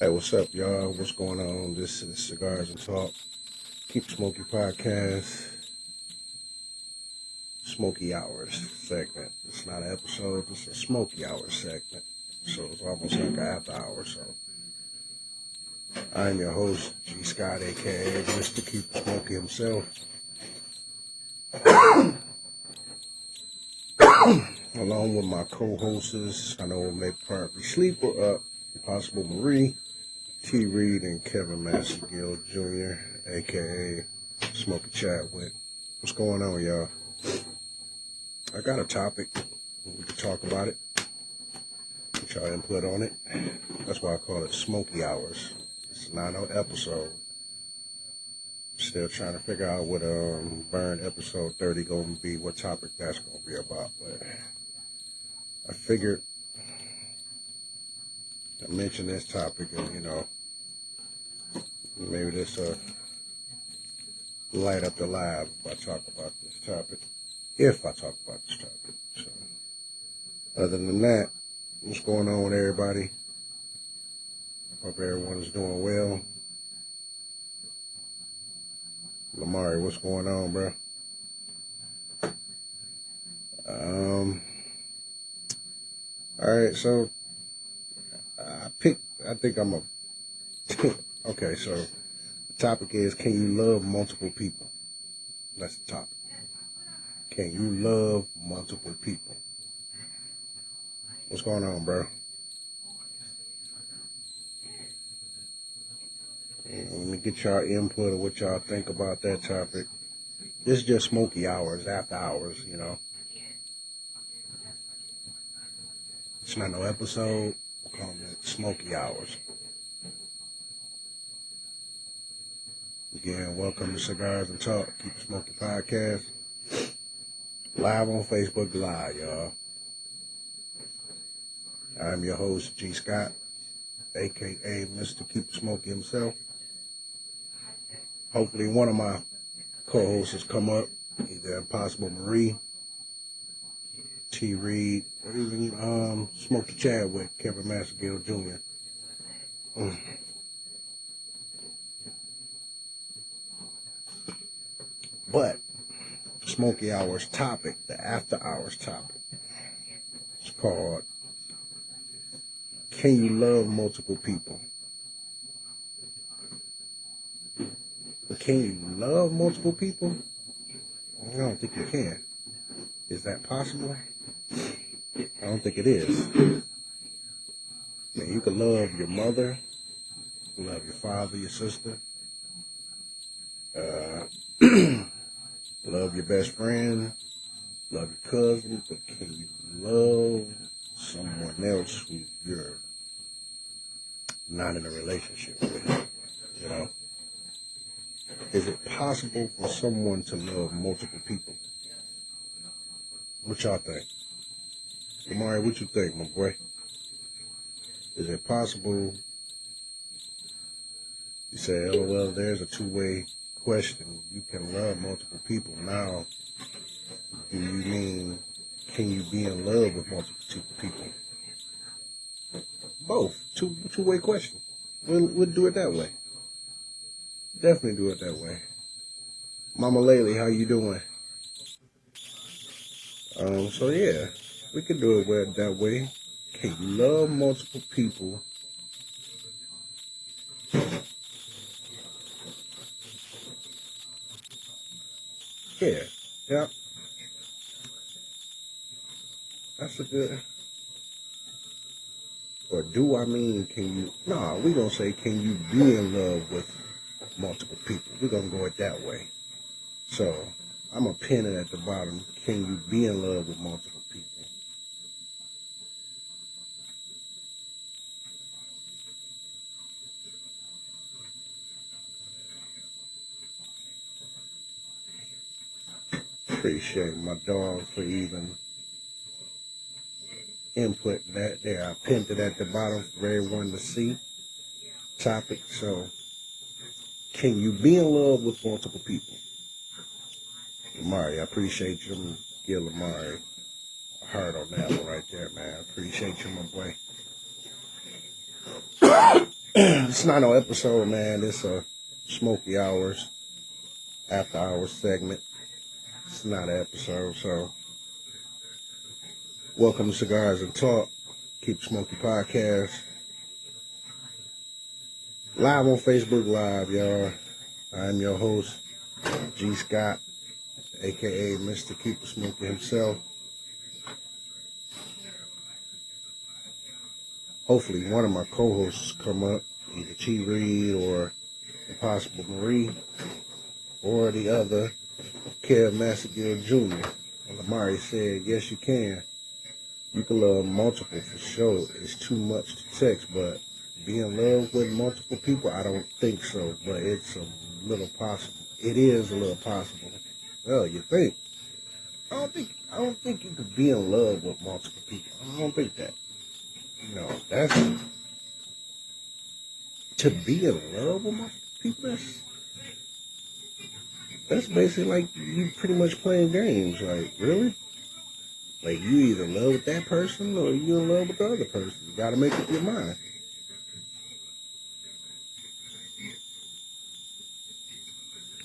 Hey, what's up, y'all? What's going on? This is Cigars and Talk. Keep Smokey podcast. Smokey Hours segment. It's not an episode, it's a Smokey Hours segment. So it's almost like an after hour. So I'm your host, G.Scott, aka Mr. Keep Smokey himself. Along with my co-hosts, I know maybe probably sleep or up, Possible Marie, T. Reed, and Kevin Massingille Jr., a.k.a. Smokey Chadwick. What's going on, y'all? I got a topic. We can talk about it. Get y'all input on it. That's why I call it Smokey Hours. It's not no episode. Still trying to figure out what Burn episode 30 going to be, what topic that's going to be about. But I figured I mentioned this topic and, maybe this light up the live if I talk about this topic. If I talk about this topic. So, other than that, what's going on with everybody? Hope everyone is doing well. Lamari, what's going on, bro? Alright, so okay, so the topic is, can you love multiple people? That's the topic. Can you love multiple people? What's going on, bro? Let me get y'all input of what y'all think about that topic. This is just Smokey Hours, after hours, It's not no episode. We're calling it Smokey Hours. Again, welcome to Cigars and Talk. Keep Smokey podcast. Live on Facebook Live, y'all. I'm your host, G.Scott, a.k.a. Mr. Keep Smokey himself. Hopefully one of my co-hosts has come up, either Impossible Marie, T. Reed, or even Smokey Chadwick, Kevin Massingille Jr. But Smokey Hours topic, the after hours topic, it's called, can you love multiple people? Can you love multiple people? I don't think you can. Is that possible? I don't think it is. You can love your mother, you can love your father, your sister, love your best friend, love your cousin, but can you love someone else who you're not in a relationship with? Is it possible for someone to love multiple people? What y'all think? Amari, what you think, my boy? Is it possible? You say, oh, well, there's a two-way question. You can love multiple people. Now, do you mean, can you be in love with multiple people? Both. Two-way question. We'll do it that way. Definitely do it that way. Mama Laylee, how you doing? So yeah, we can do it that way. Can you love multiple people? Yeah. That's a good. Or do I mean, can you? Nah, we gonna say, can you be in love with multiple people? We're gonna go it that way. So I'm gonna pin it at the bottom. Can you be in love with multiple people? Appreciate my dog for even input that there. I pinned it at the bottom for everyone to see. Topic. So, can you be in love with multiple people? Lamari, I appreciate you. I'm gonna give Lamari a heart on that one right there, man. I appreciate you, my boy. It's not no episode, man. It's a Smokey Hours, after hours segment. It's not an episode, so welcome to Cigars Talk. Keep Smokey Podcast. Live on Facebook Live, y'all. I'm your host, G.Scott, a.k.a. Mr. Keep Smokey himself. Hopefully one of my co-hosts come up, either T. Reed or Impossible Marie, or the other, Massingille Jr. And Lamari said, yes, you can. You can love multiple for sure. It's too much to text, but be in love with multiple people, I don't think so. But it's a little possible. It is a little possible. Well, you think? I don't think you could be in love with multiple people. I don't think that. No, that's to be in love with multiple people. That's basically like you pretty much playing games. Like, really? Like, you either in love with that person or you in love with the other person. You gotta make up your mind.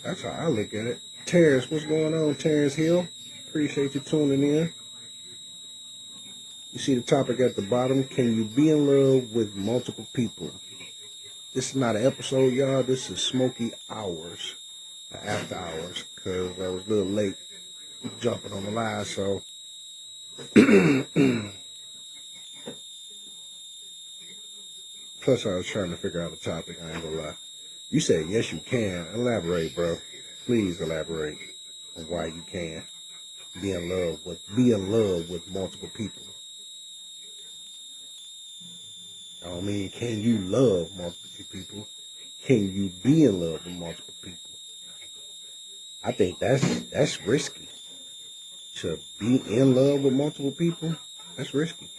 That's how I look at it. Terrence, what's going on, Terrence Hill? Appreciate you tuning in. You see the topic at the bottom. Can you be in love with multiple people? This is not an episode, y'all. This is Smokey Hours, after hours, because I was a little late jumping on the live, so. Plus, I was trying to figure out a topic. I ain't gonna lie. You said yes, you can. Elaborate, bro. Please elaborate on why you can be in love with multiple people. I don't mean, can you love multiple people? Can you be in love with multiple people? I think that's risky. To be in love with multiple people, that's risky.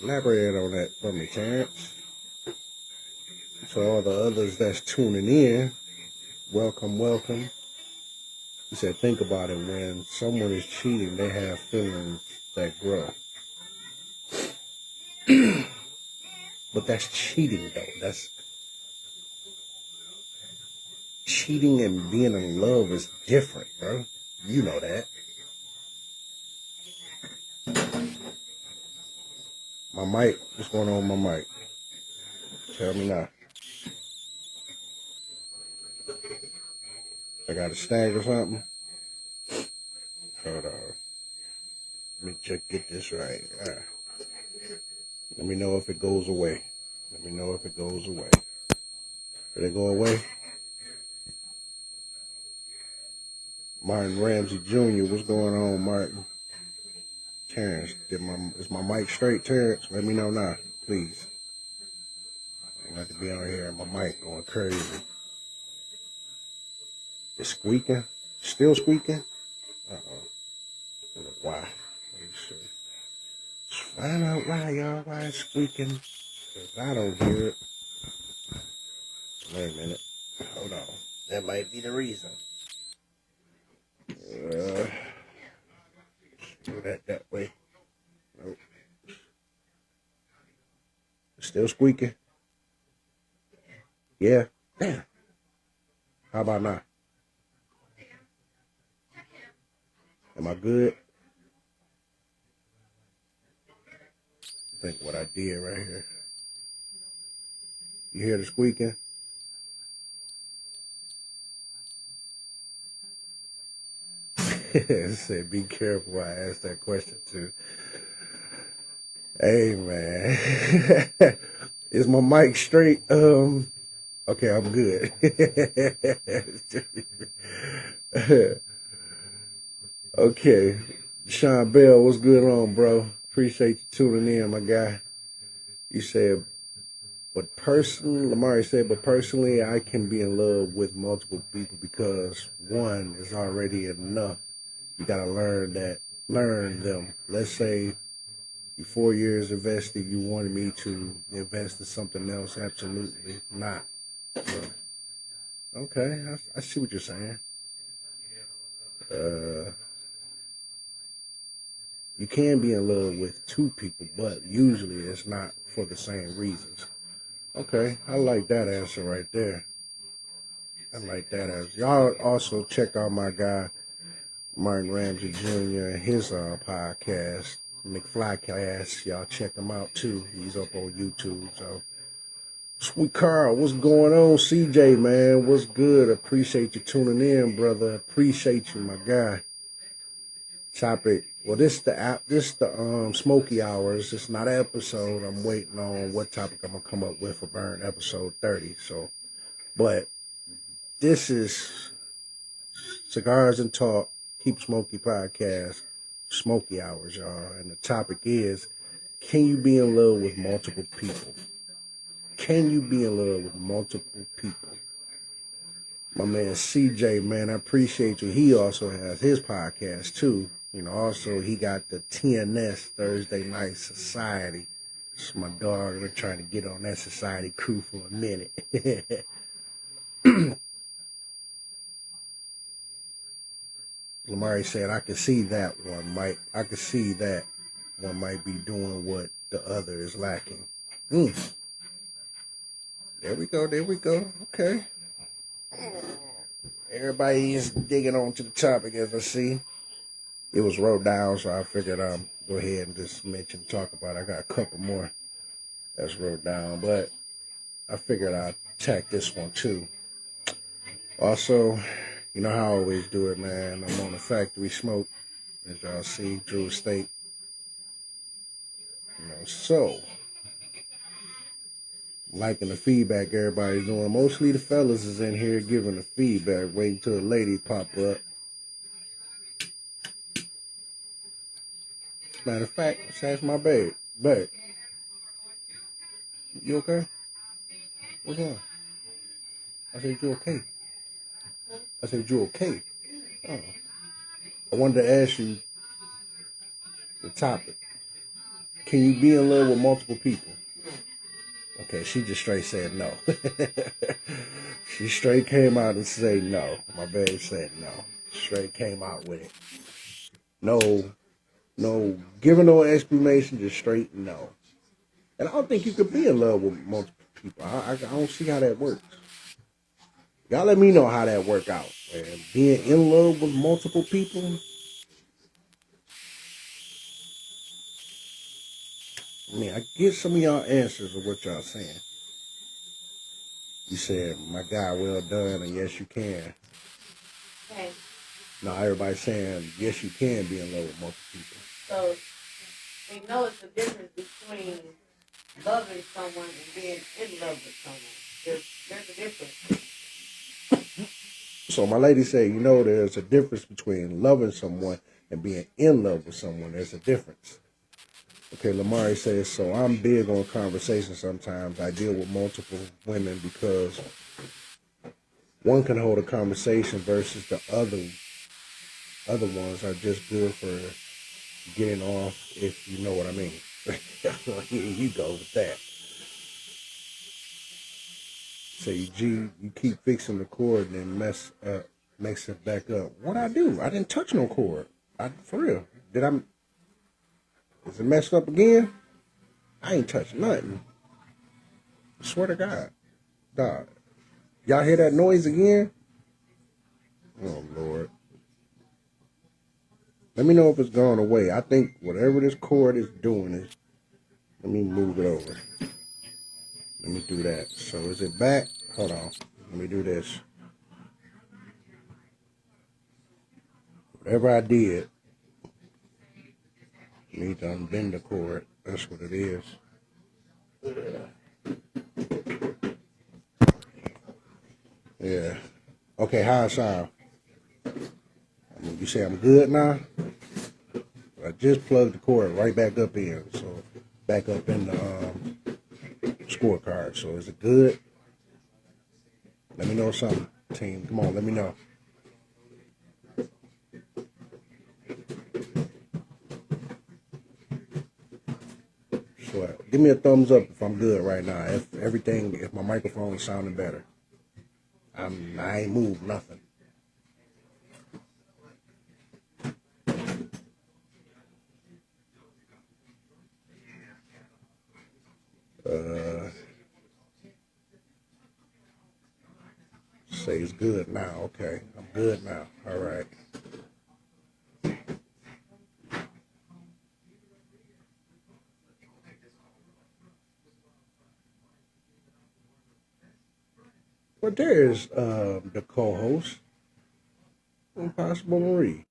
Elaborate on that for me, Terrence. To all the others that's tuning in, welcome, welcome. He said, think about it. When someone is cheating, they have feelings that grow. But that's cheating, though. That's cheating, and being in love is different, bro. You know that. My mic, what's going on with my mic? Tell me now. I got a snag or something? Hold on. Let me get this right. Let me know if it goes away. Did it go away? Martin Ramsey Jr., what's going on, Martin? Terrence, is my mic straight, Terrence? Let me know now, please. I got to be on here and my mic going crazy. It's squeaking? Still squeaking? Uh-oh. I don't know why. Let me see. Just find out why, y'all. Why it's squeaking. Because I don't hear it. Wait a minute. Hold on. That might be the reason. Do that way. Nope. Still squeaking? Yeah. Damn. How about now? Am I good? I think what I did right here. You hear the squeaking? It said, be careful. I asked that question too. Hey, man. Is my mic straight? Okay, I'm good. Okay. Sean Bell, what's good on, bro? Appreciate you tuning in, my guy. You said, Lamari said, but personally, I can be in love with multiple people because one is already enough. You gotta learn them. Let's say you're 4 years invested, you wanted me to invest in something else. Absolutely not. So, okay, I see what you're saying. You can be in love with two people, but usually it's not for the same reasons. Okay, I like that answer right there. I like that answer. Y'all also check out my guy, Martin Ramsey Jr. and his podcast, McFlycast. Y'all check him out too. He's up on YouTube. So, Sweet Carl, what's going on? CJ, man, what's good? Appreciate you tuning in, brother. Appreciate you, my guy. Topic. Well, this the app. This the Smokey hours. It's not an episode. I'm waiting on what topic I'm gonna come up with for Burn episode 30. So, but this is Cigars and Talk. Keep Smokey podcast. Smokey hours, y'all. And the topic is: can you be in love with multiple people? Can you be in love with multiple people? My man CJ, man, I appreciate you. He also has his podcast too. You know, also he got the TNS Thursday Night Society. It's my dog. We're trying to get on that society crew for a minute. Lamari said, I can see that one might. I can see that one might be doing what the other is lacking. There we go. There we go. Okay. Everybody is digging on to the topic as I see. It was wrote down, so I figured I'd go ahead and just talk about it. I got a couple more that's wrote down, but I figured I'd tack this one too. Also, you know how I always do it, man. I'm on the factory smoke, as y'all see, Drew Estate. You know, so liking the feedback everybody's doing. Mostly the fellas is in here giving the feedback, waiting till the lady pop up. Matter of fact, let's ask my babe. Babe, you okay? What's wrong? I said, you okay? I said, you okay? Oh. I wanted to ask you the topic. Can you be in love with multiple people? Okay, she just straight said no. She straight came out and said no. My babe said no. Straight came out with it. No, giving no explanation, just straight no. And I don't think you could be in love with multiple people. I don't see how that works. Y'all let me know how that work out. Man. Being in love with multiple people. I mean, I get some of y'all answers of what y'all saying. You said, my guy, well done, and yes, you can. Okay. Now, everybody's saying, yes, you can be in love with multiple people. So, we know it's the difference between loving someone and being in love with someone. There's a difference. So my lady said, you know, there's a difference between loving someone and being in love with someone. There's a difference. Okay, Lamari says, so I'm big on conversation sometimes. I deal with multiple women because one can hold a conversation versus the other ones are just good for getting off, if you know what I mean. Here you go with that. Say, G, you keep fixing the cord and then mess it back up. What I do? I didn't touch no cord. For real. Is it messed up again? I ain't touched nothing. I swear to God. Dog. Y'all hear that noise again? Oh, Lord. Let me know if it's gone away. I think whatever this cord is doing is... Let me move it over. Let me do that. So is it back? Hold on. Let me do this. Whatever I did, I need to unbend the cord. That's what it is. Yeah. Okay, how it sound? You say I'm good now? I just plugged the cord right back up in. So back up in the scorecard. So is it good? Let me know something, team. Come on, let me know. So give me a thumbs up if I'm good right now. If my microphone is sounding better. I ain't moved nothing. Uh, say it's good now. Okay, I'm good now. All right. Well, there's the co-host, Impossible Marie.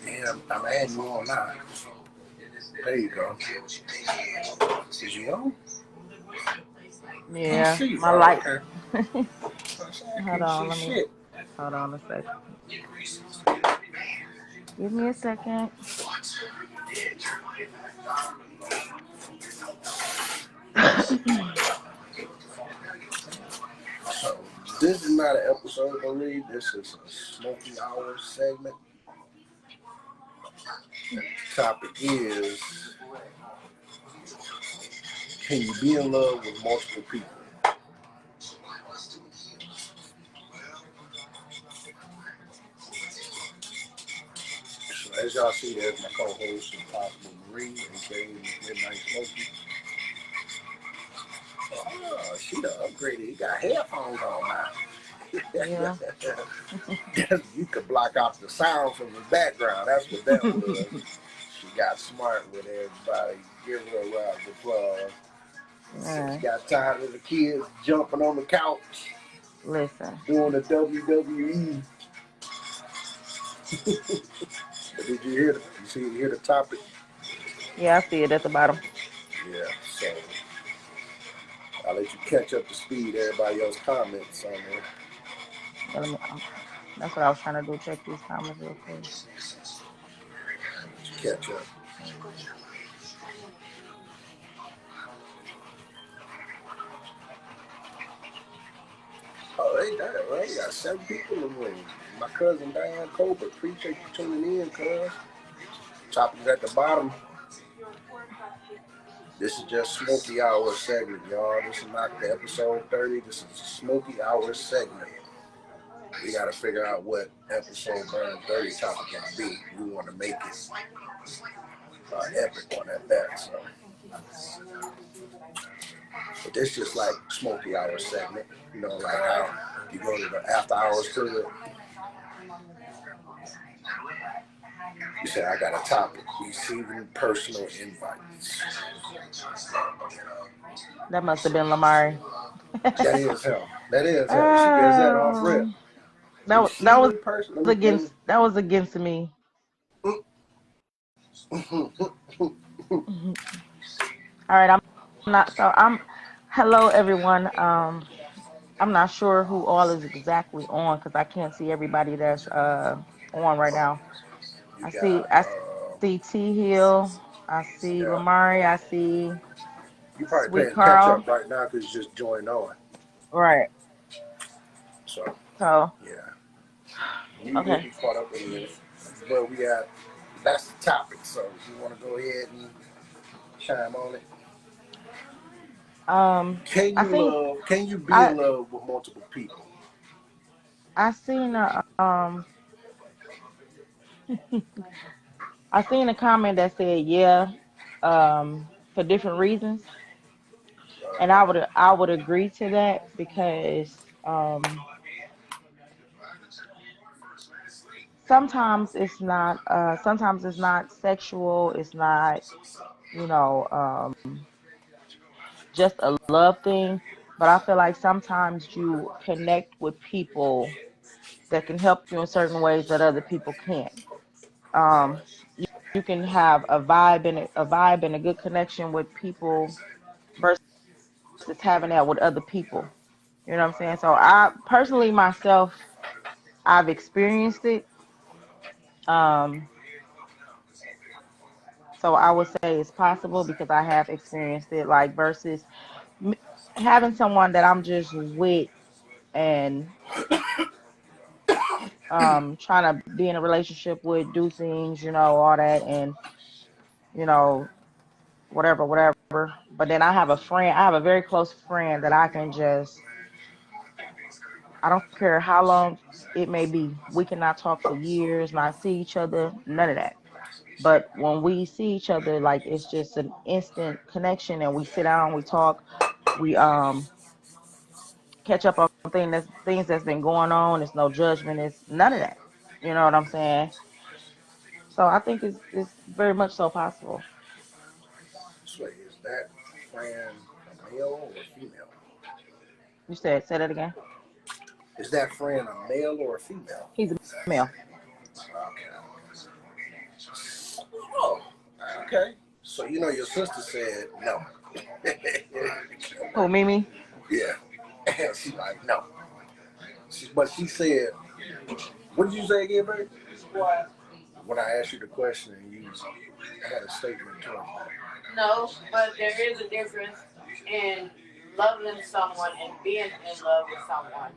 Yeah, I'm adding you on now. There you go. Is you on? Can't Yeah, see. my Oh, light. okay. I Hold can't on, see let me shit. hold on a second. Give me a second. So this is not an episode, Marie. This is a Smoky Hour segment. The topic is: can you be in love with multiple people? So as y'all see, there's my co-host, Impossible Marie, aka Midnight Smokey. Oh, she done upgraded. You got headphones on now. Yeah, You could block out the sound from the background. That's what that was. She got smart with everybody. Give her a round of applause. She man. got tired of the kids jumping on the couch, Listen. doing the WWE. But did you hear hear the topic? Yeah, I see it at the bottom. Yeah, so I'll let you catch up to speed everybody else comments on there. Yeah, that's what I was trying to do. Check these comments real quick. Let you catch up. Oh, they died, right? You got 7 people in the room. My cousin Diane Colbert. Appreciate you tuning in, cuz. Topics at the bottom. This is just Smoky Hour segment, y'all. This is not the episode 30. This is a Smoky Hour segment. We got to figure out what episode Burn 30 topic can be. We want to make it epic one at that. So, but this just like Smoky Hour segment. You know, like how you go to the after hours to you say, I got a topic. Receiving personal invites. That must have been Lamari. That is him. That is him. She gets that off rip. um, that was Receiving personal. against that was against me. All right, I'm not so I'm hello everyone. I'm not sure who all is exactly on because I can't see everybody that's on right now. You I see T Hill, I see yeah. Lamari, I see You probably Sweet playing catch Carl. up right now because you just joined on. Right. So So yeah, you'll okay. be caught up in a minute. But we got that's the topic. So if you want to go ahead and chime on it. Can I you think love? Can you be I in love with multiple people? I seen a I seen a comment that said yeah, for different reasons, and I would agree to that because sometimes it's not sexual, it's not you know just a love thing, but I feel like sometimes you connect with people that can help you in certain ways that other people can't. Um, you can have a vibe and a good connection with people versus having that with other people. You know what I'm saying? So I personally myself, I've experienced it. Um, so I would say it's possible because I have experienced it. Like versus m- having someone that I'm just with and trying to be in a relationship with, do things, all that, and you know whatever. But then I have a very close friend that I don't care how long it may be. We cannot talk for years, not see each other, none of that. But when we see each other, like it's just an instant connection, and we sit down, we talk, we catch up on things that's been going on. It's no judgment. It's none of that. You know what I'm saying? So I think it's very much so possible. So is that friend a male or a female? You said say that again. Is that friend a male or a female? He's a male. Okay. Oh, okay. So you know your sister said no. Who, Mimi? Yeah. She's like no. But she said, what did you say again, babe? What? When I asked you the question and you had a statement towards that. No, but there is a difference in loving someone and being in love with someone.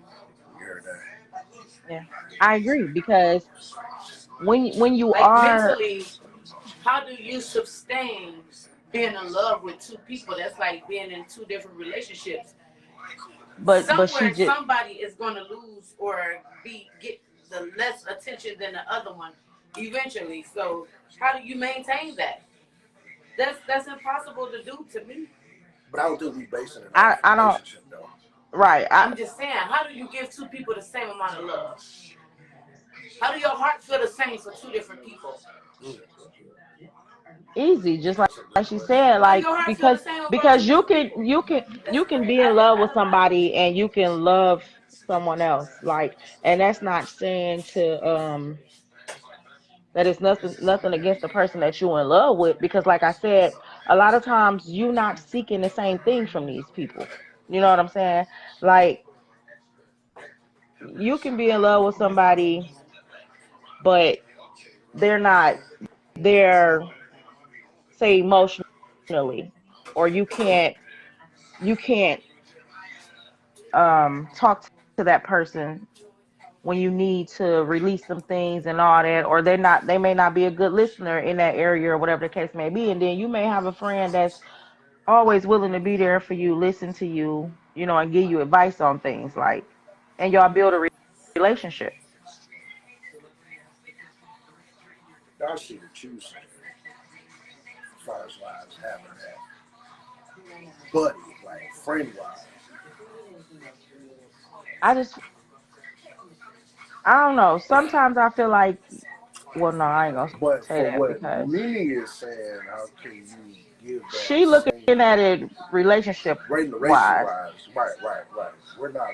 You heard that? Yeah, I agree because when you Like are, mentally, how do you sustain being in love with two people? That's like being in two different relationships. but she Somewhere just somebody is going to lose or be get the less attention than the other one eventually. So how do you maintain that? That's impossible to do to me. But I don't think we basing it off I don't relationship though. right. I'm just saying, how do you give two people the same amount of love? How do your heart feel the same for two different people? Mm. Easy, just That's a like good she question. said, How do like your heart feel the because same about because two you different can people? you can be in love with somebody and you can love someone else, like, and that's not saying to that it's nothing against the person that you're in love with, because like I said, a lot of times you're not seeking the same thing from these people. You know what I'm saying? Like, you can be in love with somebody, but they're not there, say, emotionally, or you can't talk to that person when you need to release some things and all that, or they may not be a good listener in that area or whatever the case may be. And then you may have a friend that's always willing to be there for you, listen to you, and give you advice on things, like, and y'all build a relationship. I see what you say as far as wives having that buddy, like friend wise. I just, I don't know. Sometimes I feel like, well, no, I ain't gonna But say for that what because Mimi is saying, how can you give that she looking same at it relationship relationship wise. wise? Right. We're not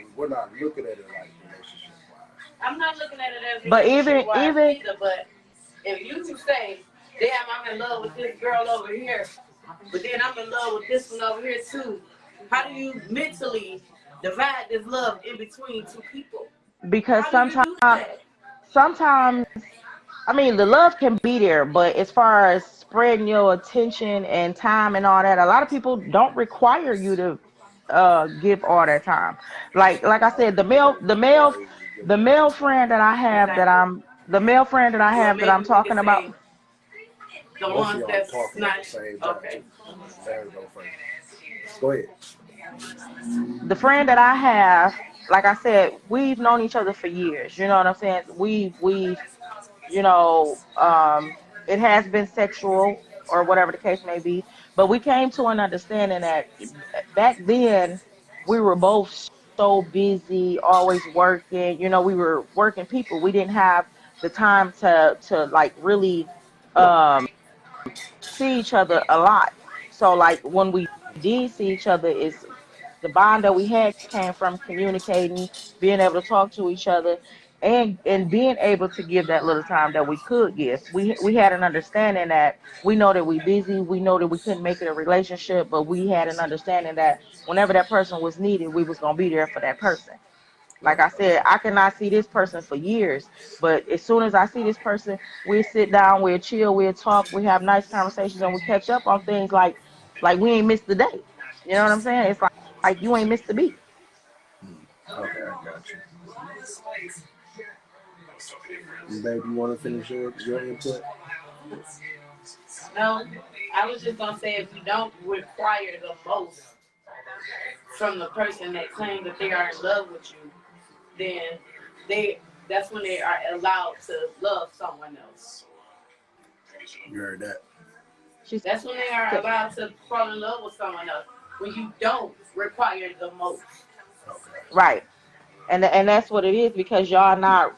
looking at it like relationship wise. I'm not looking at it as But relationship even wise even either, but if you say, damn, I'm in love with this girl over here, but then I'm in love with this one over here too, how do you mentally divide this love in between two people? because How do you do that? sometimes, I mean, the love can be there, but as far as spreading your attention and time and all that, a lot of people don't require you to give all that time. Like I said, They require you to give the them that male time. friend that I have that Exactly. I'm the male friend that I Well, have that I'm maybe we could talking about, say the Both of ones y'all that's talking at not the same time okay. too. There we go first. Go ahead. the friend that I have, like I said, we've known each other for years. You know what I'm saying? We've you know, it has been sexual or whatever the case may be, but we came to an understanding that back then we were both so busy, always working. We were working people. We didn't have the time to like really um see each other a lot. So like when we did see each other, is the bond that we had came from communicating, being able to talk to each other, and being able to give that little time that we could give. We had an understanding that we know that we busy, we know that we couldn't make it a relationship, but we had an understanding that whenever that person was needed, we was gonna be there for that person. Like Right. I said, I cannot see this person for years, but as soon as I see this person, we sit down, we'll chill, we'll talk, we have nice conversations, and we catch up on things like we ain't missed the day. You know what I'm saying? It's like you ain't missed the beat. Okay, I got you. Babe, you want to finish your input? No, I was just gonna say if you don't require the most from the person that claims that they are in love with you, then they that's when they are allowed to love someone else. You heard that? She That's when they are said, allowed to fall in love with someone else. When you don't require the most. Okay. right. And that's what it is because y'all not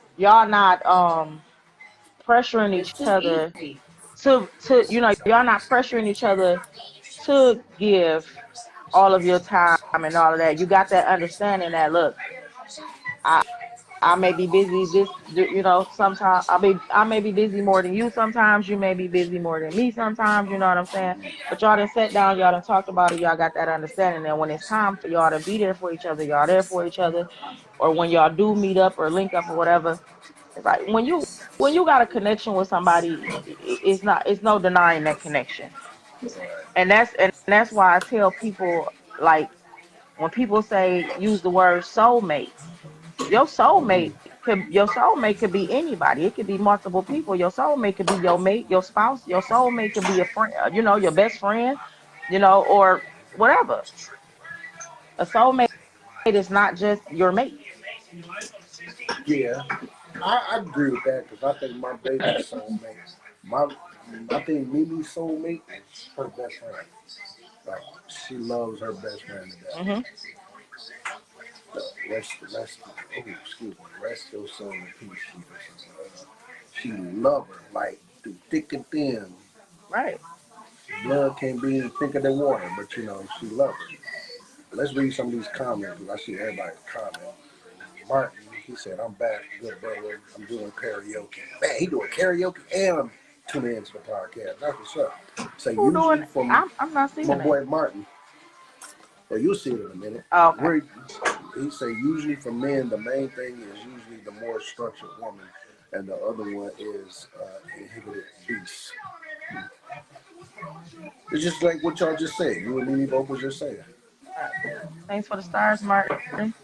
pressuring It's each too other easy. to y'all not pressuring each other to give all of your time and all of that. You got that understanding that look, I may be busy sometimes I may be busy more than you sometimes, you may be busy more than me sometimes, you know what I'm saying? But y'all done sat down, y'all done talked about it, y'all got that understanding that when it's time for y'all to be there for each other, y'all there for each other, or when y'all do meet up or link up or whatever. It's like when you got a connection with somebody, it's no denying that connection. And that's why I tell people, like, when people say use the word soulmate, your soulmate your soulmate could be anybody. It could be multiple people. Your soulmate could be your mate, your spouse. Your soulmate could be a friend, your best friend, or whatever. A soulmate is not just your mate. Yeah, I agree with that because I think my baby's soulmate, my I think Mimi's soulmate is her best friend. Like she loves her best friend to death. Hmm. Excuse me, rest your soul in peace, she love her like through thick and thin. Right. Blood can't be thicker than water, but she loves her. Let's read some of these comments because I see everybody comment. Martin, he said, I'm back, good brother. I'm doing karaoke. Man, he doing karaoke and I'm tuning into the podcast. That's what's up. Say Who doing? usually from I'm not seeing my it. boy Martin. Well, you'll see it in a minute. Oh, okay. Where he say usually for men, the main thing is usually the more structured woman, and the other one is inhibited beast. It's just like what y'all just said. You and Mimi both was just saying. All right. Thanks for the stars, Martin.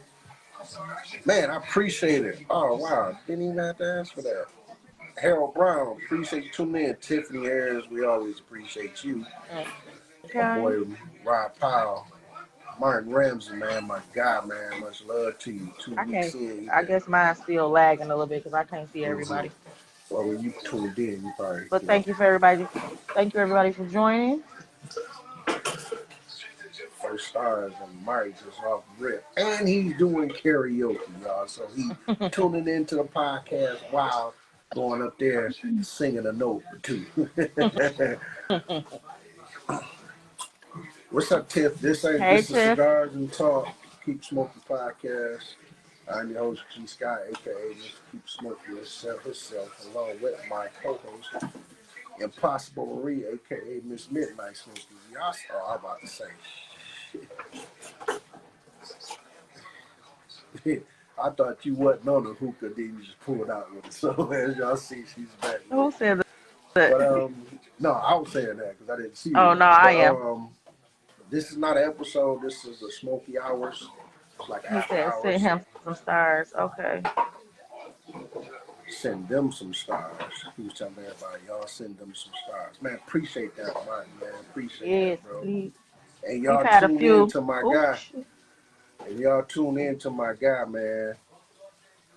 Man, I appreciate it. Oh wow, didn't even have to ask for that. Harold Brown, appreciate you tuning in. Tiffany Harris, we always appreciate you. My Okay. boy Rob Powell, Martin Ramsey, man, my guy, man, much love to you. Two I weeks can't. in, you I been. guess mine's still lagging a little bit because I can't see Mm-hmm. everybody. Well, when you tuned in, you probably, But thank you for everybody. Thank you everybody for joining. first stars and Mike just off rip. And he's doing karaoke, y'all. So he tuning into the podcast while going up there singing a note or two. What's up, Tiff? Hey This is Tiff. Cigars and Talk. Keep Smoking Podcast. I'm your host, G.Scott, aka Mr. Keep Smoking himself, along with my co-host, Impossible Marie, aka Miss Midnight Smoky. Y'all, I'm about to say, I thought you wasn't on the hookah, then you just pulled out with it. So as y'all see, she's back with Who it. said that? But no, I was saying that because I didn't see Oh you. no, I But am. this is not an episode. This is a Smoky Hours. It's like He after said send hours. him some stars. Okay. Send them some stars. He was telling everybody, y'all send them some stars. Man, appreciate that, Martin, man. Appreciate Yes, that, bro. please. And We've y'all had a tune in few. to my Oh guy. shit. And y'all tune in to my guy, man,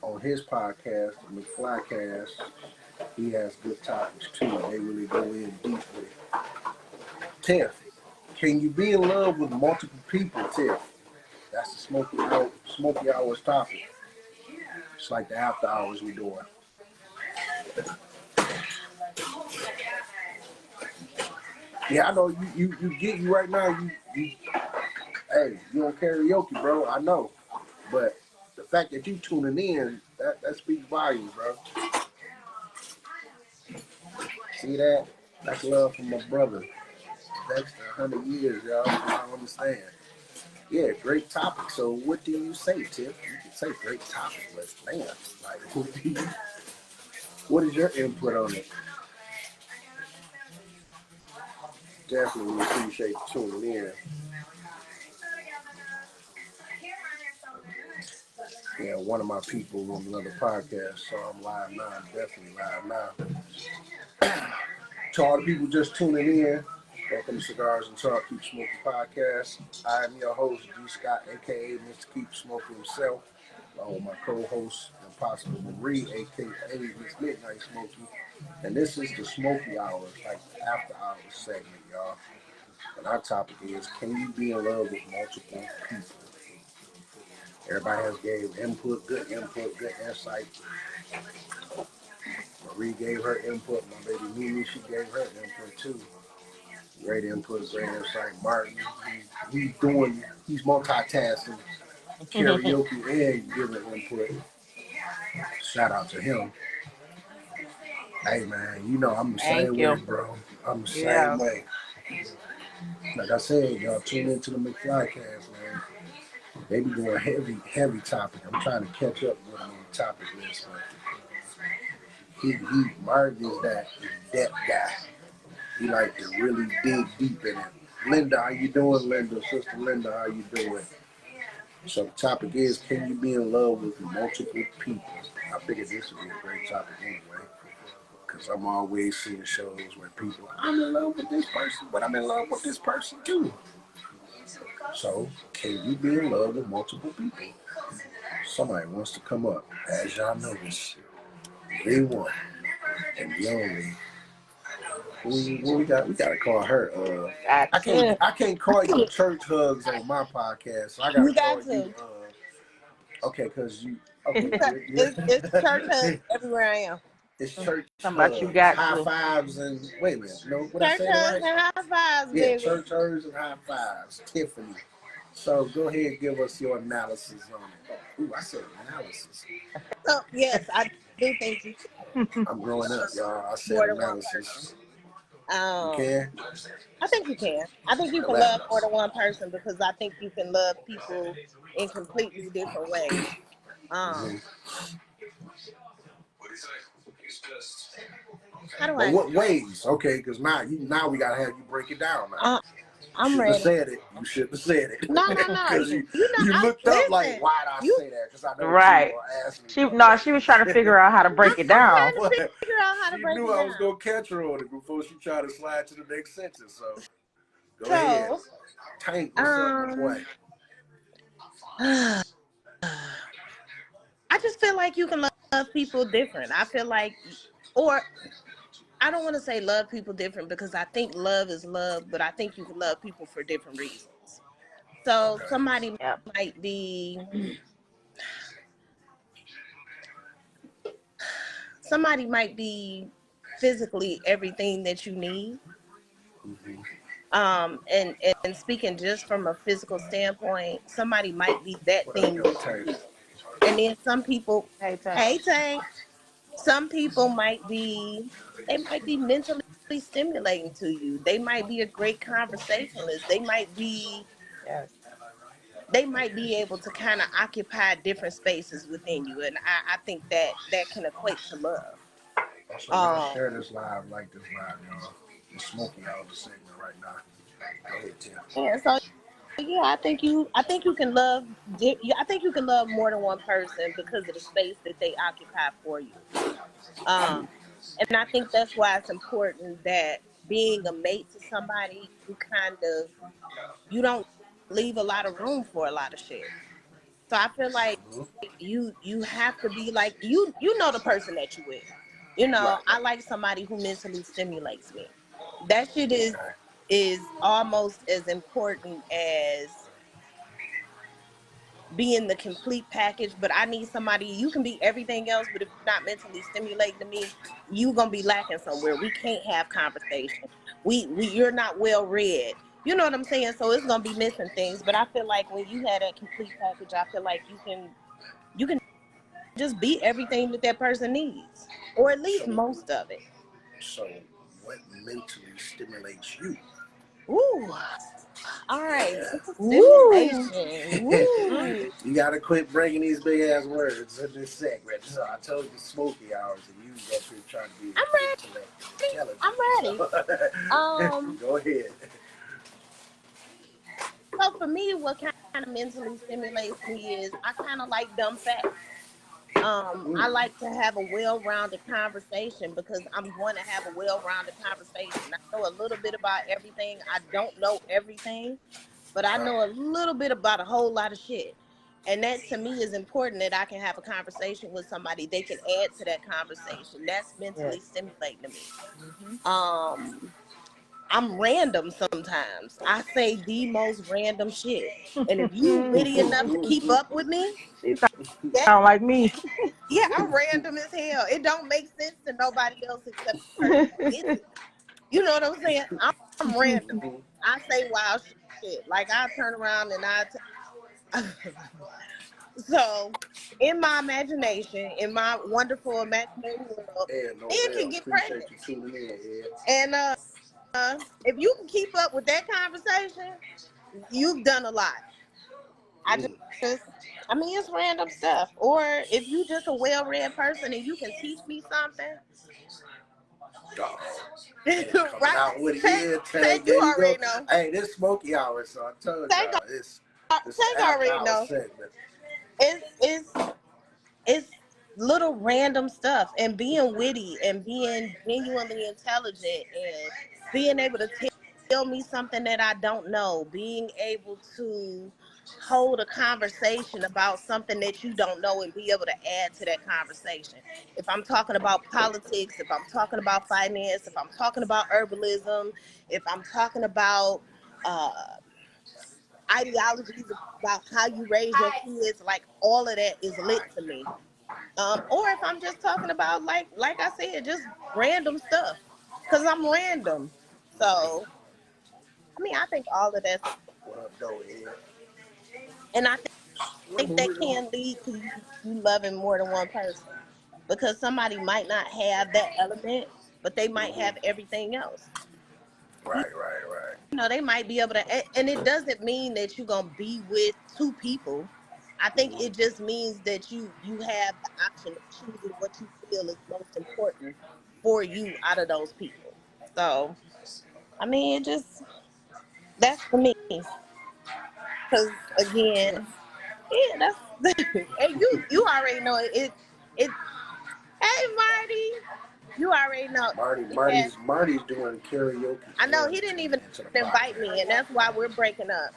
on his podcast, the McFlycast. He has good topics too. They really go in deep with it. Tiff, can you be in love with multiple people, Tiff? That's the Smoky Hours topic. It's like the after hours we doing. Yeah, I know you get you right now. You hey, you on karaoke, bro. I know, but the fact that you tuning in, that speaks volumes, bro. See that? That's love from my brother. That's 100 years, y'all. I don't understand. Yeah, great topic. So what do you say, Tiff? You can say great topic, but man, like, what is your input on it? Definitely appreciate tuning in. Yeah, one of my people on another podcast, so I'm live now. I'm definitely live now. To all the people just tuning in, welcome to Cigars and Talk, Keep Smoking Podcast. I'm your host, G.Scott, aka Mr. Keep Smoking himself, along with my co-host, Possible Marie, aka Miss Midnight Smokey. And this is the Smokey Hours, like the after hours segment, y'all. And our topic is, can you be in love with multiple people? Everybody has gave input, good insight. Marie gave her input. My baby Mimi, she gave her input too. Great input, great insight. Martin, he's multitasking, karaoke and giving input. Shout out to him. Hey man, you know I'm the Thank same way, you. bro. I'm the same Yeah. way. Like I said, y'all tune into the McFlycast, man. They be doing heavy topic. I'm trying to catch up with them on the topic list, but Martin is that depth guy. He like to really dig deep in it. Linda, how you doing, Linda? Sister Linda, how you doing? So the topic is, can you be in love with multiple people? I figured this would be a great topic anyway, because I'm always seeing shows where people, I'm in love with this person, but I'm in love with this person too. So, can you be in love with multiple people? Somebody wants to come up. As y'all notice, the one and the only. What we got? We gotta call her. I That's can't. it. I can't call you church hugs on my podcast. So I gotta You got call you. to. Okay, cause you. Okay, It's church hug you're everywhere I am. it's church Something about you hugs, got high to. fives, and wait a minute. No, what I Church said hugs right? and high fives, Yeah, baby. church hugs and high fives. Tiffany. So go ahead and give us your analysis on it. Ooh, I said analysis. So yes, I do think you can I'm growing up, y'all. I more said than one person. analysis. You Um, can I think you can. I think you can love elaborate. more than one person because I think you can love people in completely different ways. Um, Mm-hmm. how do But I what explain? ways? Okay, because now we gotta have you break it down. Now Uh, you I'm shouldn't have ready. said it. You shouldn't have said it No, no, no. because You know, you I looked up like, listen. why did I You say that? Because I know what you were Right. gonna ask me She about no, she was trying to figure out how to break it I'm down. trying to figure out how to she break knew it I was down. gonna catch her on it before she tried to slide to the next sentence. So go ahead. So, Tank, what's up, my boy? um, I just feel like you can love people different. I feel like, or I don't want to say love people different because I think love is love, but I think you can love people for different reasons. So Okay. somebody Yep. might be somebody might be physically everything that you need. Mm-hmm. And speaking just from a physical standpoint, somebody might be that What up, thing young that you Tank? need. And then some people, Hey, Tank. hey Tank, some people might be mentally stimulating to you. They might be a great conversationalist. Yes. They might be able to kind of occupy different spaces within you, and I think that can equate to love. Also, y'all um share this live, like this live, y'all. It's Smokey out the segment right now. Go ahead, Tim. and so yeah, I think you can love I think you can love more than one person because of the space that they occupy for you. um and I think that's why it's important that being a mate to somebody, you don't leave a lot of room for a lot of shit. So I feel like Mm-hmm. you have to be like, you know the person that you with. Right. I like somebody who mentally stimulates me. That shit Okay. is almost as important as being the complete package. But I need somebody, you can be everything else, but if you're not mentally stimulating to me, you gonna be lacking somewhere. We can't have conversation. We You're not well read. You know what I'm saying? So it's gonna be missing things. But I feel like when you have that complete package, I feel like you can just be everything that that person needs, or at least So, most of it. so what mentally stimulates you? Ooh, all right. Mental Woo. stimulation. Mm. Woo. You gotta quit breaking these big ass words in this segment. So I told you Smokey hours, and you up here trying to be I'm intellect, ready. intelligent. I'm ready. So Um. go ahead. So for me, what kind of mentally stimulates me is I kind of like dumb facts. I Mm, like to have a well-rounded conversation because I'm going to have a well-rounded conversation. I know a little bit about everything. I don't know everything, but I okay. know a little bit about a whole lot of shit. And that to me is important, that I can have a conversation with somebody. They can add to that conversation. That's mentally Yes. stimulating to me. Hmm. I'm random sometimes. I say the most random shit. And if you witty enough to keep up with me, She that sound like me. yeah, I'm random as hell. It don't make sense to nobody else except the person who gets it. You know what I'm saying? I'm random. I say wild shit. Like I turn around and so in my imagination, in my wonderful imaginary world, Ed, no men can bell. get Appreciate pregnant. you tuning in, Ed. And if you can keep up with that conversation, you've done a lot. I Mm. just, I mean, it's random stuff. Or if you just a well-read person and you can teach me something, Dog. Coming right? out with it, Tank, yeah, Tank, Tank. you There you go. already know. Hey, this Smokey hour, so I told Tank, y'all, this Tank after already hour know. segment. It's little random stuff, and being witty and being genuinely intelligent and being able to tell me something that I don't know, being able to hold a conversation about something that you don't know and be able to add to that conversation. If I'm talking about politics, if I'm talking about finance, if I'm talking about herbalism, if I'm talking about uh, ideologies about how you raise your kids, like all of that is lit to me. Or if I'm just talking about like I said, just random stuff, cause I'm random. So I mean, I think all of that's, What up, though, Ed? and I What think that Marie on? can lead to you loving more than one person, because somebody might not have that element, but they might have everything else. Right, right, right. You know, they might be able to, and it doesn't mean that you're gonna be with two people. I think it just means that you have the option of choosing what you feel is most important for you out of those people. So I mean, it just, that's for me. Because again, yeah, that's and you already know it. Hey Marty, you already know. Yeah, Marty's doing karaoke I know and he didn't tuning even into the invite me, and podcast. that's why we're breaking up.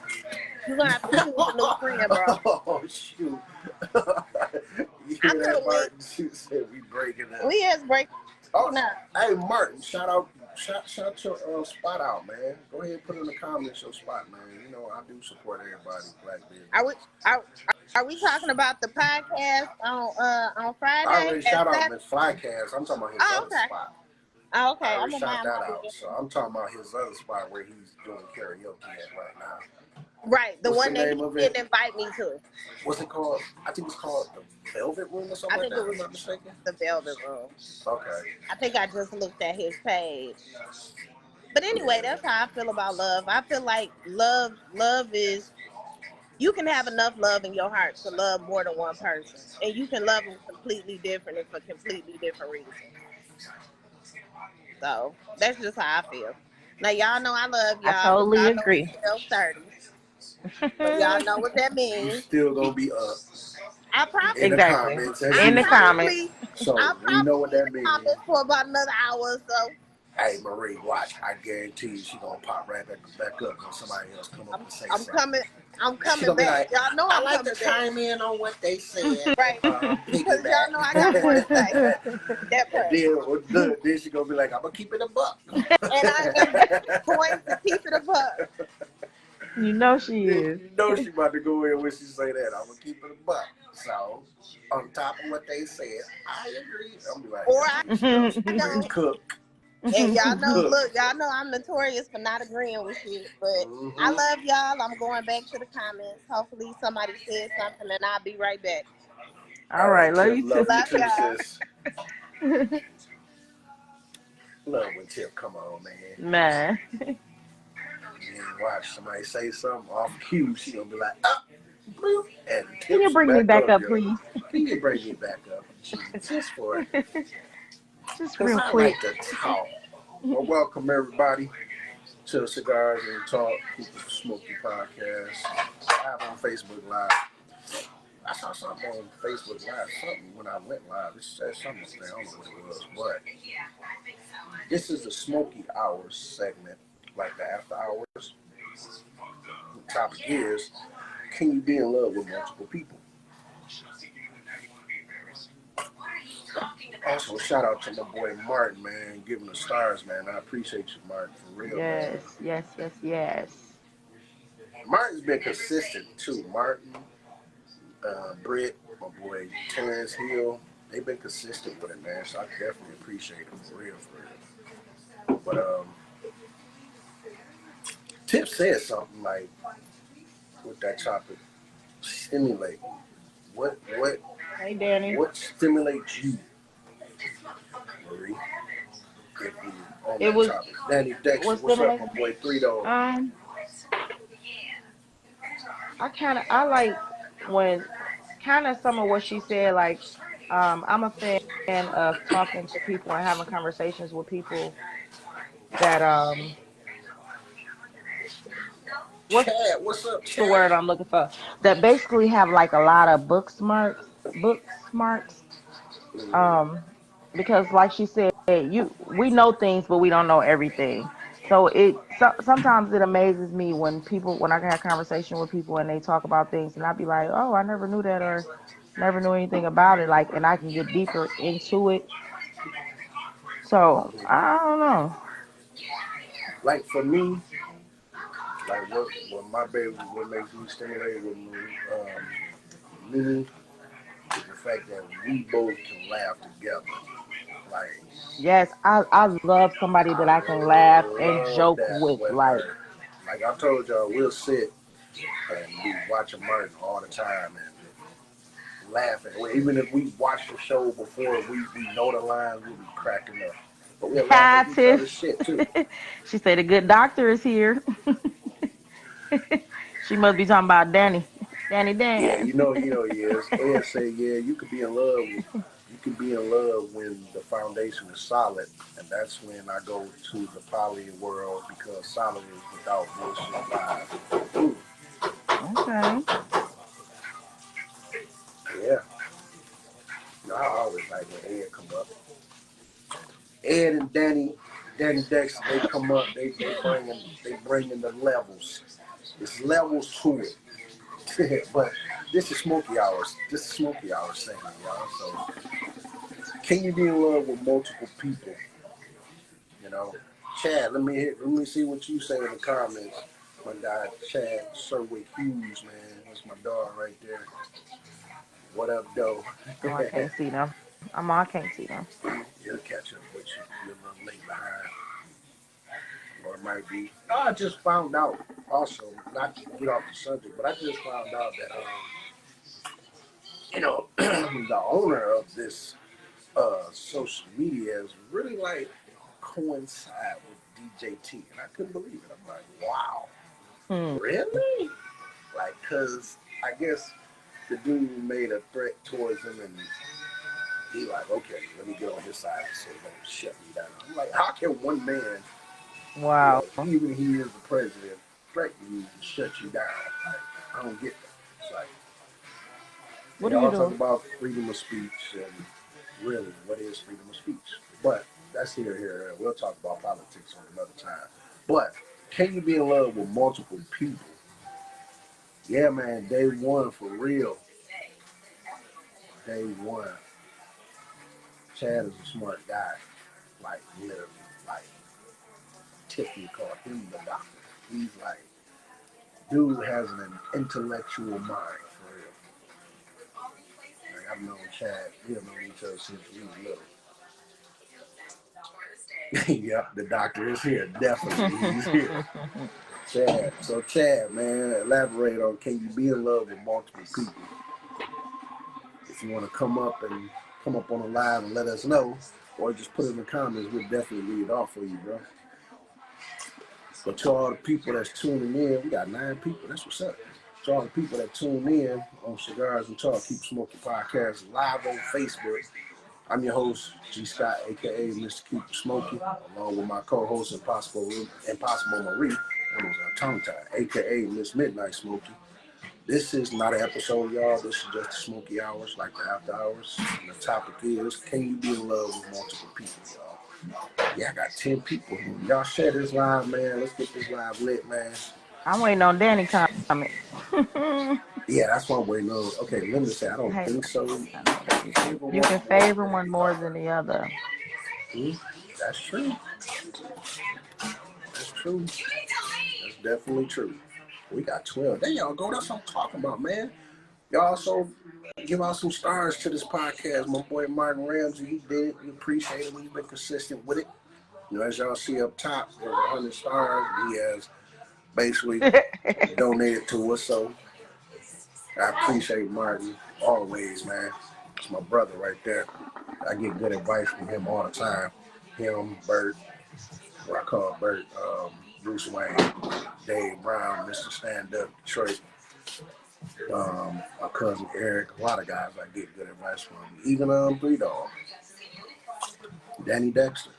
You're gonna have to choose a new friend, bro. Oh shoot! You I hear could that, have went. Martin? She said we breaking up. We is breaking Oh, up. hey Martin, shout your spot out, man. Go ahead, and put in the comments your spot, man. You know I do support everybody, black Are business. we are are we talking about the podcast on I Friday already at shout out 7? Miss Flycast. I'm talking about his Oh, other okay. spot. Oh, I okay. I'm already gonna shot mind my that out, so business. I'm talking about his other spot where he's doing karaoke at right now. Right, the What's the one that he name of it? didn't invite me to. What's it called? I think it's called the Velvet Room or I something like think that. it If I'm was not mistaken. the Velvet Room. Okay. I think I just looked at his page. But anyway, Yeah. that's how I feel about love. I feel like love is, you can have enough love in your heart to love more than one person, and you can love them completely different and for completely different reasons. So that's just how I feel. Now y'all know I love I y'all, but totally y'all know it's agree. 12:30, so y'all know what that You means. still gonna be up I in the probably, Exactly. comments as I In the usual. comments. probably, So I'll we know probably what be in that the means. comments for about another hour or so. Hey Marie, watch. I guarantee you she gonna pop right back up when somebody else come up I'm and say I'm something. coming. I'm She coming gonna be back. like, Y'all know I I'm like to coming back. chime in on what they said Right. and Because y'all know I piggyback. got more to say. That And part. then she gonna be like, I'm gonna keep it a buck. And I am going to keep it a buck. You know she is. You know she about to go in when she say that. I'm gonna keep it a buck. So on top of what they said, I agree. I'm gonna be like, Or Marie, you know, I Marie don't. cook. And She y'all know, cook. look, y'all know I'm notorious for not agreeing with shit. But I Mm-hmm. love y'all. I'm going back to the comments. Hopefully somebody says something and I'll be right back. All All right, right, love Tip. you too. Love you Love too, y'all. sis. Love when Tip come on, man. Man, You watch somebody say something off cue, she gonna be like, up, bloop, and can you tips bring me back back up, up, yo. please? Can you bring me back up? Just for, Just because real I like quick. to talk. Well, welcome everybody to Cigars Talk, People Smokey Podcast. Live on Facebook Live. I saw something on Facebook Live, something when I went live. It said something there. I don't know what it was, but this is the Smokey Hours segment, like the after hours. The topic is Can you be in love with multiple people? Also, shout out to my boy Martin, man, giving the stars, man. I appreciate you, Martin, for real, man. Yes, yes, yes, yes. Martin's been consistent too. Martin, Britt, my boy Terrence Hill, they've been consistent with it, man. So I definitely appreciate it for real, for real. But Tip said something like with that topic, stimulate. What what Hey, Danny. what stimulates you, Marie? If you on It that was topic. Danny Dexter, what what's up, stimulates my me. boy 3 Dog? I like when kind of some of what she said. Like, I'm a fan of talking to people and having conversations with people that what's Chad, what's up, the Chad? word I'm looking for? That basically have like a lot of book smarts. Um, because like she said, we know things, but we don't know everything. So sometimes it amazes me when I can have conversation with people and they talk about things and I be like, oh, I never knew that or never knew anything about it. Like, and I can get deeper into it. So I don't know. Like for me, like what my baby, what makes me stimulate with me is the fact that we both can laugh together. Like Yes, I love somebody that I I can laugh and love joke that with. with Like, her. Like I told y'all, we'll sit and be watching Martin all the time and laughing. Even if we watched the show before, we know the lines, we'll be cracking up. But we'll laugh at each other's Tiff. shit too. She said a good doctor is here. She must be talking about Danny Yeah, Dan. yes. Ed say, yeah, you could be in love. You can be in love when the foundation is solid, and that's when I go to the poly world because solid is without bullshit lies. Okay. Yeah, I always like when Ed come up. Ed and Danny Dexter, they come up. They bring in the levels. It's levels to it. But this is Smokey Hours. This is Smokey Hours segment, y'all. So, can you be in love with multiple people? You know, Chad, let me see what you say in the comments. My guy Chad Sherwick Hughes, man, that's my dog right there. What up, though? Oh, I can't see them. I can't see them. He'll catch up with you. You're a little late behind, or it might be. I just found out. Also, not to get off the subject, but I just found out that the owner of this social media is really like coincide with DJT, and I couldn't believe it. I'm like, wow, Hmm. really? Like, cause I guess the dude made a threat towards him, and he like, okay, let me get on his side and say, let him shut me down. I'm like, how can one man, Wow. even he is the president, threaten you to shut you down? Like, I don't get that. It's like What they are you all talk doing? about freedom of speech, and really, what is freedom of speech? But that's here. We'll talk about politics on another time. But can you be in love with multiple people? Yeah, man, day one for real. Day one. Chad is a smart guy. Like, literally. Like, Tiffany called him the doctor. He's like, dude has an intellectual mind, for real. Like, I've known Chad. We have known each other since we were little. Yep, the doctor is here. Definitely, he's here. Chad. So, Chad, man, elaborate on can you be in love with multiple people? If you want to come up on the live and let us know, or just put it in the comments, we'll definitely read it off for you, bro. But to all the people that's tuning in, we got 9 people. That's what's up. To all the people that tune in on Cigars and Talk, Keep Smoking Podcast live on Facebook. I'm your host, G.Scott, aka Mr. Keep Smoking, along with my co-host Impossible Marie, almost a tongue tie, aka Miss Midnight Smoky. This is not an episode, y'all. This is just the Smoky Hours, like the after hours. And the topic is, can you be in love with multiple people, y'all? Yeah, I got 10 people here. Y'all share this live, man. Let's get this live lit, man. I'm waiting on Danny comment. Yeah, that's what I'm waiting on. Okay, Linda said, I don't Hey, think so. I know Can that you you can favor you can one more favor than one the more other? than the other. Hmm? That's true. That's true. That's definitely true. We got 12. There y'all go. That's what I'm talking about, man. Y'all also give out some stars to this podcast. My boy Martin Ramsey, he did it. We appreciate it. He's been consistent with it. You know, as y'all see up top, there's 100 stars. He has basically donated to us. So I appreciate Martin always, man. It's my brother right there. I get good advice from him all the time. Him, Bert, what I call Bert, Bruce Wayne, Dave Brown, Mr. Stand Up, Detroit, my cousin Eric, a lot of guys I get good advice from. Even Three Dog, Danny Dexter,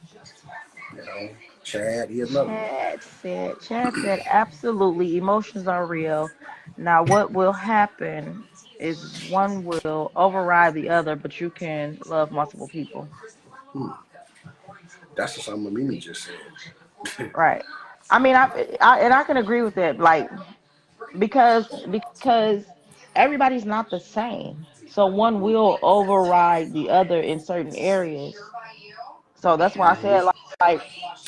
you know, Chad, he another one. Chad said, absolutely, emotions are real. Now, what will happen is one will override the other, but you can love multiple people. Hmm. That's the something Mimi just said. Right. I mean, I can agree with that. Like, because everybody's not the same. So one will override the other in certain areas. So that's why I said like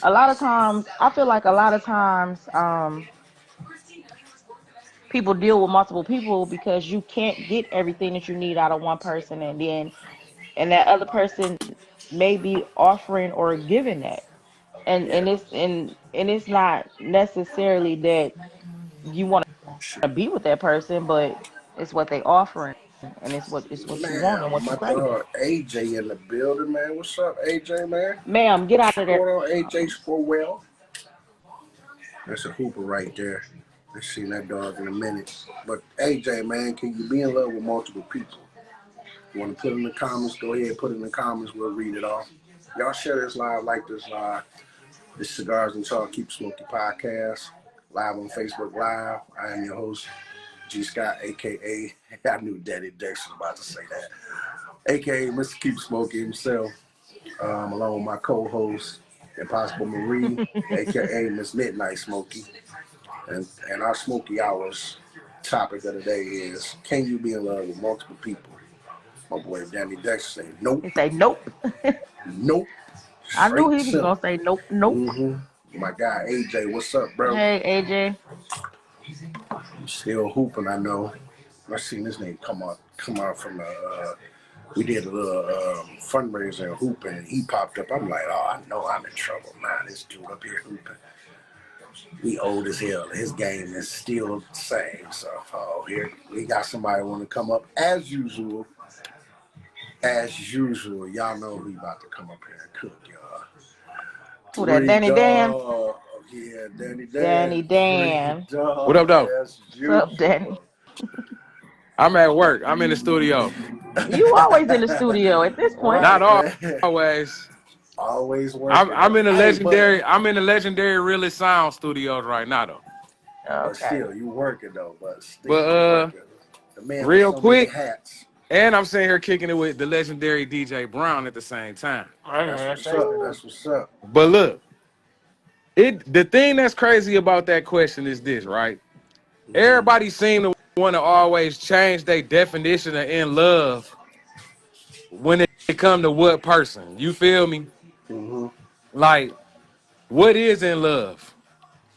a lot of times I feel like a lot of times people deal with multiple people because you can't get everything that you need out of one person, and that other person may be offering or giving that. Yeah, And it's not necessarily that you want shoot. to be with that person, but it's what they offering, and it's what you want and Man, what you my craving. dog AJ in the building, man. What's up, AJ, man? Ma'am, get out What's of there. going on, AJ Sporwell? That's a hooper right there. Let's see that dog in a minute. But AJ, man, can you be in love with multiple people? You want to put it in the comments? Go ahead, put it in the comments. We'll read it off. Y'all share this live, like this live. This Cigars and Talk Keep Smoky podcast, live on Facebook Live. I am your host, G.Scott, aka I knew Daddy Dex was about to say that, aka Mr. Keep Smoky himself, along with my co-host, Impossible Marie, aka Miss Midnight Smoky. And our Smoky Hours topic of the day is, can you be in love with multiple people? My boy Danny Dexter say, nope, He say nope. nope, I knew straight he was simple. gonna say nope, nope. My guy AJ, what's up, bro? Hey AJ. You still hooping, I know. I seen this name come out from the. We did a little fundraiser and hooping, and he popped up. I'm like, oh, I know I'm in trouble now. This dude up here hooping. We old as hell. His game is still the same. So, oh, here we got somebody want to come up as usual. As usual, y'all know who about to come up here and cook, y'all. Who that? Three Danny Dan? Dog. Yeah, Danny Danny Dan. Three Dan. What up, Dog though? as What's up, Danny? usual. I'm at work. I'm in the studio. You always in the studio at this point. Not Right, man. always. Always I'm working I'm though. in the Hey, but legendary. I'm in the legendary Really Sound Studios right now, though. Okay. still, you working though. But still, But you working. The man with real so many quick, hats. and I'm sitting here kicking it with the legendary DJ Brown at the same time. That's what's up. That's what's up. But look, the thing that's crazy about that question is this, right? Mm-hmm. Everybody seem to want to always change their definition of in love when it come to what person. You feel me? Mm-hmm. Like, what is in love?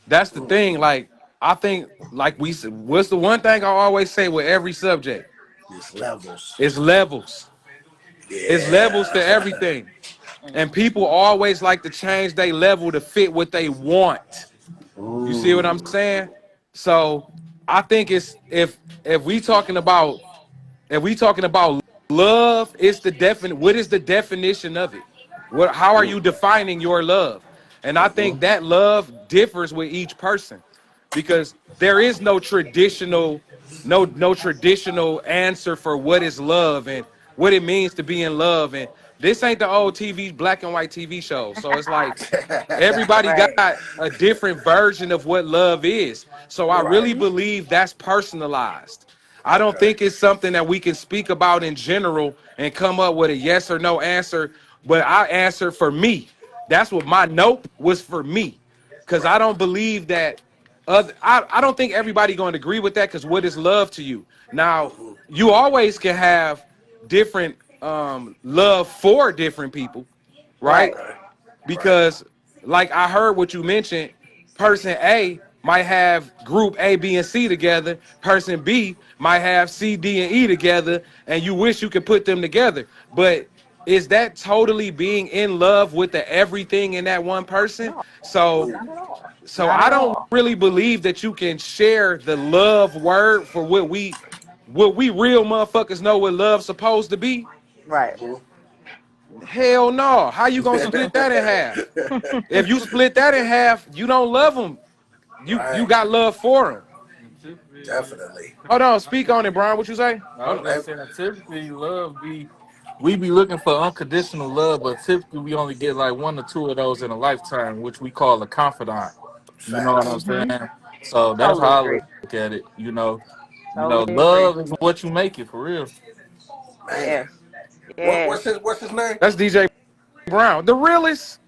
That's the thing. Like, I think, like we said, what's the one thing I always say with every subject? It's levels. It's levels. It's levels to Yeah. everything. And people always like to change their level to fit what they want. You see what I'm Mm. saying? So I think it's if we talking about love, it's the what is the definition of it? How are Mm. you defining your love? And I Mm-hmm. think that love differs with each person because there is no traditional answer for what is love and what it means to be in love. And this ain't the old TV black and white TV show. So it's like everybody got Right. a different version of what love is. So I Right. really Hmm. believe that's personalized. I don't Okay. think it's something that we can speak about in general and come up with a yes or no answer. But I answer for me. That's what my nope was for me. Because I Right. don't believe that I don't think everybody going to agree with that because what is love to you? Now, you always can have different love for different people, right? Right. Okay. Right. Because like I heard what you mentioned, person A might have group A, B, and C together. Person B might have C, D, and E together, and you wish you could put them together. But is that totally being in love with the everything in that one person? No, So not at all. so Not at I don't all. really believe that you can share the love word for what we real motherfuckers know what love's supposed to be. Right. Hell no. How you gonna split that in half? If you split that in half, you don't love them. You Right. got love for them. Definitely. Hold on, speak on it, Brian. What you say? I Hold was on. just saying, typically love be we be looking for unconditional love, but typically we only get like one or two of those in a lifetime, which we call a confidant. You know what I'm Facts. saying? Hmm. So that's Totally how I agree. look at it. Totally agree. Love is what you make it for real. Man. Yes. Yes. What's his name? That's DJ Brown, the realest.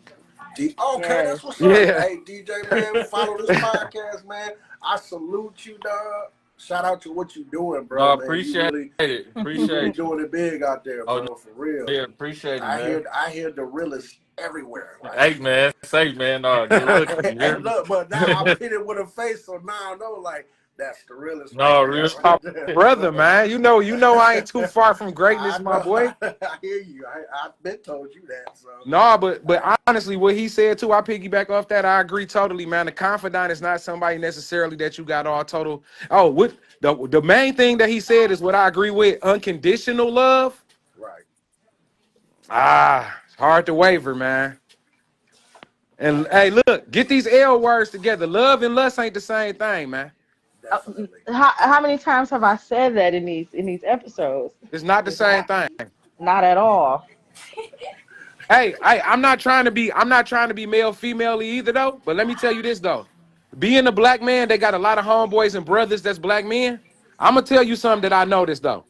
Okay, Yes. that's what's up. Yeah. Hey, DJ, man, follow this podcast, man. I salute you, dog. Shout out to what you doing, No, bro, I man. appreciate it. You really Appreciate you. doing it big out there, Oh no, bro, for real. yeah, appreciate it, man. I hear the realest everywhere. Like, Hey man, say man, get lucky. You hear and me? look, but now I put it with a face, so now I know, like, that's the realest right No, there, real My right there. brother, man. You know I ain't too far from greatness, I my know. boy. I hear you. I've been told you that, so. No, but honestly, what he said too, I piggyback off that. I agree totally, man. The confidant is not somebody necessarily that you got all total. Oh, what the main thing that he said is what I agree with. Unconditional love. Right. It's hard to waver, man. And hey, look, get these L words together. Love and lust ain't the same thing, man. Uh, Definitely. how many times have I said that in these episodes? It's not the It's same not thing. not at all. Hey, I'm not trying to be male female either though. But let me tell you this though. Being a black man, they got a lot of homeboys and brothers that's black men. I'm gonna tell you something that I noticed though.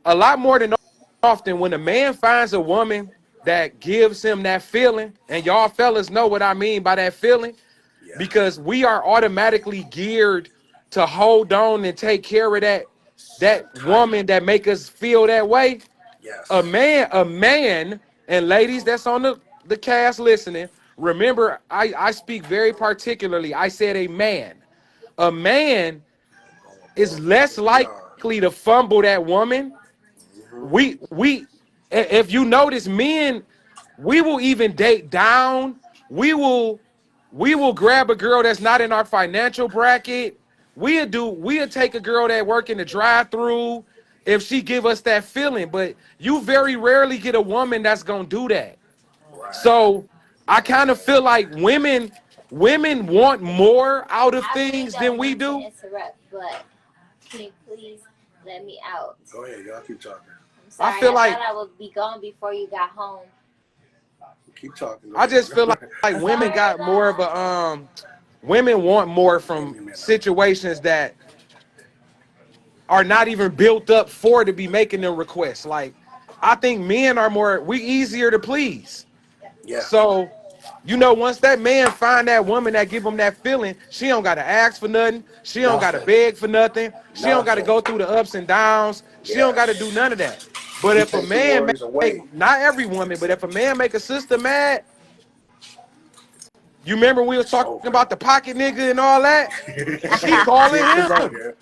A lot more than often when a man finds a woman that gives him that feeling, and y'all fellas know what I mean by that feeling, Yeah. because we are automatically geared to hold on and take care of that Tight. woman that make us feel that way. a Yes. man, a man, and ladies that's on the cast listening, remember I speak very particularly. I said a man. A man Go is above less and beyond. likely to fumble that woman. Hmm. If you notice, men, we will even date down. We will we will grab a girl that's not in our financial bracket. We'll take a girl that work in the drive-through if she give us that feeling. But you very rarely get a woman that's gonna do that. Right. So I kind of feel like women want more out of I really things than don't we mean to do. interrupt, but can you please let me out? Go ahead, y'all keep talking. I'm I sorry, feel I thought like I would be gone before you got home. Keep talking. Go I just feel ahead. like women Sorry, got more of love. a women want more Leave from me alone. situations that are not even built up for to be making them requests. Like I think men are we easier to please. Yeah. So, once that man find that woman that give him that feeling, she don't gotta ask for nothing. She don't gotta Nothing. beg for nothing. She don't gotta Nothing. go through the ups and downs. She don't gotta do Yes. none of that. But She if a take the man worries away. make not every woman, but if a man make a sister mad, you remember we was It's talking over. about the pocket nigga and all that? She calling Get the him. nigga.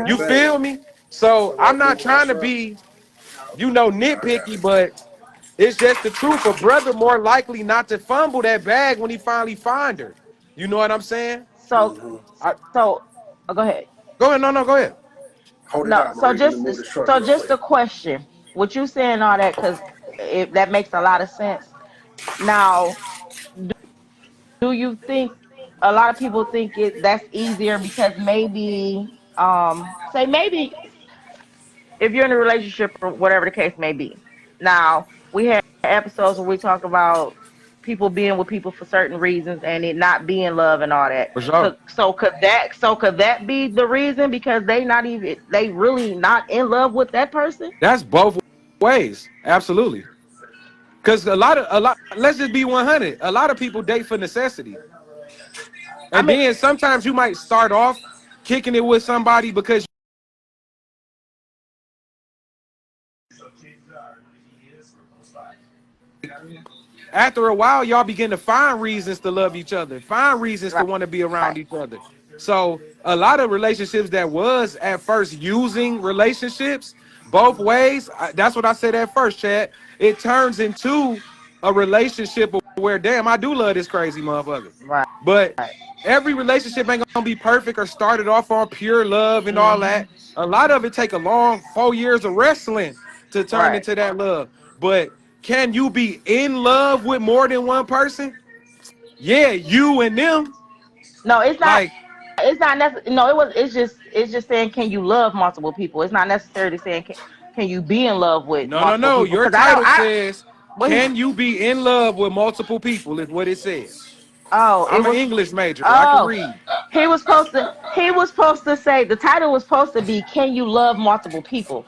You Uh-huh. feel Baby. me? So So I'm what, not Boogie? trying What's to up? be, I got nitpicky, it. but it's just the truth. A brother more likely not to fumble that bag when he finally find her. You know what I'm saying? So Hmm. I, so go ahead. Go ahead. No, no, go ahead. Hold it No, down, Marie. Let me move this truck so real just quick. a question. What you saying all that because if that makes a lot of sense. Now, do you think a lot of people think that's easier because maybe say maybe if you're in a relationship or whatever the case may be. Now, we had episodes where we talk about people being with people for certain reasons and it not being love and all that. For sure. Could that be the reason because they really not in love with that person? That's both ways. Absolutely. Because a lot. Let's just be 100. A lot of people date for necessity. I And mean, then sometimes you might start off kicking it with somebody because after a while, y'all begin to find reasons to love each other, find reasons to right, want to be around right, each other. So a lot of relationships that was at first using relationships both ways. That's what I said at first, Chad. It turns into a relationship where, damn, I do love this crazy motherfucker. right. But every relationship ain't gonna be perfect or started off on pure love and all Mm-hmm. that. A lot of it take a long 4 years of wrestling to turn Right. into that love. But can you be in love with more than one person? Yeah, you and them. No, it's not. Like, It's not necessary. No, it was. It's just saying, can you love multiple people? It's not necessarily saying, can you be in love with no, no, multiple no. people? Your Because I don't. title I says, what he? can you be in love with multiple people? Is what it says. Oh, it I'm an was. English major. I can Oh, read. he was supposed to. He was supposed to say the title was supposed to be, "Can you love multiple people?"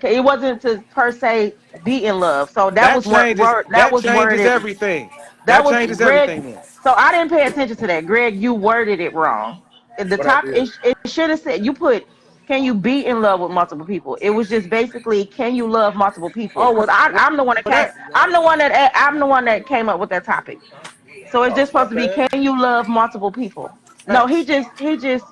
It wasn't to per se be in love. So that That was changes. that That was changes worded. everything. That That was changes Greg. everything. Then. So I didn't pay attention to that. Greg, you worded it wrong. At the What I top, did. it should have said, you put, "Can you be in love with multiple people?" It was just basically, "Can you love multiple people?" Oh, Because I'm the one that came. that. I'm the one that came up with that topic. So it's Oh, just my supposed to be, bad. "Can you love multiple people?" No, Facts. he just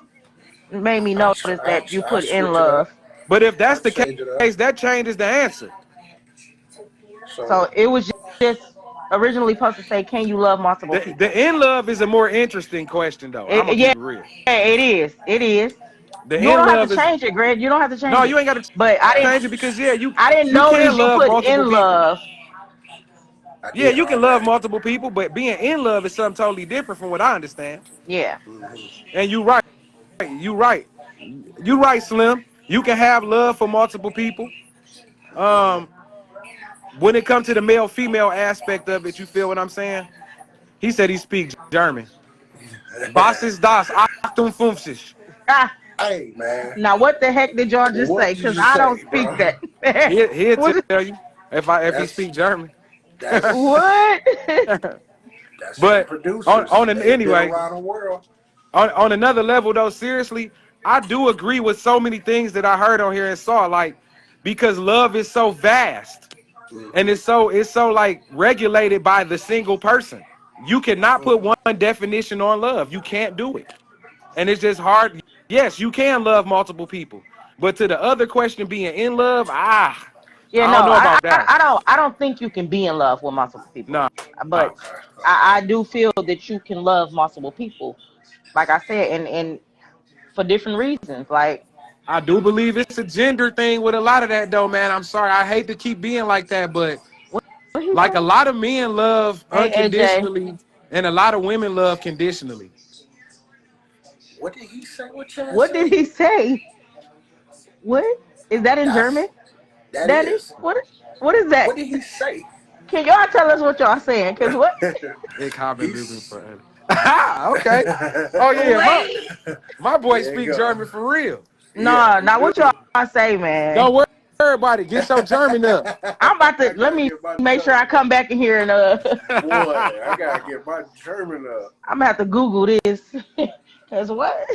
made me notice that you I put in switch it up. love. But if I that's the change it up. case, that changes the answer. So So it was just originally supposed to say, "Can you love multiple The people?" in love is a more interesting question, though. I'm gonna keep Yeah, it real. it is. It is. The You in don't have to love is change it, Greg. You don't have to no, change you it. ain't got to But change it because yeah, I didn't you can notice you love put multiple in people. love. I Yeah, did you can love already. multiple people, but being in love is something totally different from what I understand. Yeah. And you right, you right, you right, Slim. You can have love for multiple people. Um, when it comes to the male female aspect of it, you feel what I'm saying? He said he speaks German. Basis das Achtung 50. Ah, Hey, man. now what the heck did y'all just What say? did Because you I don't say, speak bro? that. He'll What? tell you if he That's speak German. that's What? that's them But producers. They've been anyway, around the world. on another level though, seriously, I do agree with so many things that I heard on here and saw, like because love is so vast and Mm-hmm. it's so like regulated by the single person. You cannot put one definition on love. You can't do it. And it's just hard. Yes, you can love multiple people. But to the other question being in love, Yeah, I don't no, know about that one. I don't think you can be in love with multiple people. Nah. But Okay. Okay. I do feel that you can love multiple people. Like I said, and for different reasons. Like I do believe it's a gender thing with a lot of that though, man. I'm sorry. I hate to keep being like that, but what he like a say? lot of men love Hey, AJ. unconditionally and a lot of women love conditionally. What did he say? What Chad What did say? he say? What is that in That's German, that Danny? is. What is that? What did he say? Can y'all tell us what y'all saying? Cause what? Ich habe Lügen He's. für okay. Oh yeah, Wait. my boy There you speak go. German for real. Yeah, No, he now what do. y'all say, man? Don't worry about it. Get your German up. I'm about to I let gotta me get my make sure I German up. come back in here and Boy, I gotta get my German up. I'm gonna have to Google this. Cause what?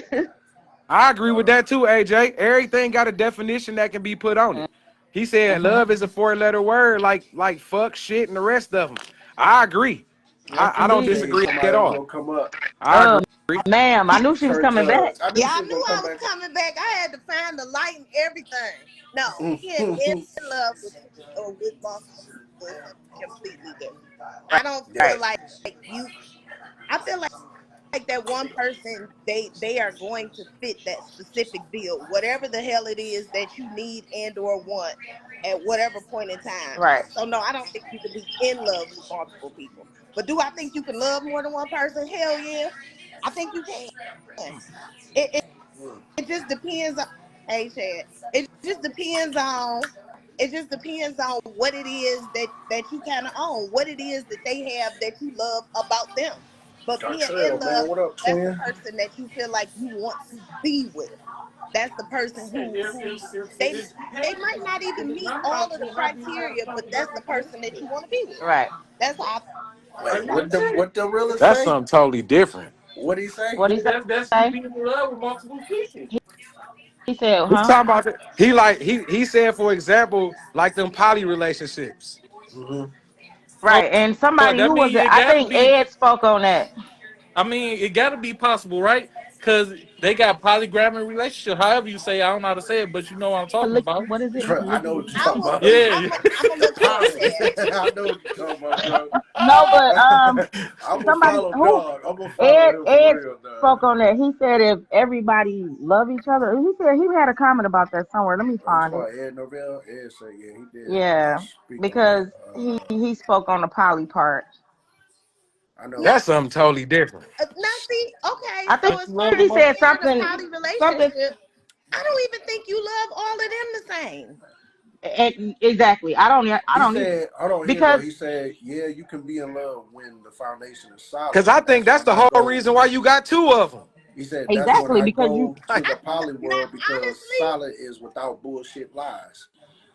I agree with that too, AJ. Everything got a definition that can be put on it. He said Hmm. love is a four-letter word, like fuck, shit, and the rest of them. I agree. Yes, I don't I indeed. figured disagree at somebody else all. gonna come up. I Uh, agree. ma'am, I knew she was Church, coming back. I knew Yeah, she I was knew gonna I come was back. coming back. I had to find the light and everything. No, being in love with or with multiple people is something completely different. I don't Yeah. feel like you. I feel like that one person they are going to fit that specific bill, whatever the hell it is that you need and or want at whatever point in time. Right. So no, I don't think you can be in love with multiple people. But do I think you can love more than one person? Hell yeah, I think you can. It just depends on, hey Chad. It just depends on what it is that you kind of own, what it is that they have that you love about them. But being in Dontrell, man, love, what up, that's the twin? person that you feel like you want to be with. That's the person who they they might not even meet all of the criteria, but that's the person that you want to be with. Right. That's how I feel Wait, about it. what the realest That's say? something totally different. What he say? What he say? That's you being in love with multiple people. He said, We huh? talking about it. He said, for example, like them poly relationships. Hmm. So, Right. And So somebody that who was means it? it I gotta think be. Ed spoke on that. I mean, it gotta be possible, right? Because they got polygamous relationship. However you say, I don't know how to say it, but you know what I'm talking about. What is it? I know what you're I talking will. about. Yeah, I'm. yeah. I'm gonna look into Poly. that. I know what you're talking about, bro. No, but I'm gonna somebody follow who dog. I'm gonna follow him for Ed real, dog. spoke on that. He said if everybody love each other, he said he had a comment about that somewhere. Let me Oh, you find talking it. about Ed Norvell? Ed said, yeah, he did Yeah, speak on that. because he spoke on the poly part. I know. Now, that's something totally different. now, see. Okay, I so think But as you far love he them as up. said being in a something poly something relationship, I don't even think you love all of them the same. exactly. I He don't either said, hold on here though. because He said, yeah, you can be in love when the foundation is solid, Cause I and think that's that's when the I whole go. reason why you got two of them. He said that's when exactly I because you go to the poly Now, world because honestly, solid is without bullshit lies.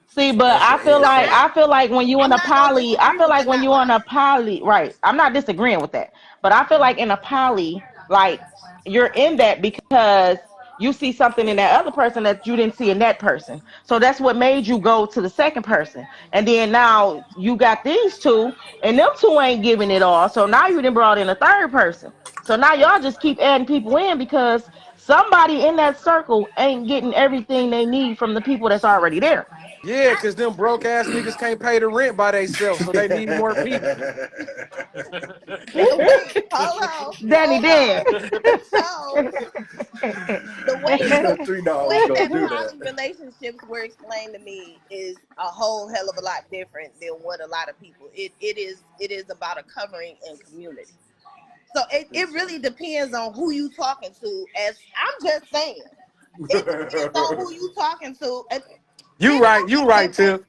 see, So but that's what Ed said. I feel like when you in I'm a not gonna poly, I disagree feel with like the when not you in a lying. poly, right? I'm not disagreeing with that, but I feel like in a poly, like you're in that because you see something in that other person that you didn't see in that person. So that's what made you go to the second person, and then now you got these two, and them two ain't giving it all. So now you done brought in a third person. So now y'all just keep adding people in because somebody in that circle ain't getting everything they need from the people that's already there. Yeah, cause them broke ass niggas can't pay the rent by themselves, so they need more people. Wait, hold on, Danny hold on. dead. So the way You the know, $3 way gonna that do poly that. relationships were explained to me is a whole hell of a lot different than what a lot of people. It is about a covering and community. So it really depends on who you talking to. As I'm just saying, it depends on who you talking to. And You maybe right, don't you get right, offended. Tiff.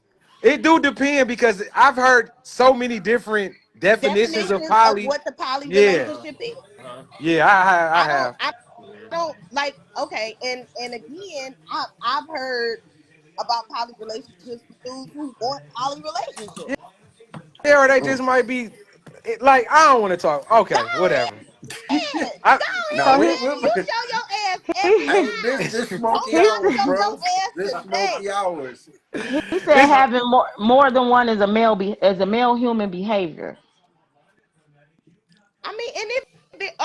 It do depend because I've heard so many different definitions of Definitions of poly. what the poly Yeah, relationship is. yeah, I I don't. have. I don't like. Okay, and again, I've heard about poly relationships with dudes who want poly relationships. Yeah, or they just might be like I don't want to talk. Go Okay, whatever. ahead, I, go Now So ahead, he Danny. You show your ass every he hey, time. this Hold smoky he on, hours, show bro. your ass This today. smoky hours. he said this having more than one is a as a male human behavior. I mean, and if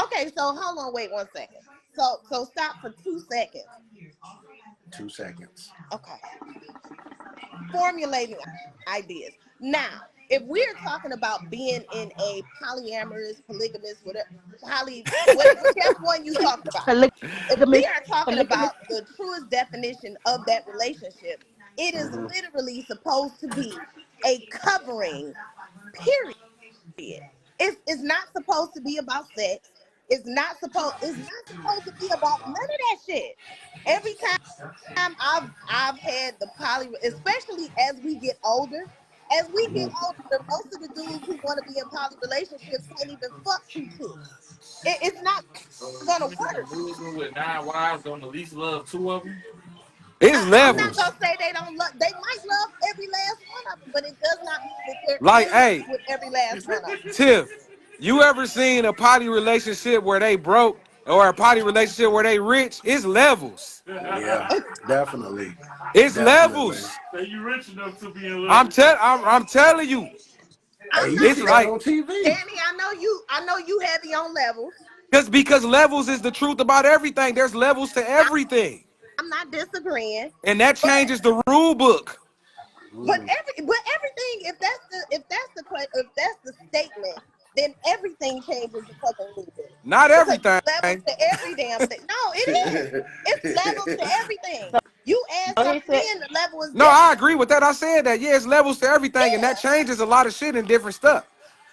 okay, so hold on, wait 1 second. So stop for 2 seconds. 2 seconds. Okay, formulating ideas. Now, if we're talking about being in a polyamorous, polygamous, whatever, whichever one you talking about, if we Polygamous, are talking polygamous. about the truest definition of that relationship, it is Hmm. literally supposed to be a covering, period. It's not supposed to be about sex. It's not supposed to be about none of that shit. Every time I've had the poly, especially as we get older. As we get older, most of the dudes who want to be in poly relationships can't even fuck two chicks. It's not gonna work. Dudes with 9 wives don't at least love 2 of them. it's I'm not levels. gonna say they don't love. They might love every last one of them, but it does not mean that they're Like, in hey, with every last one of them. Tiff, you ever seen a poly relationship where they broke or a poly relationship where they rich? It's levels. Yeah, definitely. It's Definitely. levels. So you rich enough to be in love. I'm telling you. Hey, I'm you It's see that not like on TV? Danny. I know you heavy on levels. because levels is the truth about everything. There's levels to everything. I'm not disagreeing, And that but changes the rule book. Mm. everything. If that's the statement, then everything changes the fucking rule book Not because everything. it's levels to every damn thing. No, it is. It's levels to everything. You add So he something said, in, the level is No, I different. agree with that. I said that. Yeah, it's levels to everything, and that Yeah. changes a lot of shit in different stuff.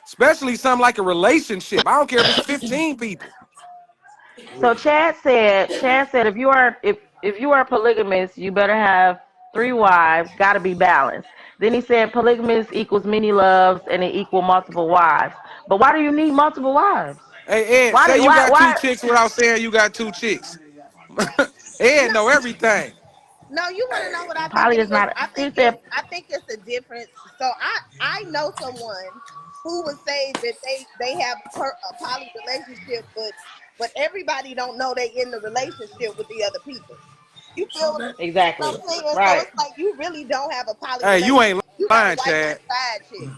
Especially something like a relationship. I don't care if it's 15 people. so Chad said if you are polygamous, you better have three wives, gotta be balanced. Then he said polygamous equals many loves and it equal multiple wives. But why do you need multiple wives? Hey, Ed, say you got two Why chicks without saying you got two chicks. Ed No, know everything. no. You want to know Hey, what I think poly it is is? not I he think it's said I think it's a difference. So I know someone who would say that they have a poly relationship, but everybody don't know they in the relationship with the other people. You feel So what that Exactly. I'm saying? So Right. it's like you really don't have a poly Hey, you relationship. ain't You got a lying, wife and Chad. a side chick.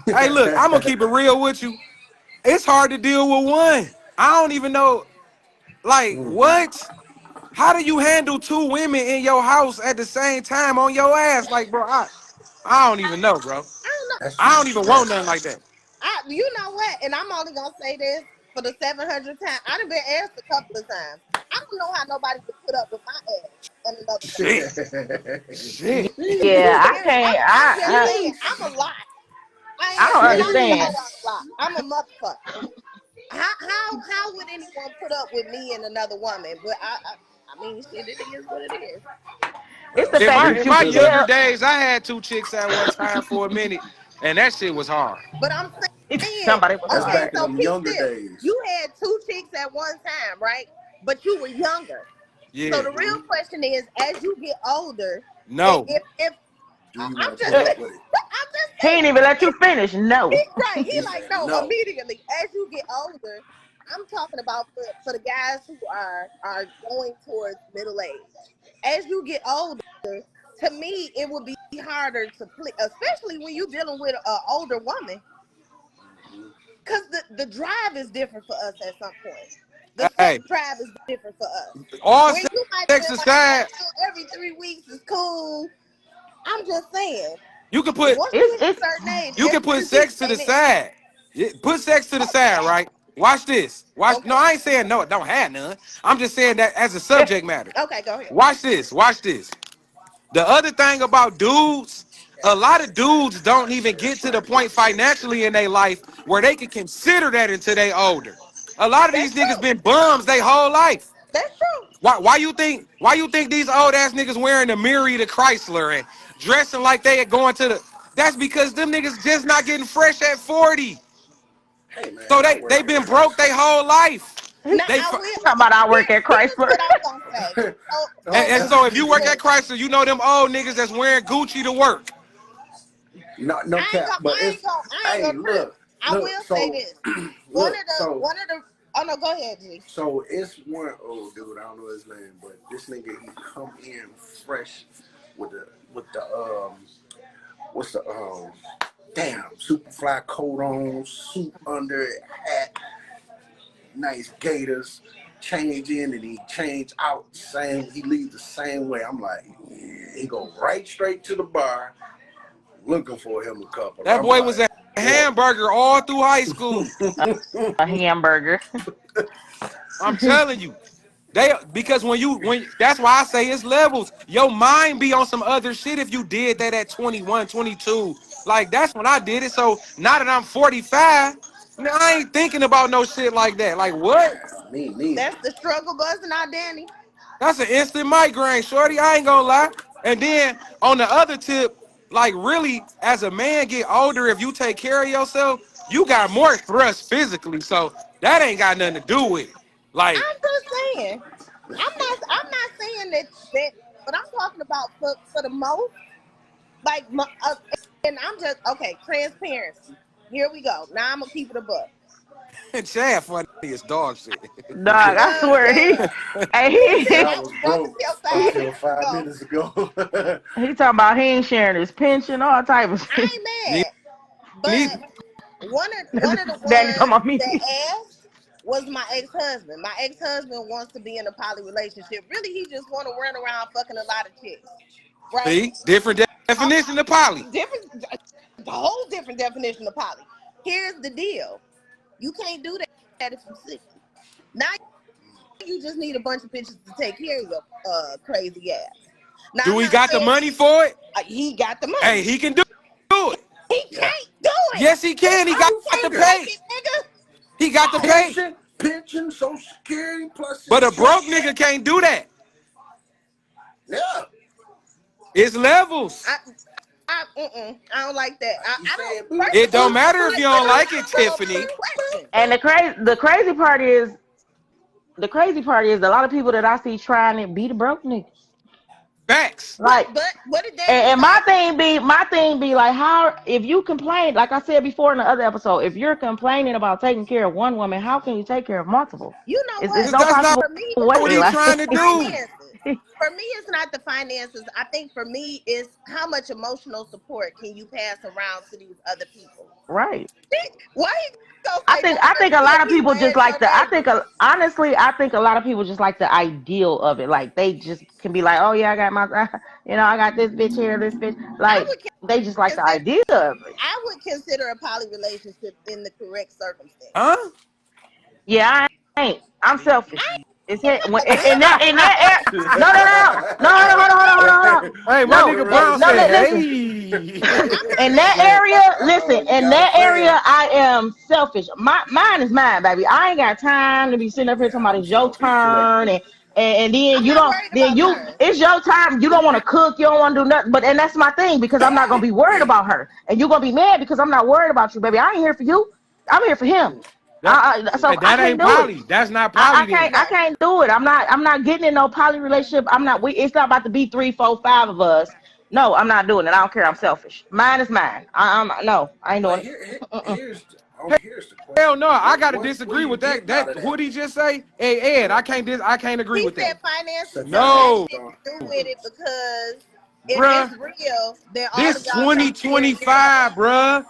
Hey, look, I'm gonna keep it real with you. It's hard to deal with one. I don't even know, like, what? How do you handle two women in your house at the same time on your ass? Like, bro, I don't even know, bro. I don't know. that's I too don't much even want nothing stress. like that. You know what? And I'm only gonna say this for the 700th time. I done been asked a couple of times. I don't know how nobody would put up with my ass and another woman. Shit. Shit. Yeah, I Period. can't. I'm just I saying. I'm a lot. I don't And I ain't a understand. hoe. I'm a lot. I'm a motherfucker. How would anyone put up with me and another woman? But I mean, shit. It is what it is. It's the Well, In fact my that speak in you my to the younger still. days, I had two chicks at one time for a minute, and that shit was hard. But I'm saying, Somebody was that's okay. hard. back in So them peep younger this. days. You had two chicks at one time, right? But you were younger. So Yeah. the real question is, as you get older, No. if Do you I'm want to just put Uh, up saying, with it? I'm just He ain't saying, even let you finish. he, No. right? He He like said no no. immediately. As you get older, I'm talking about for the guys who are going towards middle age. As you get older, to me, it would be harder to play, especially when you're dealing with an older woman, because the drive is different for us at some point. The sex Hey, drive is different for us. all Where you might have sex been like, aside, every 3 weeks is cool. I'm just saying, you can put once you It's hit a it's certain age, you can every put 3 weeks sex to the ain't it? side. Yeah, put sex to the side, right? Watch this. Watch. No, Okay. I ain't saying no. It don't have none. I'm just saying that as a subject matter. Okay, go ahead. Watch this. Watch this. The other thing about dudes, a lot of dudes don't even get to the point financially in their life where they can consider that until they older. A lot of That's these niggas true. been bums their whole life. That's true. Why you think these old ass niggas wearing the Miri to Chrysler and dressing like they are going to the that's because them niggas just not getting fresh at 40. Hey So man, I they work at been broke their Chrysler. whole life. he Now They I fu- will. talking about I work at Here's Chrysler. what I'm gonna say. So and, so and Oh, so if you work at look, Chrysler, you know them old niggas that's wearing Gucci to work. no cap, but it's I ain't hey, gonna trip. I look. will say So this. look, so One of the oh no, go ahead, G. so it's one old dude. I don't know his name, but this nigga he come in fresh with the what's the damn super fly coat on, suit under it, hat, nice gators. Change in and he change out the same. He leaves the same way. I'm like, yeah. He go right straight to the bar, looking for him a couple. That I'm boy was like, a boy. hamburger all through high school. A hamburger. I'm telling you. They because when that's why I say it's levels. Your mind be on some other shit if you did that at 21, 22. Like that's when I did it. So now that I'm 45, man, I ain't thinking about no shit like that. Like what? Me neither. That's the struggle busting out, Danny. That's an instant migraine, shorty. I ain't gonna lie. And then on the other tip, like really, as a man get older, if you take care of yourself, you got more thrust physically. So that ain't got nothing to do with it. Like, I'm just saying. I'm not saying that but I'm talking about for the most like and I'm just okay, transparency. Here we go. Now I'm gonna keep it a buck. Chad funny as dog shit. Dog, I swear he. Chad, he Hey, said Said I he I was was running broke till until 5 minutes 5 minutes ago. ago. he talking about he ain't sharing his pension, all type of shit. I Me ain't mad. neither. But one of the Daddy talking ones about me. that asked was my ex-husband. My ex-husband wants to be in a poly relationship. Really, he just want to run around fucking a lot of chicks. Right? See, different definition of poly. Different, a whole different definition of poly. Here's the deal: you can't do that if you're 60. Now you just need a bunch of bitches to take care of your crazy ass. Now Do I'm we not got the saying money for it? he got the Hey, money. he can do it. He Yeah. can't do it. Yes, he can. He How got you to figure? pay. Take it, nigga. He got to No, pay. Pension, Social Security plus But a broke insurance. nigga can't do that. Yeah. It's levels. I, I don't like that. Like you I don't. said, boo. First It of don't all, matter if you don't like it, I don't Tiffany. question. And the crazy part is a lot of people that I see trying it be the broke niggas. Facts. Like, But what did Daddy and say? my thing be like, how, if you complain, like I said before in the other episode, if you're complaining about taking care of one woman, how can you take care of multiple? You know It's what? Because no that's not possible For me, it's what way. he not Like, trying the to do. finances. For me, it's not the finances. I think for me, it's how much emotional support can you pass around to these other people. right. Why you gonna say I nobody think a love lot of people people just as like your the, I neighbor? think honestly, I think a lot of people just like the ideal of it. Like, they just can be like, oh yeah, I got my, I got this bitch here, this bitch. I Like, would they just like the consider idea of it. I would consider a poly relationship in the correct circumstance. Huh? Yeah, I ain't. I'm selfish. It's hit when in Bitch, that air. No, no, no, no, no, no, hold on, hold on, hold on, hold on. Hey, my No, nigga Brown no, said, listen. hey. I'm gonna In tell that you. area, listen. You In got a that fan. area, I am selfish. Mine is mine, baby. I ain't got time to be sitting up here talking Yeah, about I'm it's your selfish too. turn, and then I'm you not don't. worried Then about you, turns. it's your time. You don't want to cook. You don't want to do nothing. And that's my thing, because I'm not gonna be worried about her, and you're gonna be mad because I'm not worried about you, baby. I ain't here for you. I'm here for him. That, So I that can't ain't do it. poly. That's not poly then. I No. can't do it. I'm not getting in no poly relationship. I'm not. It's not about to be three, four, five of us. No, I'm not doing it. I don't care. I'm selfish. Mine is mine. I'm no. I ain't But doing it. Mm-mm. here's the Hell question. no, I gotta What are disagree you with that. getting out That of that? what he just say? Hey Ed, I can't agree He with that. said finances don't Cigar have No, shit to do Talk. with it because if it's bruh. real, then all of This y'all take care of each other. 2025, bruh.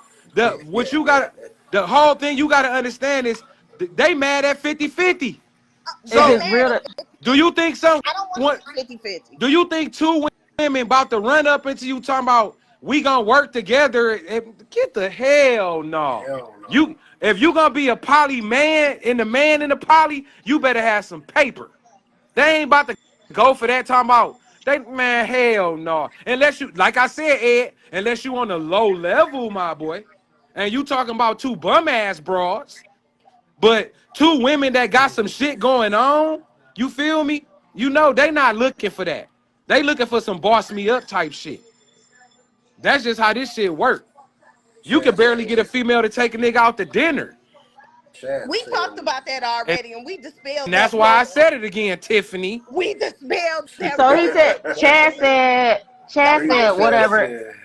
What you gotta the whole thing you gotta understand is they mad at 50-50. If I'm So it's mad real, at to, 50. do you think I don't want what it 50-50. do you think two women about to run up into you talking about we gonna work together? Get the hell no. Hell no. You if you gonna be a poly man in the poly, you better have some paper. They ain't about to go for that talking about they man hell no. Unless you like I said, Ed, unless you on a low level, my boy, and you talking about two bum ass broads. But two women that got some shit going on, you feel me? You know they not looking for that. They looking for some boss me up type shit. That's just how this shit work. You can Chad barely said. get a female to take a nigga out to dinner. Chad We talked said. about that And already, and we dispelled that's that why I rumor. said it again, Tiffany. We dispelled that so he rumor. said. Chad Don't said fight me, Chad whatever. Tiffany. said.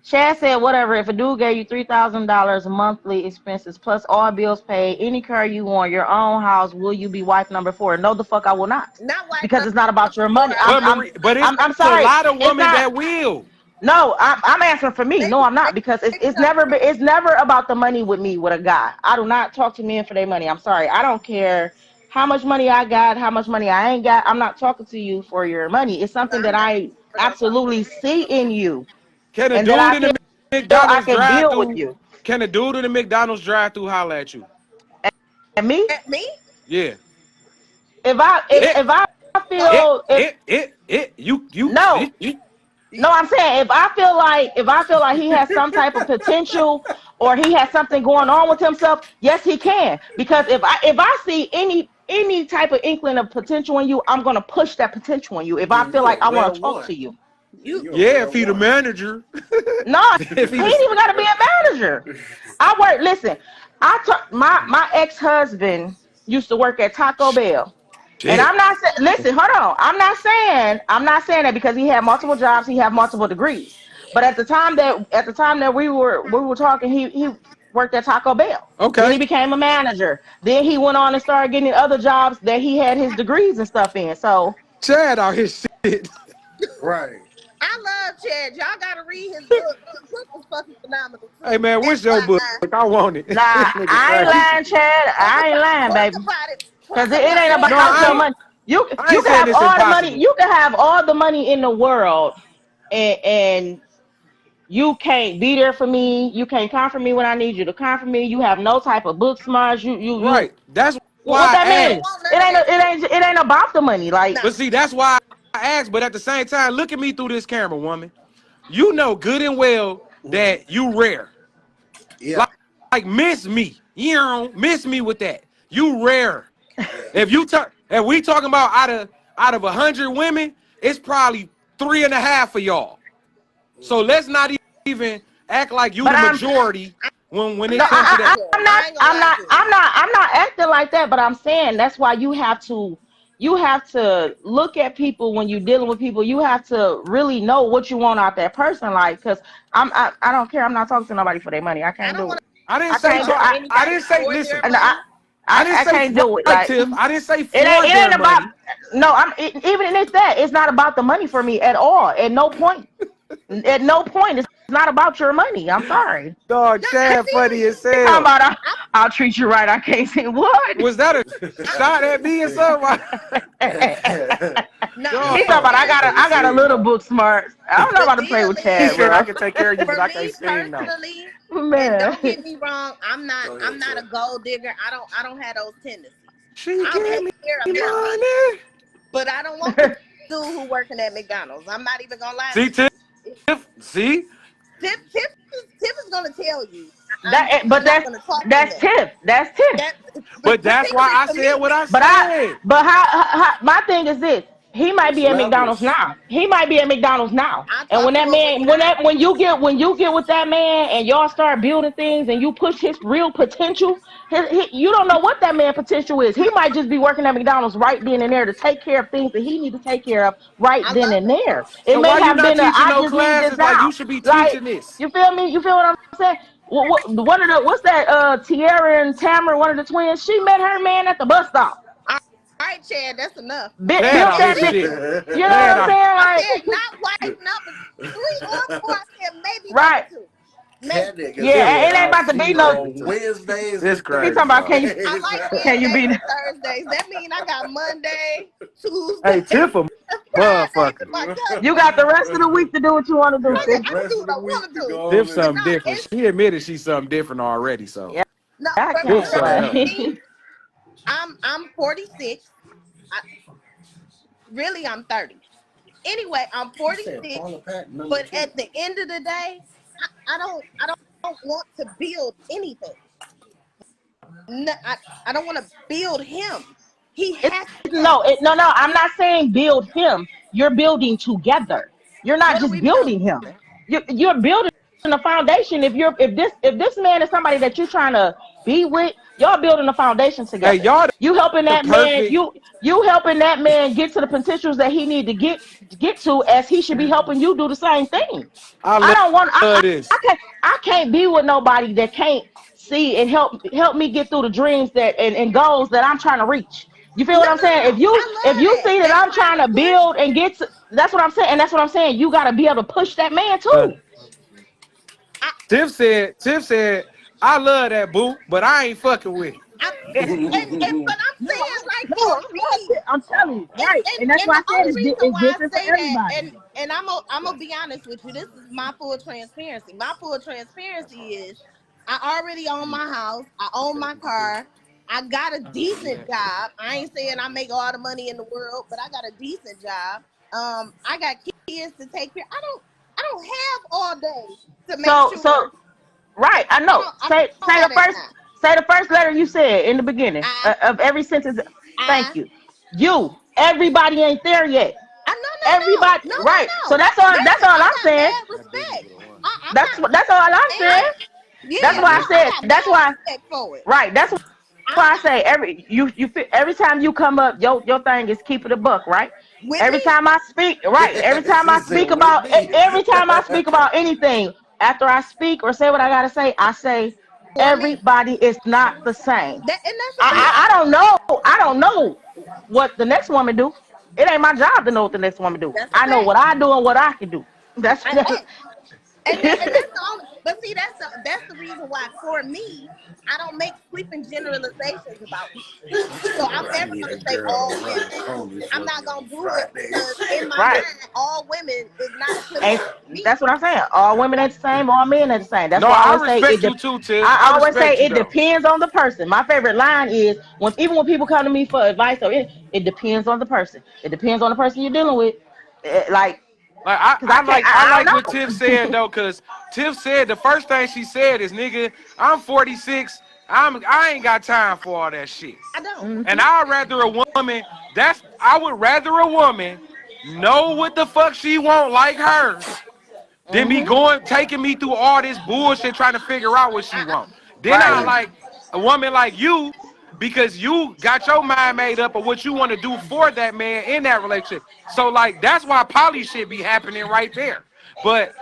Chad said whatever. If a dude gave you $3,000 monthly expenses plus all bills paid, any car you want, your own house, will you be wife number four? No, the fuck I will not, Not wife because number it's not about your money. 4. I will. But it's I'm a sorry. lot of It's women not. that will. No, I'm answering for me. No, I'm not, because Maybe so. it's never about the money with me with a guy. I do not talk to men for their money. I'm sorry. I don't care how much money I got, how much money I ain't got. I'm not talking to you for your money. It's No, something that I'm not. I Don't talk to absolutely me. see in you, Can a and that dude in the I McDonald's can drive build with through? you. Can a dude in the McDonald's drive through holler at you? And me, At me? Yeah. Yeah. It, if I Fuck yeah. feel if no. it. No, I'm saying if I feel like he has some type of potential, or he has something going on with himself, yes, he can. Because if I see any type of inkling of potential in you, I'm gonna push that potential in you. If I Then feel you a like I want well to talk one. to you, Then You you a Yeah, if well he the one. manager. no, if he he ain't the even got to be a manager. I work. Listen, my ex husband used to work at Taco Bell. And shit. I'm not saying, listen, hold on. I'm not saying that because he had multiple jobs, he had multiple degrees. But at the time that we were talking, he worked at Taco Bell. Then he Okay. became a manager. Then he went on and started getting other jobs that he had his degrees and stuff in. So Chad out his shit. Right. I love Chad. Y'all gotta read his book. His book was fucking phenomenal Hey too. man, what's your book? FYI. I want it. nah, This nigga I ain't crazy. lying, Chad. I ain't lying, Talk baby. about it. Cause Talk it about ain't it. No, about your money. I You ain't can saying have it's all the money. impossible. You can have all the money in the world, and you can't be there for me. You can't come for me when I need you to come for me. You have no type of book smarts. You. Right. That's What why that I You asked. don't mean? want none of that shit. It ain't about the money. Like, Nah. But see, that's why I asked. But at the same time, look at me through this camera, woman. You know good and well that you rare. Yeah. Like, like miss me. You don't miss me with that. You rare. Yeah. If we talking about out of 100 women, it's probably 3.5 for y'all. So let's not even act like you but the majority when I'm it no, not comes to the that. majority. I ain't gonna lie to you. I'm not acting like that. But I'm saying that's why you have to. you have to look at people when you're dealing with people. You have to really know what you want out that person. Like, cause I don't care. I'm not talking to nobody for their money. I I can't don't do want it. I didn't I say can't do. talk. I anybody didn't say for their listen. I, money. I didn't I say can't do it. right, Like Tiff. I didn't say it for ain't their about. money. No, even if that. It's not about the money for me at all. At no point. At no point. It's not about your money. I'm sorry. Dog, No, I Chad feel funny you. as You talking hell. about I, I'll treat you right. I can't say what. Was that a shot at me or something? no, He talking Dog. about here's I got a little book smart. I don't know the about to play deal with He Chad, is, said I bro. can take care of you, but for I can't me sing though. personally, and Man. don't get me wrong, Go I'm ahead, not Tiff. a gold digger. I don't have those tendencies. She I'll gave take me care of them, money. but I don't want the dude who working at McDonald's. I'm not even gonna lie See, to you. Tiff? See? Tip is gonna tell you. That I'm but not gonna talk to that's him. Tiff. That's Tiff. That But that's why particularly I for said me. what I But said. my thing is this. He might It's be at McDonald's levels. now. He might be at McDonald's now. I And when talk to that him when he man, not. when you get with that man and y'all start building things and you push his real potential, you don't know what that man potential is. He might just be working at McDonald's right then and there to take care of things that he need to take care of right I then love and it. there. It So may why you have not been teaching I no just need this classes like now. you should be Like teaching this? you feel me? You feel what I'm saying? One of the what's that? Tierra and Tamara, one of the twins. She met her man at the bus stop. All right, Chad, that's enough. Chad Built out his that man. shit. You know Chad what I'm out. saying? I Like, said not wife number 3 or 4. I said maybe number right. 2. That Maybe. nigga This Yeah, it said ain't about to be she no. on Wednesdays this and He crazy, talking about dog. I Thursdays. like can you Wednesdays be and Thursdays. That means I got Monday, Hey, Tuesday, Tiff a and Friday to motherfucker. myself. you got the rest of the week to do what you want to You do, got the sis. I can rest do of what the I week want to to do. go Tiff on and But something no, different. it's She admitted she's something different already, so. Yeah, no I Tiff can't. for something Like, else. me. I'm 46. I, really, I'm 30. Anyway, I'm He said 46. Paula Patton number But 2. at the end of the day, I don't want to build anything. No, I don't want to build him. He it's has to. no. I'm not saying build him. You're building together. You're not What are just we building building? him. You're building a foundation. If this man is somebody that you're trying to be with, y'all building a foundation Hey, together. y'all You helping the that man. perfect. You helping that man get to the potentials that he need to get to, as he should be helping you do the same thing. I I don't want. love this. I can't be with nobody that can't see and help me get through the dreams and goals that I'm trying to reach. You feel No, what I'm no, saying? no. I If love you that. see that That's I'm why trying I'm to a push. build and get to, that's what I'm saying, and that's what I'm saying. You got to be able to push that man Uh, too. I, Tiff said, I love that boo, but I ain't fucking with it. I, and but I'm No, saying like no, for I love me, it. I'm telling you, right? And that's and why the I said only reason it's why I different for say that, everybody. and I'm gonna be honest with you. This is my full transparency. My full transparency is I already own my house. I own my car. I got a decent job. I ain't saying I make all the money in the world, but I got a decent job. I got kids to take care. I don't have all day to make So sure. right, I know. I don't Say have the that first time. say the first letter you said in the beginning I of every sentence. Thank I you. Everybody ain't there yet. no, Everybody, no, no, no, right? So no. that's Listen, all I I'm got saying. mad respect. I'm That's all I'm not, saying. That's yeah, why no, I I said. got That's mad why. respect for it. Right. That's I'm why I say every time you come up, your thing is keep it a buck, right? with Every me time I speak, right? she said with me. Every time I speak about anything, after I speak or say what I gotta say, I say for me. everybody is not the same. And that's a fact. I don't know. I don't know what the next woman do. It ain't my job to know what the next woman do. That's a I know fact. what I do and what I can do. That's I, that's I, and that's the only. But see, that's the reason why for me, I don't make sweeping generalizations about people. So I'm I never need gonna a say girl to all run women. ponies I'm for not me gonna on do it because Fridays. in my right. mind, all women is not And applicable to me. that's what I'm saying. All women ain't the same. All men ain't the same. That's No, why I I always say respect you too, Tiff. I I always say respect you it though. depends on the person. My favorite line is even when people come to me for advice or it depends on the person. It depends on the person you're dealing with. Like, Like cause I can't. I I like what Tiff don't said know. though, cause Tiff said the first thing she said is, "Nigga, I'm 46. I ain't got time for all that shit." I don't. And Mhm. I'd rather a woman. I would rather a woman know what the fuck she want like hers than be Mhm. going taking me through all this bullshit trying to figure out what she want. Then I Right. like a woman like you because you got your mind made up of what you want to do for that man in that relationship. So like that's why poly shit be happening right there. But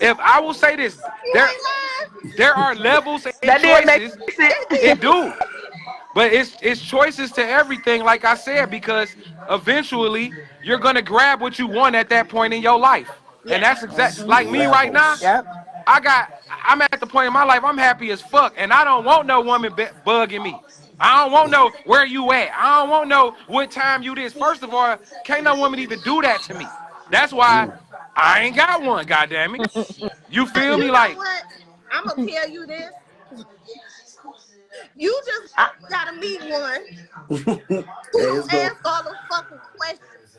if I will say this, You there ain't lying. there are levels and That did make choices. sense. That did. It do. But it's choices to everything, like I said, because eventually you're gonna grab what you want at that point in your life. And Yeah. that's exact Mhm. like me right now. Levels. Yep. I'm at the point in my life I'm happy as fuck, and I don't want no woman bugging me. I don't want no where you at. I don't want no what time you this. First of all, can't no woman even do that to me. That's why Mm. I ain't got one. Goddamn it, you feel You me? know Like, what? I'm gonna tell you this. You just I, gotta meet one There who it's don't go. ask all the fucking questions.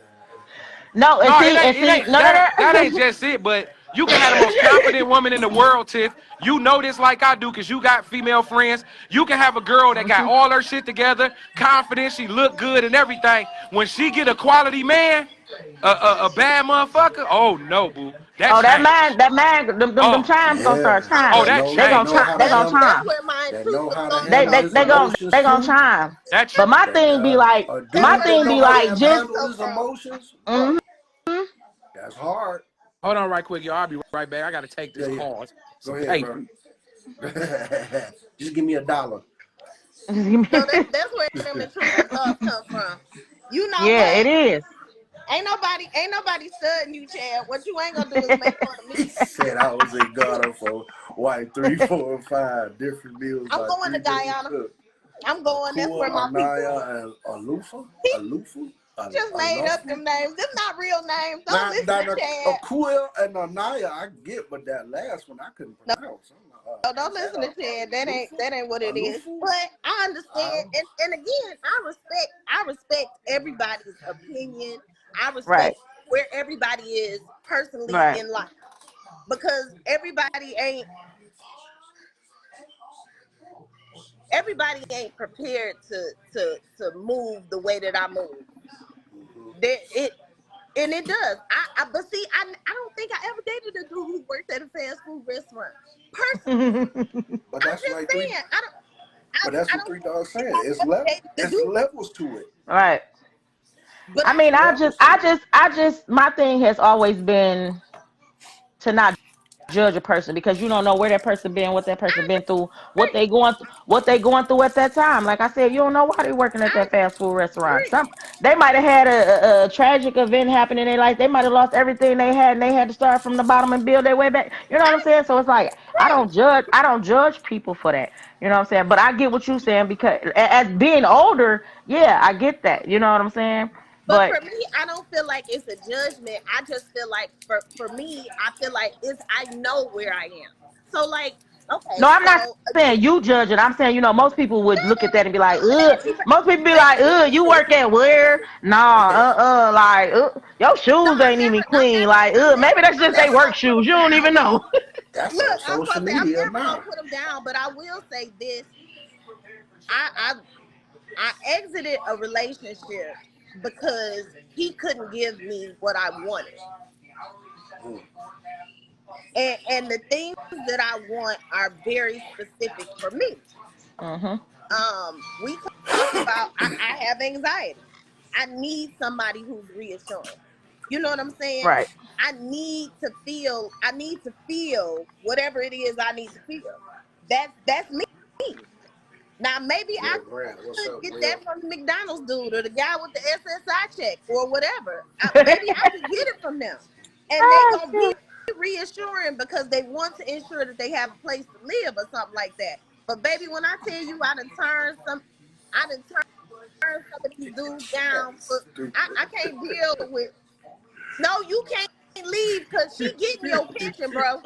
no, no, and it see, ain't none of that ain't that. just it. But you can have the most confident woman in the world, Tiff. You know this like I do, cause you got female friends. You can have a girl that got Mhm. all her shit together, confident, she look good and everything. When she get a quality man, a bad motherfucker, oh no, boo, that Oh, change. that man, them Oh, chimes gonna Yeah. start oh, chiming. that They That gonna change. know chime. how They to gonna handle. That's chime. where my That truth know was how to gonna They handle come they his they from. gonna emotions they gonna too. chime. That But my That thing be like, a That's my dude where that thing the be know how like, to emotions just handle come his from. emotions, bro. mhm. That's hard. hold on right quick, y'all. I'll be right back. I gotta take Yeah, this yeah. call. Go Some ahead, pay. bro. Just give me $1. No, that's where them intrusive thoughts come from. You know Yeah, what? it is. Ain't nobody studying you, Chad. What you ain't gonna do is make fun of me. He said I was in Ghana for like 3, 4, and 5 different meals I'm by going 3 to different Guyana. cooks. I'm going. That's where Akua, my people are. Anaya, and Alufa, He Alufu, just made up Alufu. them names. Them not real names. Don't Now, listen now to the Chad. Akua and Anaya, I get, but that last one I couldn't No, pronounce. I'm like, no, don't is that listen to Chad. That ain't Alufa, that ain't what it is. Alufu? But I understand, Um, and again, I respect everybody's opinion. I Right, respect where everybody is personally right. in life because everybody ain't prepared to move the way that I move. mhm. That it and it does. But see, I don't think I ever dated a dude who worked at a fast food restaurant. Personally, But I'm that's just like three. saying. I don't. But that's I what don't Three Dogs think saying. I ever dated the It's dude. levels to it. Right. But I I mean, It's will. levels to it. my thing has always been to not judge a person because you don't know where that person been, what that person I been through, agree. what they going through at that time. Like I said, you don't know why they working at I that fast food restaurant. agree. Some they might have had a tragic event happen in their life. They might have lost everything they had and they had to start from the bottom and build their way back. You know what I'm I saying? So it's like agree. I don't judge people for that. You know what I'm saying? But I get what you're saying because as being older, yeah, I get that. You know what I'm saying? But But for me, I don't feel like it's a judgment. I just feel like for me, I feel like it's I know where I am. So like, no, okay, I'm not so saying again, you judge it. I'm saying, most people would look at that and be like, ugh. baby, Most people be like, baby, ugh, you listen to this. work at where? Nah, like, your No, shoes ain't even clean. Like, maybe that's I'm just they never work gonna put shoes. them You don't even down. know. That's on Look, I was social gonna say I'm media never gonna now. put them down, but I will say this: I I I exited a relationship because he couldn't give me what I wanted, Mm. and the things that I want are very specific for me. Mm-hmm. We talked about I have anxiety. I need somebody who's reassuring. You know what I'm saying? Right. I need to feel whatever it is I need to feel. That's me. Now maybe I Will Grant, what's could up, get that Will? from the McDonald's dude or the guy with the SSI check or whatever. Maybe I could get it from them. And they Oh, gonna be shit. reassuring because they want to ensure that they have a place to live or something like that. But baby, when I tell you I done turned some of these dudes down. That's But stupid. I can't deal with. No, you can't leave because she getting your pension, bro.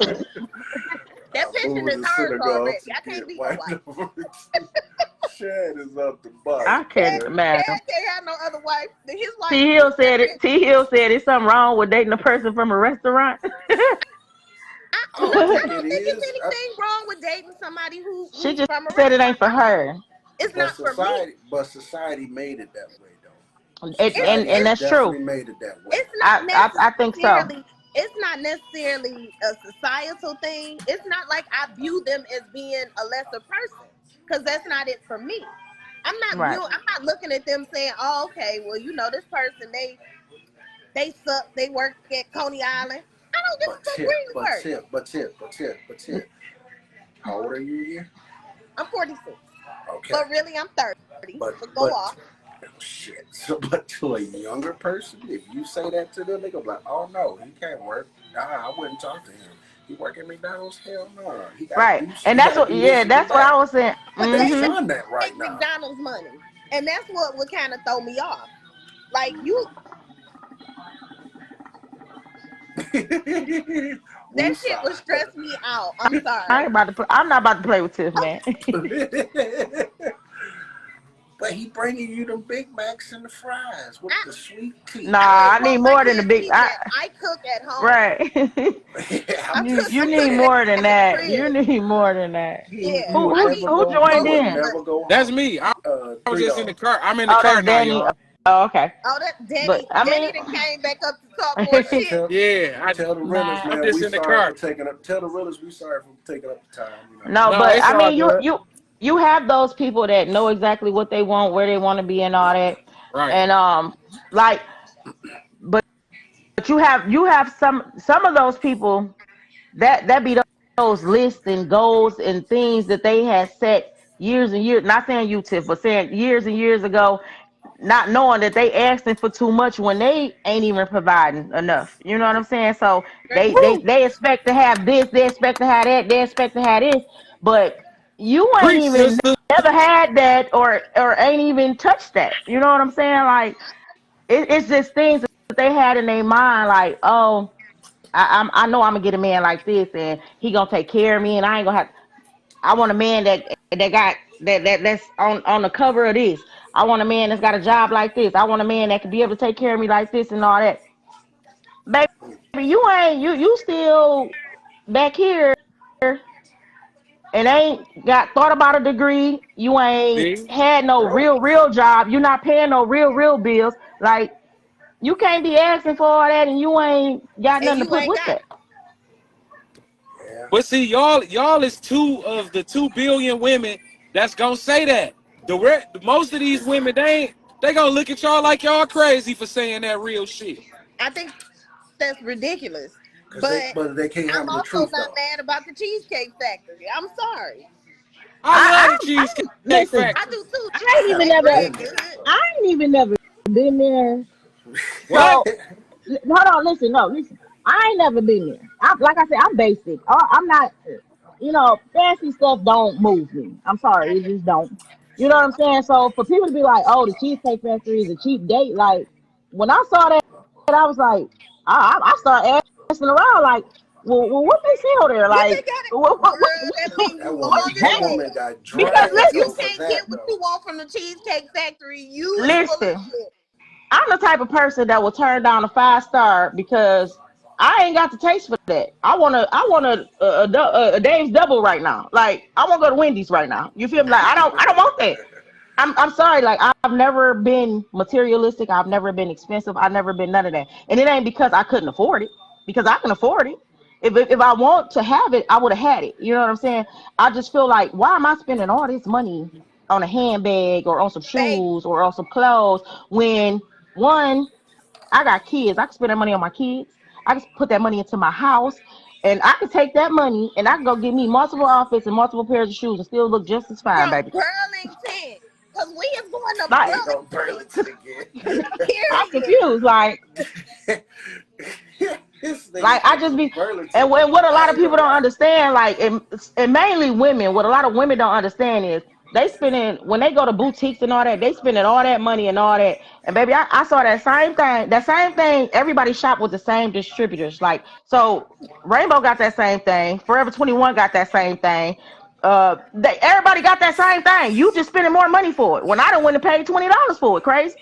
That I pension moved is the hers synagogue already. to I get can't be your white wife. diversity. Shad is out the box, I Chad, can't, man. man. Chad can't have no other wife. His wife T is Hill said it. hilarious. T Hill said it's something wrong with dating a person from a restaurant. I No, don't I think it don't think it's is. anything wrong with dating somebody She who's just from a said it ain't restaurant. for her, It's not for me. But society made it that way, though. It's Society and has that's true. definitely made it that way. it's not I think so. necessarily it's not necessarily a societal thing. It's not like I view them as being a lesser person because that's not it for me. Right. I'm not looking at them saying, oh, okay, well, this person, they suck, they work at Coney Island. I don't give a But fuck where tip, you but work. tip, but tip, but tip, but tip. How old are you again? I'm 46. Okay. But really I'm 30. But But go but off. oh, shit. So, but to a younger person, if you say that to them, they go like, "Oh no, he can't work. Nah, I wouldn't talk to him. He work at McDonald's? Hell no. He got to Right. do. And He that's got to what, do this yeah, and do that's what I that. was saying. But They they shun that right make now. McDonald's money. And that's what would kind of throw me off. Like you that shit would Woosah. stress me out. I'm I ain't sorry. about to I'm not about to play with Tiff, man. But he bringing you them Big Macs and the fries with I the sweet tea. I Nah, just I need want my more than the kids to big eat that. I cook at home. right. I'm you just you I need cook saying. more that than at the that. You crib. need more than that. Yeah, Who Would I who need never who some go. joined You food. would in? But never go That's hungry. me. I was Three just in the dollars. car. I'm in the Oh, car that's now, Danny. y'all. Oh, okay. oh, that But Danny, I Danny mean, that came back up to talk more shit. Tell Yeah, tell the realest nah. I'm man just we in the sorry for car. taking up. Tell the realest we sorry for taking up the time. You know. No, No, but it's I all mean, good. you have those people that know exactly what they want, where they want to be, and all that. Right. And like, but you have some of those people that be those lists and goals and things that they had set years and years. Not saying you, Tiff, but saying years and years ago, not knowing that they asking for too much when they ain't even providing enough. You know what I'm saying? So Straight they up. they Woo! they expect to have this, they expect to have that, they expect to have this, but you ain't Preach, even sister. never had that or ain't even touched that. You know what I'm saying? Like it's just things that they had in their mind, like, oh, I know I'm gonna get a man like this, and he gonna take care of me, and I ain't gonna have. I want a man that got that's on the cover of this. I want a man that's got a job like this. I want a man that can be able to take care of me like this and all that. Baby, you ain't you still back here and ain't got thought about a degree. You ain't See? had no Broke. real job. You're not paying no real bills. Like you can't be asking for all that and you ain't got And nothing to you put ain't with got that. it. Yeah. But see, y'all is two of the 2 billion women that's gonna say that. Most of these women, they gonna look at y'all like y'all crazy for saying that real shit. I think that's ridiculous. Cause they, But but they can't I'm handle the also truth not though. mad about the Cheesecake Factory. I'm sorry. I love the I Cheesecake listen. I Factory. do too. I ain't even I've They never. bread been there, good. bro. I ain't even never been there. What? So hold on, listen, no, listen. I ain't never been there. Like I said, I'm basic. I'm not, fancy stuff don't move me. I'm sorry, I it agree. just don't. You know what I'm saying? So for people to be like, "Oh, the Cheesecake Factory is a cheap date," like when I saw that, I was like, I started asking around, like, well, what they sell there? What they Like, got it? Girl, that what menu That woman, long as that they? woman hell. got Because But dragged if you though listen, for can't get that what though. you want from the Cheesecake Factory, you is full of Listen, shit. I'm the type of person that will turn down a 5 star because I ain't got the taste for that. I want a Dave's double right now. Like I want to go to Wendy's right now. You feel me? Like I don't want that. I'm sorry. Like I've never been materialistic. I've never been expensive. I've never been none of that. And it ain't because I couldn't afford it. Because I can afford it. If I want to have it, I would have had it. You know what I'm saying? I just feel like why am I spending all this money on a handbag or on some Baby, shoes or on some clothes when one, I got kids. I can spend that money on my kids. I can put that money into my house. And I can take that money and I can go get me multiple outfits and multiple pairs of shoes and still look just as fine, from baby. Burlington. Because we is going to Like, They go Burlington Burlington. again. I'm Period. confused. This nigga Like I go just to be, Burlington. and what a lot I of ain't people gonna don't lie. understand, like, and mainly women, what a lot of women don't understand is they spending when they go to boutiques and all that, they spending all that money and all that. And baby, I saw that same thing. That same thing. Everybody shop with the same distributors. Like, so Rainbow got that same thing. Forever 21 got that same thing. Everybody got that same thing. You just spending more money for it. When I don't went and paid $20 for it, crazy.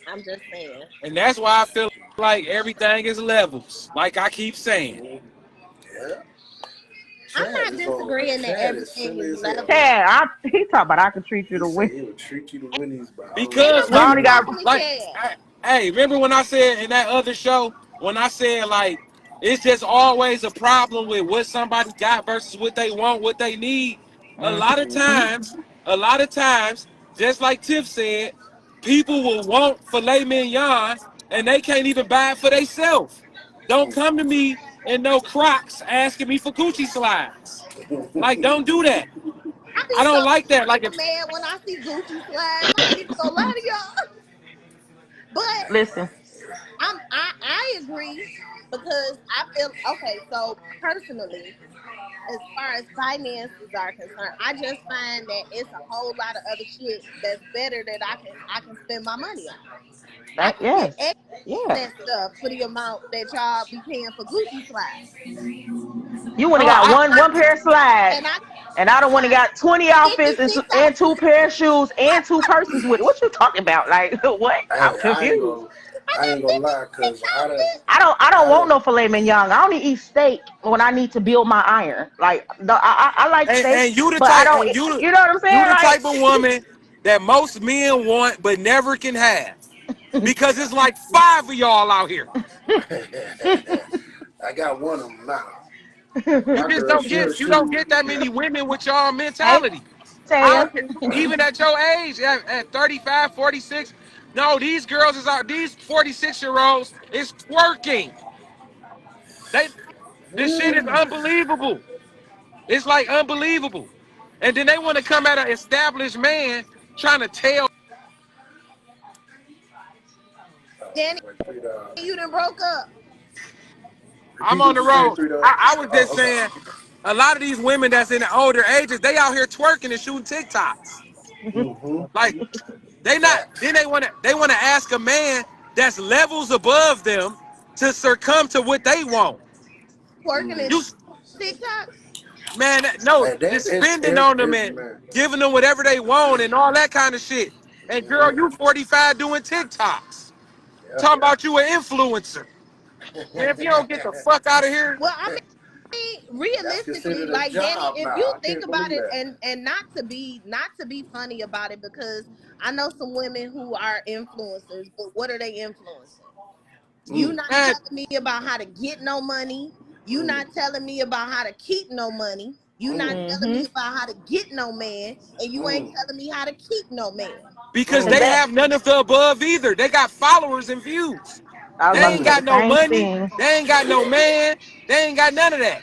I'm just saying. And that's why I feel like everything is levels. Like I keep saying. Yeah. I'm Chad not is on. disagreeing that Chad is everything silly is as hell level. right Yeah, now. he talk about I can treat you He to said win. he would treat you to Winnie's, but I don't know Ain't Because what I that only nobody got means. fucking with like Chad. hey, remember when I said in that other show, when I said like it's just always a problem with what somebody got versus what they want, what they need. A lot of Mhm. times, a lot of times, just like Tiff said, people will want filet mignon and they can't even buy it for themselves. Don't come to me in no Crocs asking me for Gucci slides. Like, don't do that. I be I don't so like that. Like, if mad when I see Gucci slides. I ain't even gonna lie to y'all. But Listen, I agree because I feel okay. So personally, as far as finances are concerned, I just find that it's a whole lot of other shit that's better that I can spend my money on. I that can get yes, X yeah. that stuff for the amount that y'all be paying for Gucci slides, You would oh, have got I, one pair of and slides, I and I don't want to got got 20 outfits 56 and two outfits. pair of shoes and two purses with it. What you talking about? Like what? I'm Hey, confused. I I ain't got gonna lie, 56 cause outfits. I don't I want done, no filet mignon. I only eat steak when I need to build my iron. Like I like steak, and you the but I type, don't. You know what I'm you the saying? type of woman that most men want but never can have because it's like five of y'all out here. I got one of them now. You My just girl, don't get that many women with y'all Hey, mentality. I Taya. don't care, even at your age, at 35, 46. No, these girls is out. These 46-year-olds is twerking. They, this shit is unbelievable. It's like unbelievable. And then they want to come at an established man trying to tell. Danny, Like $3. you done broke up. I'm Repeat on what the you said, road. $3. I was just Oh, okay. saying, a lot of these women that's in the older ages, they out here twerking and shooting TikToks. Mm-hmm. Like they not. Then Facts. they wanna ask a man that's levels above them to succumb to what they want. Twerking and You TikToks. man, no, Hey, that just is spending on them and man. giving them whatever they want and all that kind of shit. And girl, you 45 doing TikToks. Talking about you an influencer. Man, if you don't get the fuck out of here, Well, I mean, That's realistically, considered a like Danny, job if you now. I think can't about believe it, that. and not to be funny about it, because I know some women who are influencers, but what are they influencing? You Mm, not man, telling me about how to get no money. You mm, not telling me about how to keep no money. You not mm, telling me Mm-hmm. about how to get no man, and you ain't mm, telling me how to keep no man. because Cause mm, they that have none of the above either. They got followers and views. I was They about to ain't say mm. the got no same money. thing. They ain't got no man. They ain't got none of that.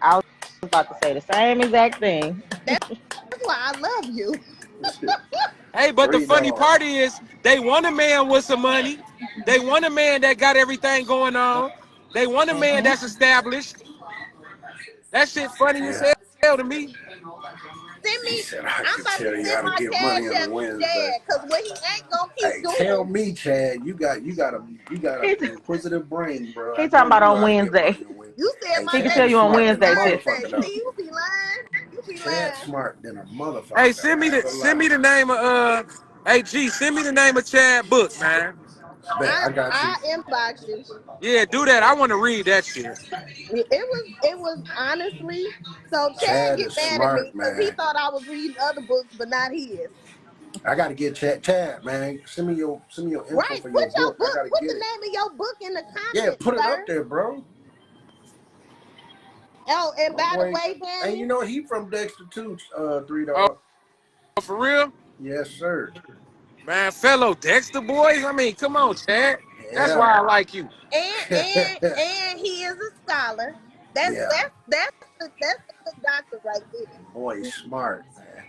I was about to say the same exact thing. That's why I love you. Hey, but the Three funny dollars. part is they want a man with some money. They want a man that got everything going on. They want a man Mm-hmm. that's established. That shit funny as Yeah. hell to me. Send He me. said I I'm could about to tell you send how to my get money cash on a app to your Wednesday. dad, cause what he ain't gonna keep Hey, tell doing. me, Chad, you got a He, inquisitive brain, bro. I he know talking about you know on how to get Wednesday. money on Wednesday. You said Hey, my He can daddy tell Chad you on ain't smart working than a Wednesday, motherfucker Tiff. Thursday. though. See, you be lying. You be Chad lying. smart than a Hey, motherfucker though. send I me ain't the gonna send lie. me the name of Hey G, send me the name of Chad book, man. Bet I I got you. I inbox you. Yeah, do that. I want to read that shit. It was honestly. So Chad Chad get is mad at me smart, because he man. thought I was reading other books, but not his. I gotta get Chad, man. Send me your info Right? for Put your your book. I book. gotta Put get the it. name of your book in the Yeah, comments, put it up sir. there, bro. Oh, and My by the boy, way, and Danny, he from Dexter too. Three Oh, dog. for real? Yes, sir. Man, fellow Dexter boys. I mean, come on, Chad. That's Yeah. why I like you. and he is a scholar. That's Yeah. that's that's the good doctor right there. Boy, smart, man.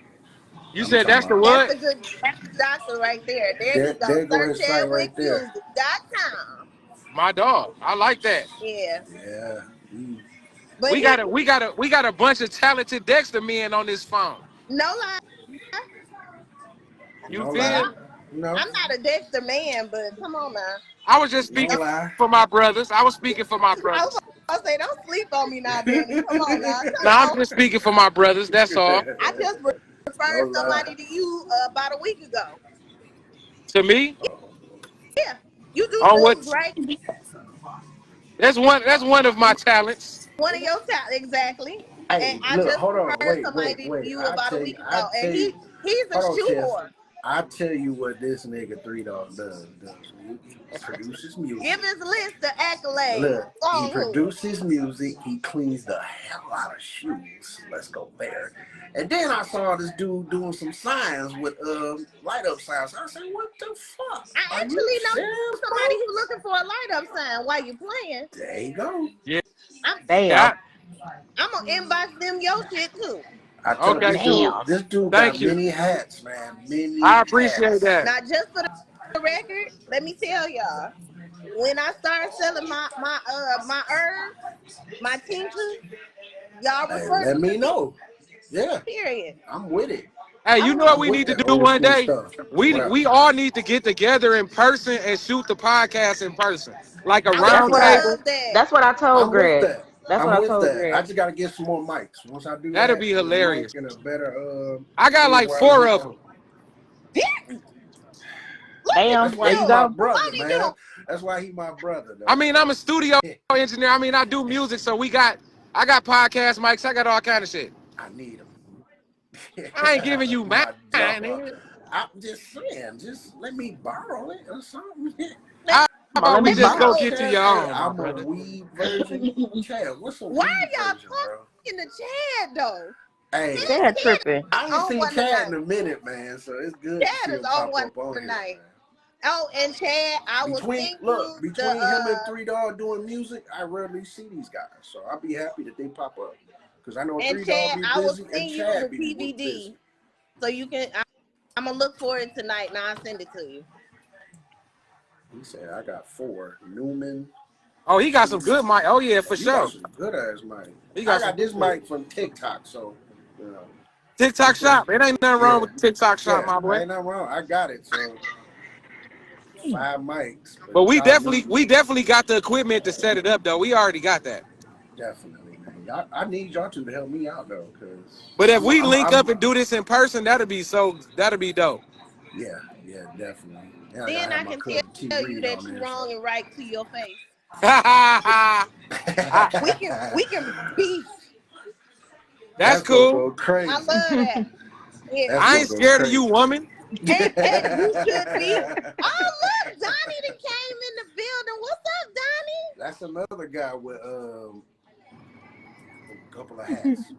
You I'm said talking that's the about. That's what? the good doctor right there. There he goes. There go his site right there. Searchadwickmusic.com. My dog. I like that. Yeah, Yeah. but We got a bunch of talented Dexter men on this phone. no lie. You No Well, lie. feel? No. I'm not a Dexter man, but come on now. I was just No speaking Don't, lie. for my brothers. I was speaking for my I was brothers. about to say, don't sleep on me now, Danny. Come on now. No, I'm Come on. just speaking for my brothers. That's all. I just No referred lie. somebody to you about a week ago. To me, Yeah, you do on books, what right? that's one of my talents. One of your talent, exactly. And Hey, I look, just hold on. referred Wait. somebody to you I about a tell you, week I ago, tell and you, he's a hold on, shoe Tiff. whore. I tell you what this nigga Three Dog does. He produces Give music. his list of accolades. Look, he On who? produces music. He cleans the hell out of shoes. Let's go there. And then I saw this dude doing some signs with light up signs. I said, "What the fuck? I Are you actually know serious, somebody bro?" who looking for a light up sign while you playing. There you go. Yeah. I'm Damn. Yeah. I'm gonna inbox them your shit too. I tell Okay. this dude, Damn. this dude got Thank you. many hats, man. I Many appreciate hats. that. Now, just for the record, let me tell y'all. When I start selling my herbs, my tinctures, y'all Hey, refer let to me me. know. Yeah, Period. I'm with it. Hey, you know Oh, what I'm we with need to that do old one school day? stuff. What We up? we all need to get together in person and shoot the podcast in person, like a I That's round would what I table. love that. that's what I told I'm with Greg. that. That's what I'm I with told that. I Greg. just got to get some more mics. Once I do That'd that, be get a hilarious. mic and a better I got thing like where I can 4 get of that. them. Yeah, look That's Bam, why there he you at my him. go. brother, Won't he do? man. That's why he my brother, I though. mean, I'm a studio engineer. I mean, I do music, so I got podcast mics. I got all kind of shit. I need him. I ain't giving you mine. My dog. Nigga. I'm just saying, just let me borrow it or something. Let, How Come on, about let we me let me just go borrow. hold get to it. your Hey, own, my I'm a brother? weed virgin. Chad, what's a Why weed are y'all virgin, bro? talking to Chad though? Hey, Chad Chad tripping. I ain't on seen one Chad in tonight. a minute, man. So it's good to see Chad is him on pop one up on here, tonight. man. Oh, and Chad, I will send you the Between him and Three Dog doing music, I rarely see these guys. So I'll be happy that they pop up. Because I know and Three Dog Chad, be I will busy and send you the Chad be busy. DVD so you can. I'm gonna look for it tonight, and I'll send it to you. He said, I got 4. Newman, Oh, he got some two. good mic. Oh yeah, for You got sure. some good ass mic. He I got some got good this shit. mic from TikTok, so you know, TikTok it's just shop. It ain't nothing wrong yeah, with TikTok shop, yeah. my boy. Ain't nothing wrong. I got it. So 5 mics, but But we y'all definitely need we definitely got the equipment to set it up though. We already got that. definitely, man. I need y'all two to help me out though, cause But if I'm we I'm link I'm up and do this in person, that'll be dope. yeah, yeah, definitely. And I gotta Then have I my can cousin T tell you Reed on that you there, so wrong and right to your face. I, We can be peace. that's that's gonna cool. go I crazy. love that. Yeah, That's I gonna ain't go scared of you, crazy. woman. and you should be. Oh look, Donnie that came in the building. What's up, Donnie? That's another guy with a couple of hats.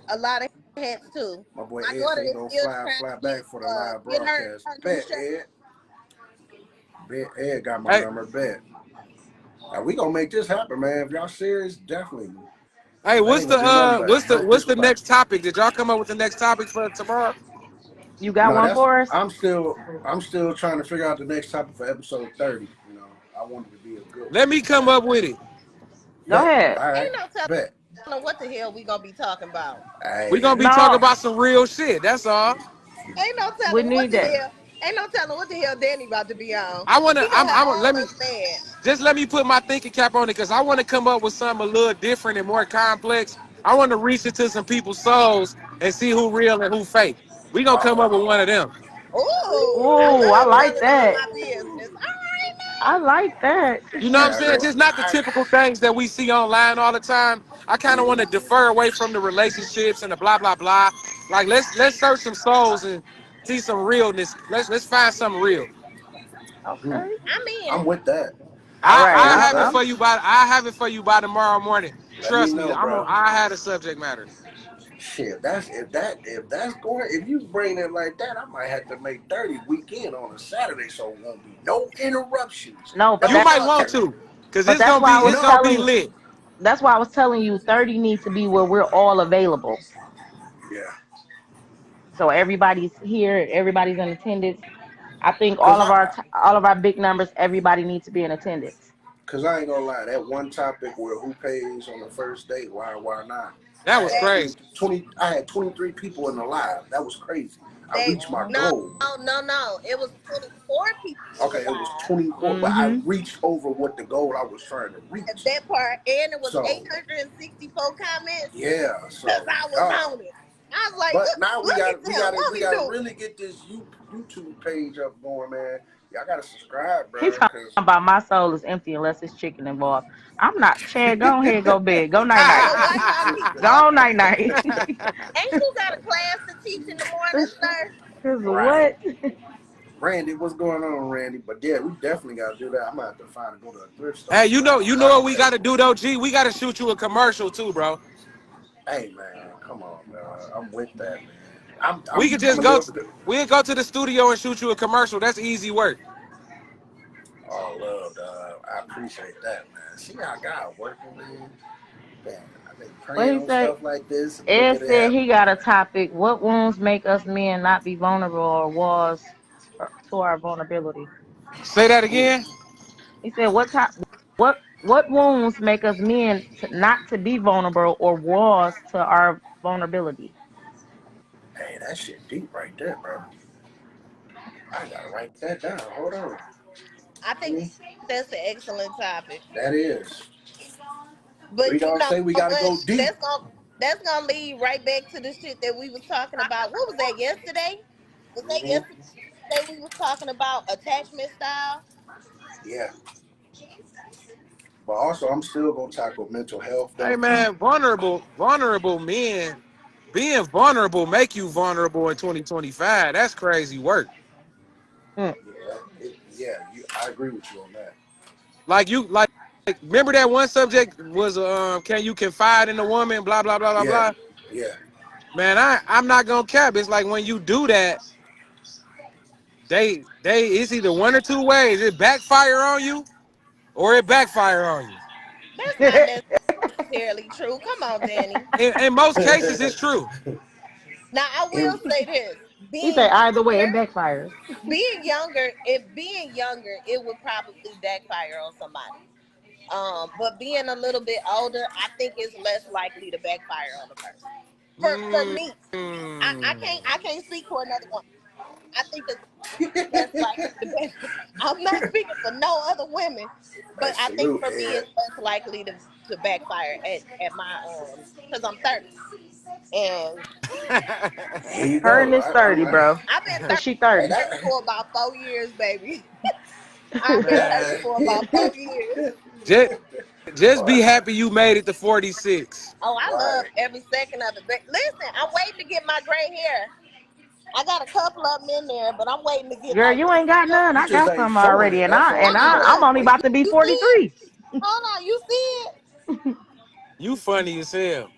A lot of hats too. My boy My Ed daughter said he is gonna still fly trying to back for the live get broadcast. her new Bet shirt. Ed. Bet Ed got my Hey, number. Bet. Now we gonna make this happen, man. If y'all serious, definitely. hey, Cause I ain't gonna do nothing but help what's this the spot. next topic? Did y'all come up with the next topic for tomorrow? You got No, one that's for us? I'm still trying to figure out the next topic for episode 30. You know, I want it to be a good one. Let me come up with it. Go Bet. ahead. All right. Ain't no Bet. telling what the hell we gonna be talking about. We Hey. gonna be talking No, about some real shit. That's all. Ain't no we telling what need the that. hell. Ain't no telling what the hell Danny about to be on. I wanna He gonna have all let me us mad. just let me put my thinking cap on it because I want to come up with something a little different and more complex. I want to reach into some people's souls and see who real and who fake. We gonna come up with one of them. Ooh, I Ooh, I love like telling all that. my business. All right I like that. You know what I'm Yeah, saying? Just not the typical things that we see online all the time. I kind of want to defer away from the relationships and the blah blah blah. Like let's search some souls and see some realness. Let's find something real. Okay. now. I'm in I'm it. with that. All right. I'm I with have it that. for you by I have it for you by tomorrow morning. Let me Trust me, know, bro. I had a subject matter. Shit, if that's going, if you bring it like that, I might have to make 30 weekend on a Saturday, so it won't be no interruptions. No, but You Don't that might fuck want with me. to, cause but that's why I was it's gonna be No. telling lit. that's why I was telling you 30 needs to be where we're all available. Yeah, So everybody's here, everybody's in attendance. I think cause all of our big numbers, everybody needs to be in attendance. I ain't gonna lie, that one topic where who pays on the first date, why not? That I was had That 20, crazy. 20 I had 23 people in the live. That was crazy. I they reached my Mhm. no goal. no. It was 24 people in the Okay, it was live. 24, but I Mhm. reached over what the goal I was trying to At reach. that part, and it was So 864 comments yeah, because so I was God. on it. I was like, But now look at them. Won't we he gotta do really get this YouTube page up going, man. Y'all gotta subscribe, He bro. talking Cause about my soul is empty unless it's chicken involved. I'm not. Chad, go ahead, go bed. Go night it? night. Well, watch how people. Go night night. Ain't you got a class to teach in the morning, sir? Cause Right. what? Randy, what's going on, Randy? But yeah, we definitely gotta do that. I'm gonna have to go to a thrift store Hey, and grab you a know what round we got to table. do though, G? We got to shoot you a commercial too, bro. Hey man, come on, man. I'm with that, man. I'm We I'm could I'm just a go. little bit. We could go to the studio and shoot you a commercial. That's easy work. Oh, love, dog. I appreciate that, man. See how God working, man. Damn, I've been What praying he on say? stuff like this, and look Ed at it said happen. he got a topic. What wounds make us men not be vulnerable or was to our vulnerability? Say that Ooh, again. He said, what wounds make us men not to be vulnerable or was to our vulnerability? hey, that shit deep right there, bro. I gotta write that down. Hold on. I think See, that's an excellent topic. that is. We But you don't know say we gotta what? go deep. That's gonna lead right back to the shit that we was talking about. What was that yesterday? Was that Hmm. yesterday we was talking about attachment style? Yeah, but also I'm still gonna tackle mental health Hey though. man, vulnerable men. Being vulnerable make you vulnerable in 2025. That's crazy work. Mm. Yeah, I agree with you on that. Like remember that one subject was can you confide in a woman? Blah blah blah blah Yeah, blah. yeah. Man, I'm not gonna cap. It's like when you do that, they it's either one or two ways. It backfire on you or it backfire on you. That's not necessarily true. Come on, Danny. In most cases, it's true. Now I will And say this: He said being either way younger, it backfires. being younger, it would probably backfire on somebody. But being a little bit older, I think it's less likely to backfire on a person. For Mm. me, I can't speak for another one. I think it's less likely to back. I'm not speaking for no other women, hey, but I think salute, for me Ed. it's less likely to backfire at my because I'm 30 and Here you Her go. in this 30, bro. I've been Cause she Hey, 30. 30 for about 4 years, baby. I've been 30 Man, for about 4 years. just, just be Boy, happy you made it to 46. Oh, I love right. every second of it. But listen, I'm waiting to get my gray hair. I got a couple of them in there, but I'm waiting to get Girl, like you this ain't got real. none. You I just got ain't some showing already, it. and That's all it I'm is. Look, only about to be you see it? 43. Hold on, you see it? You funny as hell.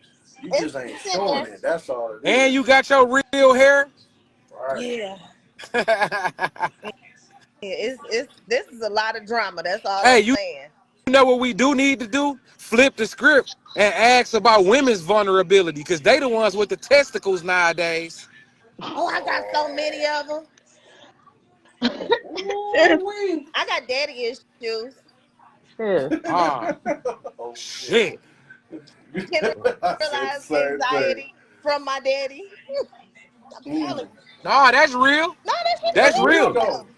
You It's, just ain't it's in showing there. it. That's all it And you is. got your real hair. Right. Yeah. It's this is a lot of drama. That's all Hey, I'm you saying. know what we do need to do? Flip the script and ask about women's vulnerability because they the ones with the testicles nowadays. Oh, I got so many of them. Sis, Ooh-wee. I got daddy issues, sis. Ah, Oh shit. shit. I said the generalized same thing. anxiety from my daddy. I'm telling Mm. you. Nah, that's real. No, that shit is That's That's real real. though. real.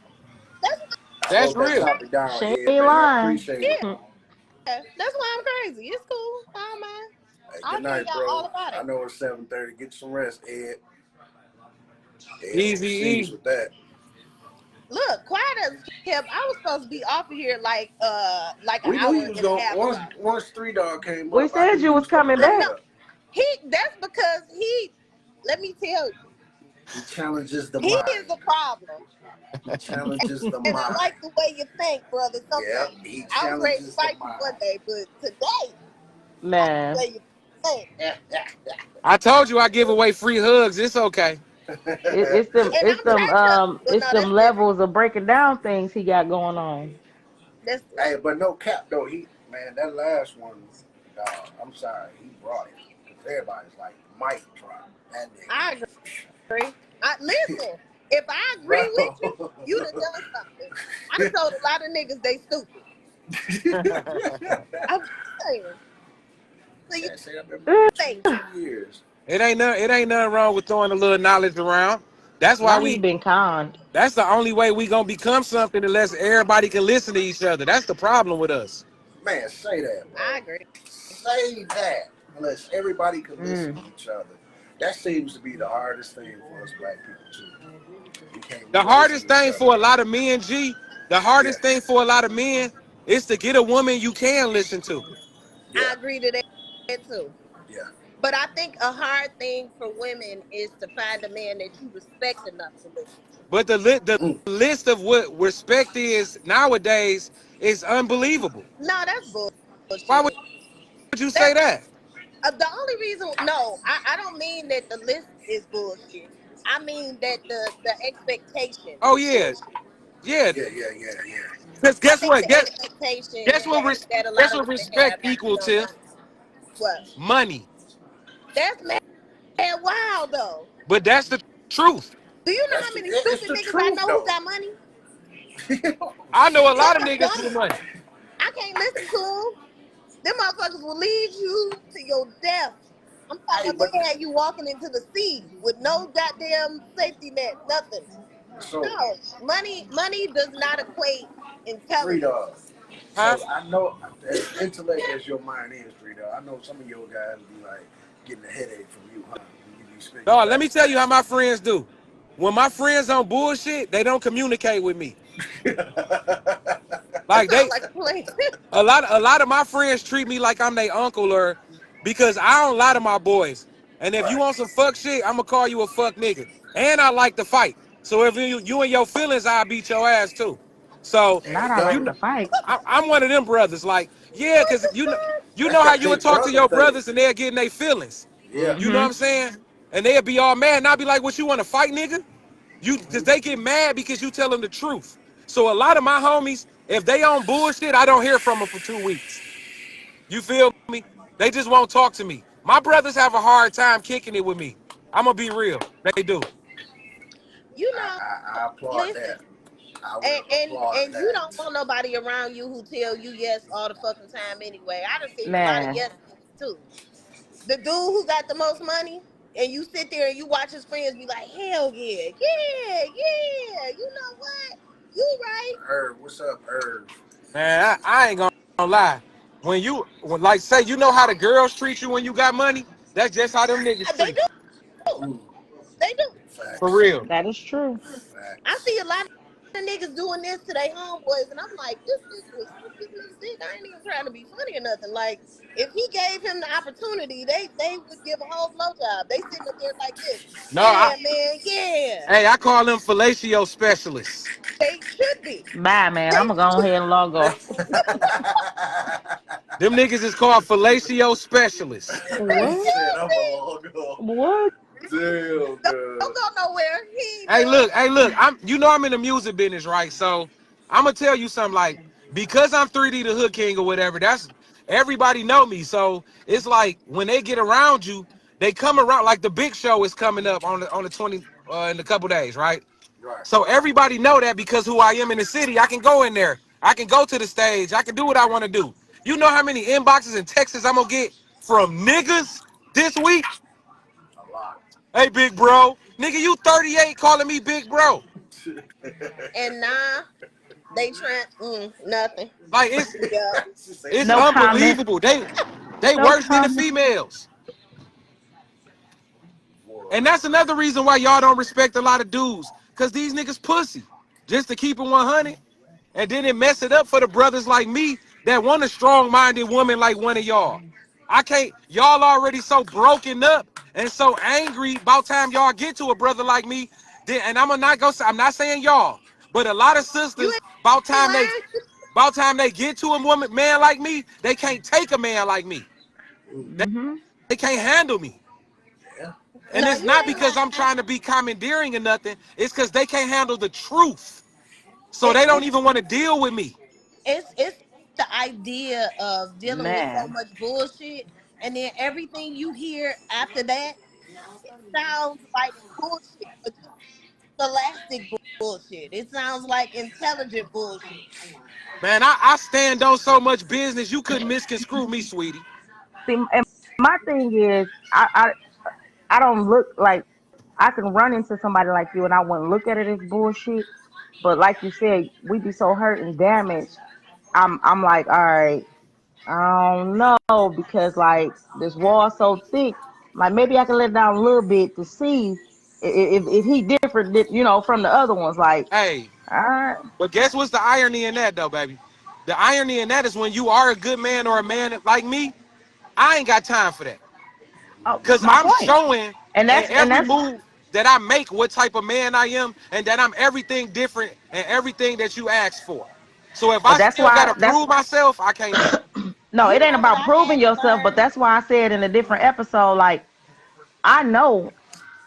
That's I That's wrote that real. topic down, She Ed, ain't man. I lying. appreciate it. yeah. That's why I'm crazy. It's cool. I don't mind. Hey, I'll good tell night, y'all all bro. about I it. know it's 7:30. Get some rest, Ed. Ed Easy overseas E. with that. Look, quiet as kept. I was supposed to be off of here like an We knew hour you was and a going half once ago. Three Dog came We up, I said knew you you was was coming coming I back back. know up. that's because he let me tell you, He challenges the he is mind. a problem. He challenges the And I mind. like the way you think, brother, Yep, sometimes. he I was ready to challenges the fight you one mind. day, but today I like the Man, way you think. I told you I give away free hugs. It's okay. it's them And it's I'm them tactile. Well, no, it's them that's different. levels of breaking down things he got going on. That's Hey, different. but no cap though. He man, that last one, dog. I'm sorry, he brought it. 'Cause everybody's like, mic drop. That I agree. nigga, Listen, if I agree with you, bro. you done done something. I done told a lot of niggas they stupid. I'm just saying. So you That say I've been Eh, married say, 22 years. It ain't nothing wrong with throwing a little knowledge around. That's why Now he been conned. that's the only way we gonna become something unless everybody can listen to each other. That's the problem with us. Man, say that, I bro. agree. Say that. Unless everybody can listen Mm. to each other. That seems to be the hardest thing for us black people too. We can't The really listen hardest to each thing other. for a lot of men, G, the Yeah, hardest thing for a lot of men is to get a woman you can listen to. yeah, I agree to that too. yeah. But I think a hard thing for women is to find a man that you respect enough to listen to. But the list of what respect is nowadays is unbelievable. No, that's Why bullshit. would you say That that? the only reason, no, I don't mean that the list is bullshit. I mean that the expectation Oh is yeah, bullshit. yeah. Yeah, yeah, yeah, yeah. Because I guess think what? the expectation Guess what? that a lot Guess of what women respect have is, equal to? money. What? Money. That's mad wild though. But that's the truth. Do you know That's how many it's stupid the niggas I truth know who though. got money? I know a They lot of got niggas with money. money. I can't listen to them. Them motherfuckers will lead you to your death. I'm talking Hey, about but they had you walking into the sea with no goddamn safety net, nothing. so No, money does not equate Free intelligence. dog. Huh? So I know as intellect as your mind is, Free dog. I know some of your guys be like getting a headache from you, huh? When you be spitting No, let me tell you how facts. my friends do. When my friends on bullshit, they don't communicate with me. That Like sounds they like a plan. a lot of my friends treat me like I'm their uncle or because I don't lie to my boys. And if you Right. want some fuck shit, I'm gonna call you a fuck nigga. And I like to fight. So if you and your feelings, I'll beat your ass too. So There Not you I you like go. know, to fight. I'm one of them brothers. Like, yeah, What cause the fuck? you That's know how that you would big talk to brother your thing. brothers and they're getting their feelings. Yeah. You know what Hmm. I'm saying? And they'd be all mad, and I'd be like, "What you want to fight, nigga?" You, cause Mm-hmm. they get mad because you tell them the truth. So a lot of my homies, if they on bullshit, I don't hear from them for 2 weeks. You feel me? They just won't talk to me. My brothers have a hard time kicking it with me. I'm gonna be real. They do. You know, I applaud listen, that. I and, will and applaud and you don't that. want nobody around you who tell you yes all the fucking time anyway. I done seen a lot of Man, yes niggas too. The dude who got the most money, and you sit there and you watch his friends be like, hell yeah, yeah, yeah. You know what? You right. Irv, what's up, Irv? Man, I ain't gonna lie. Like say, you know how the girls treat you when you got money? That's just how them niggas They treat you. do. Mm, They do. For facts. real. that is true. I Facts. see a lot of niggas doing this to their homeboys, and I'm like, this nigga was suck this nigga dick. I ain't even trying to be funny or nothing. Like, if he gave him the opportunity, they would give a whole blowjob. They sitting up there like this. No, Yeah, man. Yeah, hey, I call them fellatio specialists. they should be. Bye, man. I'm They gonna go should. ahead and log off. Them niggas is called fellatio specialists. He What? said I'm a logo. What? Damn, Don't good. go nowhere. He ain't Hey, done. look. I'm in the music business, right? So I'm gonna tell you something. Like because I'm 3D the Hood King or whatever. That's everybody know me. So it's like when they get around you, they come around. Like the big show is coming up on the 20 in a couple days, right? Right. So everybody know that because who I am in the city, I can go in there. I can go to the stage. I can do what I want to do. You know how many inboxes and texts I'm gonna get from niggas this week? A lot. Hey, big bro. Nigga, you 38 calling me big bro. And nah, they trying nothing. Like it's Yeah. She say it's No nothing. comment. unbelievable. They No worse than the comment. females. Boy. And that's another reason why y'all don't respect a lot of dudes. Cause these niggas pussy. Just to keep it 100. And then it mess it up for the brothers like me that want a strong-minded woman like one of y'all. I can't, y'all already so broken up and so angry about time y'all get to a brother like me. Then, and I'm not saying y'all, but a lot of You sisters, about ain't time they lying. about time they get to a woman, man like me, they can't take a man like me. Mm, They, Hmm. they can't handle me. yeah. And No, it's you not ain't because I'm lying. trying to be commandeering or nothing. It's because they can't handle the truth. So It's they don't it's even want to deal with me. it's the idea of dealing with so Man. much bullshit, and then everything you hear after that, it sounds like bullshit, but just scholastic bullshit. It sounds like intelligent bullshit. Man, I stand on so much business, you couldn't misconstrue me, sweetie. See, and my thing is, I don't look like I can run into somebody like you, and I wouldn't look at it as bullshit. But like you said, we be so hurt and damaged. I'm like, all right, I don't know because like this wall so thick. Like maybe I can let down a little bit to see if he different, from the other ones. Like, Hey, all right, but guess what's the irony in that, though, baby? The irony in that is when you are a good man or a man like me, I ain't got time for that. Oh, Cause my I'm point. showing And in and every that's move that I make what type of man I am, and that I'm everything different and everything that you asked for. So if but I that's still why gotta that's prove myself, I can't do it. no, it You ain't know what about I proving had to yourself, but learn? that's why I said in a different episode, like I know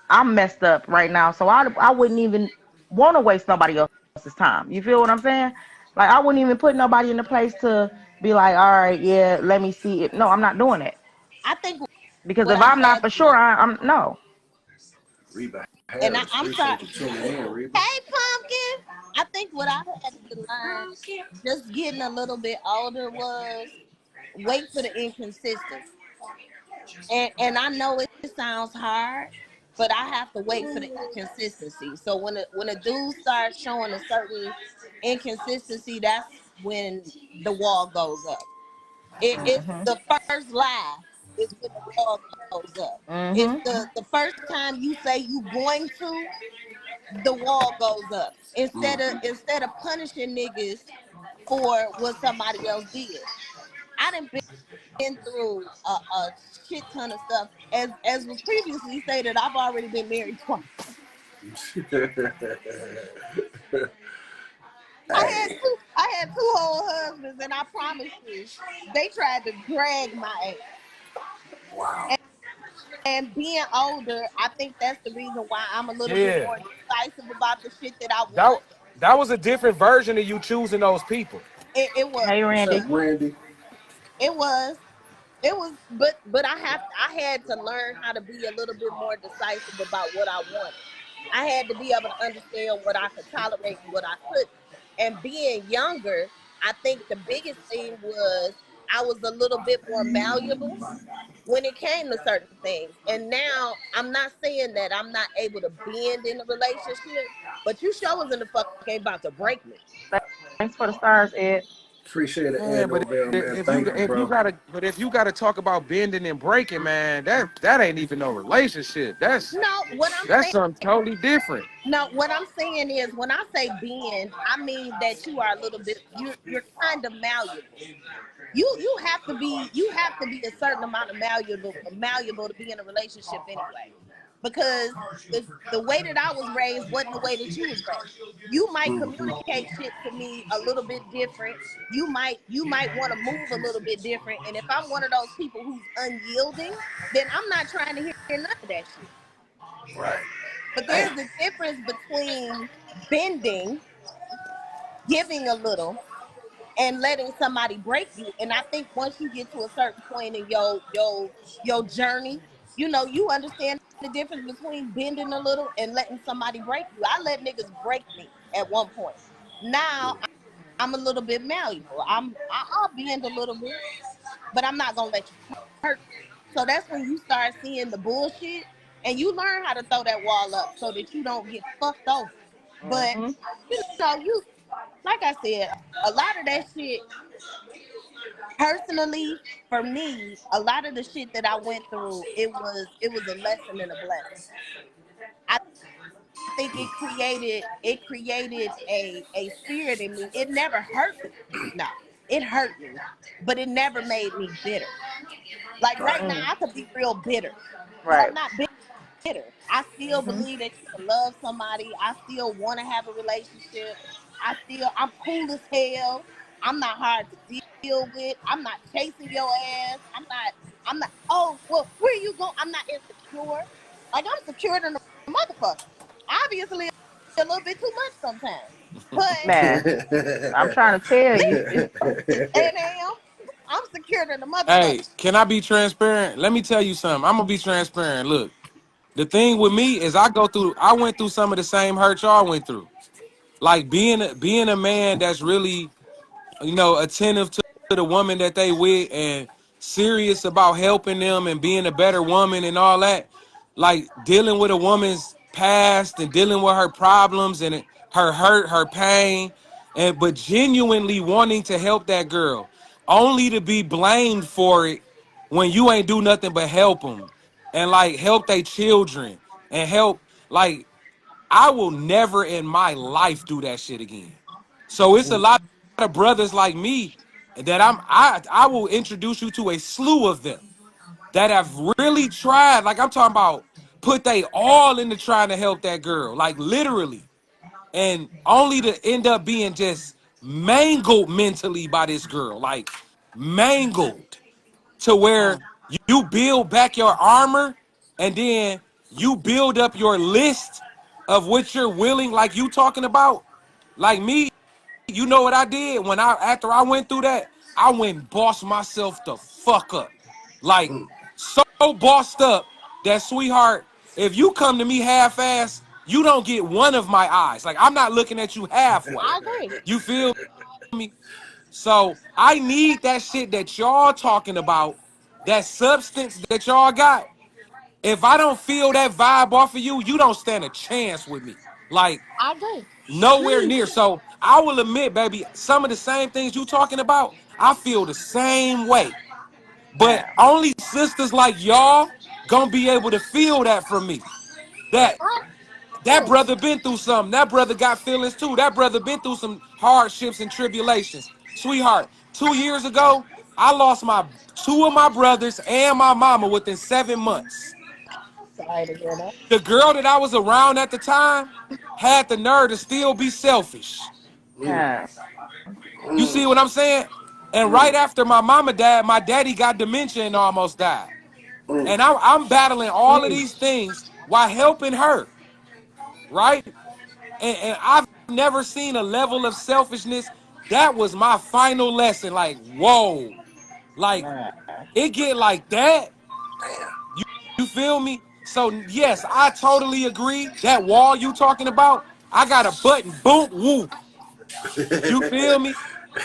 I'm messed up right now, so I wouldn't even want to waste nobody else's time. You feel what I'm saying? Like I wouldn't even put nobody in the place to be like, all right, yeah, let me see it. No, I'm not doing it I think because what if I I'm not had for to sure, learn, I'm no. Reba and Harris, I'm sorry. appreciate you tuning in, Reba. Hey, Pumpkin. I think what I had to learn, just getting a little bit older, was wait for the inconsistency. And I know it sounds hard, but I have to wait for the inconsistency. So when a dude starts showing a certain inconsistency, that's when the wall goes up. It's Mhm. the first lie is when the wall goes up. It's Mhm. the first time you say you going to, the wall goes up. Instead of punishing niggas for what somebody else did. I done been through a shit ton of stuff. As was previously stated, I've already been married twice. Hey, I had two whole husbands, and I promise you, they tried to drag my wow. ass. And being older, I think that's the reason why I'm a little bit Yeah. more decisive about the shit that I That want. that was a different version of you choosing those people. It was, Hey, What's up, Randy. Randy? it was, it was, but I had to learn how to be a little bit more decisive about what I wanted. I had to be able to understand what I could tolerate and what I couldn't. And being younger, I think the biggest thing was I was a little bit more malleable when it came to certain things. And now I'm not saying that I'm not able to bend in a relationship, but you sure was in the fuck ain't about to break me. Thanks for the stars, Ed. Appreciate it, Yeah, Ed but Novell, man. if you Thank you, if you bro. gotta but if you gotta talk about bending and breaking, man, that ain't even no relationship. No, That's something totally different. what I'm saying is when I say bend, I mean that you are a little bit you're kind of malleable. You have to be a certain amount of malleable to be in a relationship anyway, because the way that I was raised wasn't the way that you was raised. You might Hmm. communicate shit to me a little bit different. You might want to move a little bit different, and if I'm one of those people who's unyielding, then I'm not trying to hear none of that shit. Right. But there's Damn. a difference between bending, giving a little, and letting somebody break you. And I think once you get to a certain point in your journey, you understand the difference between bending a little and letting somebody break you. I let niggas break me at one point. Now I'm a little bit malleable. I'll bend a little bit, but I'm not gonna let you hurt me. So that's when you start seeing the bullshit, and you learn how to throw that wall up so that you don't get fucked over. But Mhm. you like I said, a lot of that shit, personally, for me, a lot of the shit that I went through, it was a lesson and a blessing. I think it created a spirit in me. It never hurt me. No, it hurt me, but it never made me bitter. Like right Right. now, Mm. I could be real bitter, but Right. I'm not bitter. I still Mhm. believe that you can love somebody. I still want to have a relationship. I'm cool as hell. I'm not hard to deal with. I'm not chasing your ass. I'm not, oh, well, where you going? I'm not insecure. Like, I'm secure than a motherfucker. Obviously, a little bit too much sometimes. But, Man, I'm trying to tell you. and I'm secure than a motherfucker. Hey, can I be transparent? Let me tell you something. I'm gonna be transparent. Look, the thing with me is I went through some of the same hurt y'all went through. Like being a man that's really, attentive to the woman that they with and serious about helping them and being a better woman and all that. Like dealing with a woman's past and dealing with her problems and her hurt, her pain, and but genuinely wanting to help that girl, only to be blamed for it when you ain't do nothing but help them and like help their children and help like I will never in my life do that shit again. So it's a lot of brothers like me that I will introduce you to a slew of them. that have really tried. Like I'm talking about, put they all into trying to help that girl, like literally, and only to end up being just mangled mentally by this girl, like mangled to where you build back your armor and then you build up your list of what you're willing, like you talking about. Like me, you know what I did when after I went through that, I went and bossed myself the fuck up. Like so bossed up that, sweetheart, if you come to me half-ass, you don't get one of my eyes. Like I'm not looking at you halfway. I agree. You feel me? So I need that shit that y'all talking about, that substance that y'all got. If I don't feel that vibe off of you, you don't stand a chance with me. Like I agree. nowhere near. So I will admit, baby, some of the same things you talking about, I feel the same way. But Yeah. only sisters like y'all gonna be able to feel that from me. Right. That that brother been through something. That brother got feelings too. That brother been through some hardships and tribulations. Sweetheart, 2 years ago, I lost my two of my brothers and my mama within 7 months. Sorry to hear that. The girl that I was around at the time had the nerve to still be selfish. Mm, Yeah. You see what mm, I'm saying? And right mm, after my mama died, my daddy got dementia and almost died. mm. And I'm battling all of these things while helping her, right? And I've never seen a level of selfishness. That was my final lesson. Like, whoa, like Yeah. it get like that. Damn. You, you feel me? So yes, I totally agree. That wall you talking about, I got a button, boom, whoop. You feel me?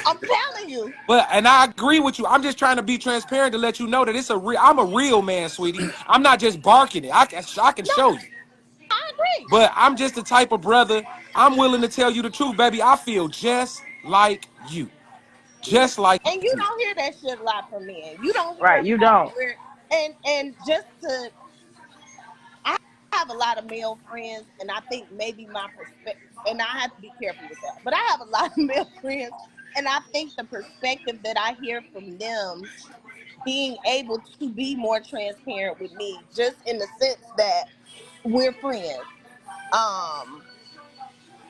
I'm telling you. But and I agree with you. I'm just trying to be transparent to let you know that it's a real. I'm a real man, sweetie. I'm not just barking it. I can No, show you. I agree. But I'm just the type of brother. I'm willing to tell you the truth, baby. I feel just like you, just like And you you. don't hear that shit a lot from men. You don't hear Right. a You lot don't. where and just to I have a lot of male friends and I think maybe my perspective and I have to be careful with that. But I have a lot of male friends and I think the perspective that I hear from them being able to be more transparent with me just in the sense that we're friends. Um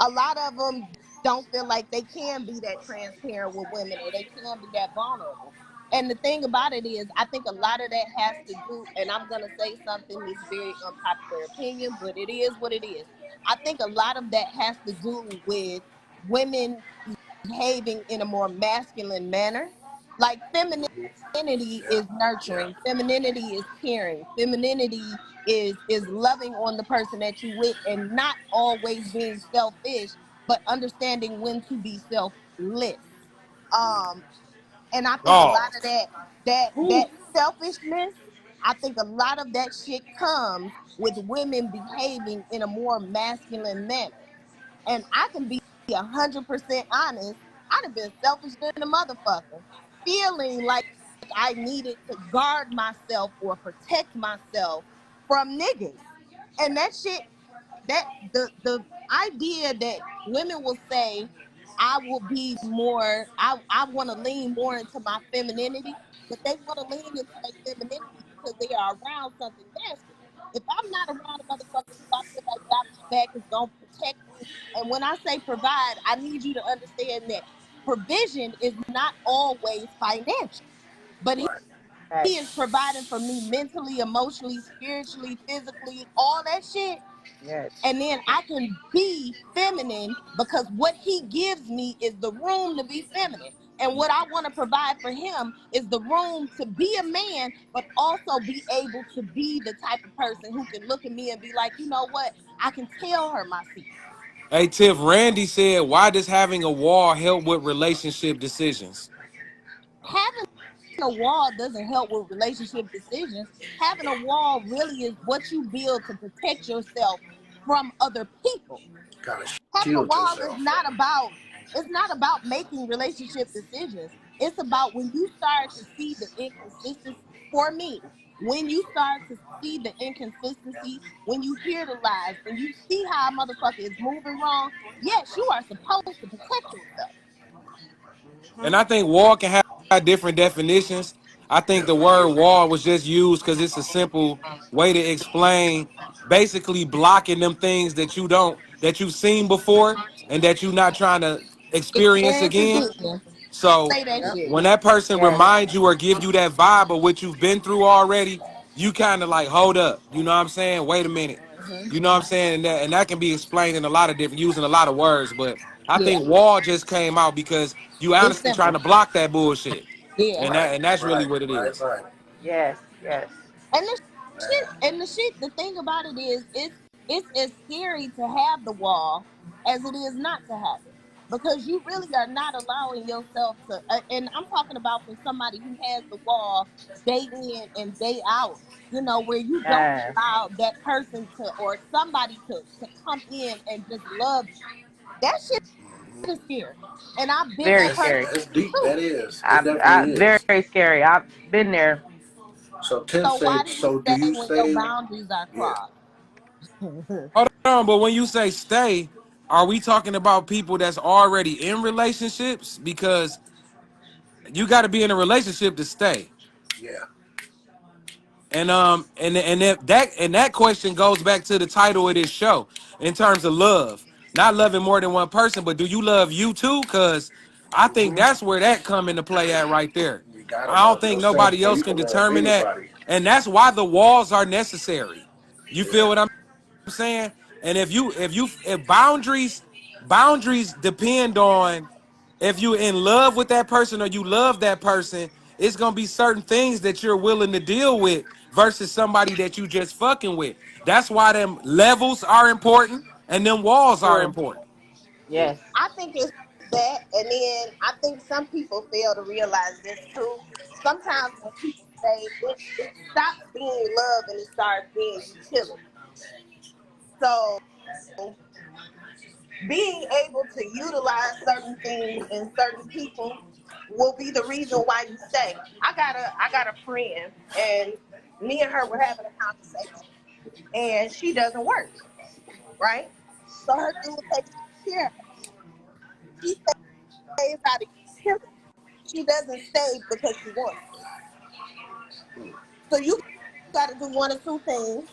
a lot of them don't feel like they can be that transparent with women or they can be that vulnerable. And the thing about it is, I think a lot of that has to do, and I'm going to say something that's very unpopular opinion, but it is what it is. I think a lot of that has to do with women behaving in a more masculine manner. Like femininity is Yeah. nurturing, femininity is caring, femininity is loving on the person that you with and not always being selfish, but understanding when to be selfless. Um, and I think a Oh, lot of that selfishness, I think a lot of that shit comes with women behaving in a more masculine manner. And I can be 100% honest. I'd have been selfish than a motherfucker, feeling like I needed to guard myself or protect myself from niggas. And that shit, that the idea that women will say, I will be more, I want to lean more into my femininity, but they want to lean into their femininity because they are around something masculine. If I'm not around a motherfucker who I feel like got my back is gonna protect me, and when I say provide, I need you to understand that provision is not always financial, but Right. he is Facts. providing for me mentally, emotionally, spiritually, physically, all that shit. Yes. And then I can be feminine because what he gives me is the room to be feminine. And what I want to provide for him is the room to be a man, but also be able to be the type of person who can look at me and be like, you know what? I can tell her my secret. hey Tiff. Randy said, "Why does having a wall help with relationship decisions?" Having a wall doesn't help with relationship decisions. Having a wall really is what you build to protect yourself from other people. Kind of Having a shield wall is yourself. not about, it's not about making relationship decisions. It's about when you start to see the inconsistency. For me, when you start to see the inconsistency, when you hear the lies, when you see how a motherfucker is moving wrong, yes, you are supposed to protect yourself. And I think wall can have different definitions. I think Yeah. the word wall was just used because it's a simple way to explain basically blocking them things that you've seen before and that you're not trying to experience Experience again. again. So Say that Yep. shit. when that person Yes. reminds you or give you that vibe of what you've been through already, you kind of like hold up. You know what I'm saying? Wait a minute. Hmm. You know what I'm saying? And that can be explained in a lot of different using a lot of words. But I Yeah. think wall just came out because you It's honestly trying simple. to block that bullshit. Yeah. And that's really Right. what it Right. is. Right. Yes. Yes. And the shit, Man. and the shit, the thing about it is, it's as scary to have the wall as it is not to have it, because you really are not allowing yourself to. And I'm talking about for somebody who has the wall day in and day out. You know, where you don't Yes. allow that person to or somebody to come in and just love you. That shit is scary. And I've been Very that That's person scary. that's deep. too. That is. It definitely Very is. scary. I've been there. So Tim So why said. do you So do stay you when your stay? boundaries are Yeah. crossed? Hold on, but when you say stay, are we talking about people that's already in relationships? Because you got to be in a relationship to stay. Yeah. And if that question goes back to the title of this show in terms of love, not loving more than one person, but do you love you too? Because I think Hmm. that's where that come into play at right there. You gotta I don't love think yourself nobody before else you can can love determine that, anybody. and that's why the walls are necessary. You feel Yeah. what I'm saying? And if boundaries depend on if you're in love with that person or you love that person, it's gonna be certain things that you're willing to deal with versus somebody that you just fucking with. That's why them levels are important and them walls are True. important. Yes. I think it's that, and then I think some people fail to realize this too. Sometimes when people say it stops being love and it starts being utility. So being able to utilize certain things and certain people will be the reason why you stay. I got a friend, and me and her were having a conversation, and she doesn't work, right? So her dude takes care of her. She stays out of utility. She doesn't stay because she wants to. So you got to do one or two things.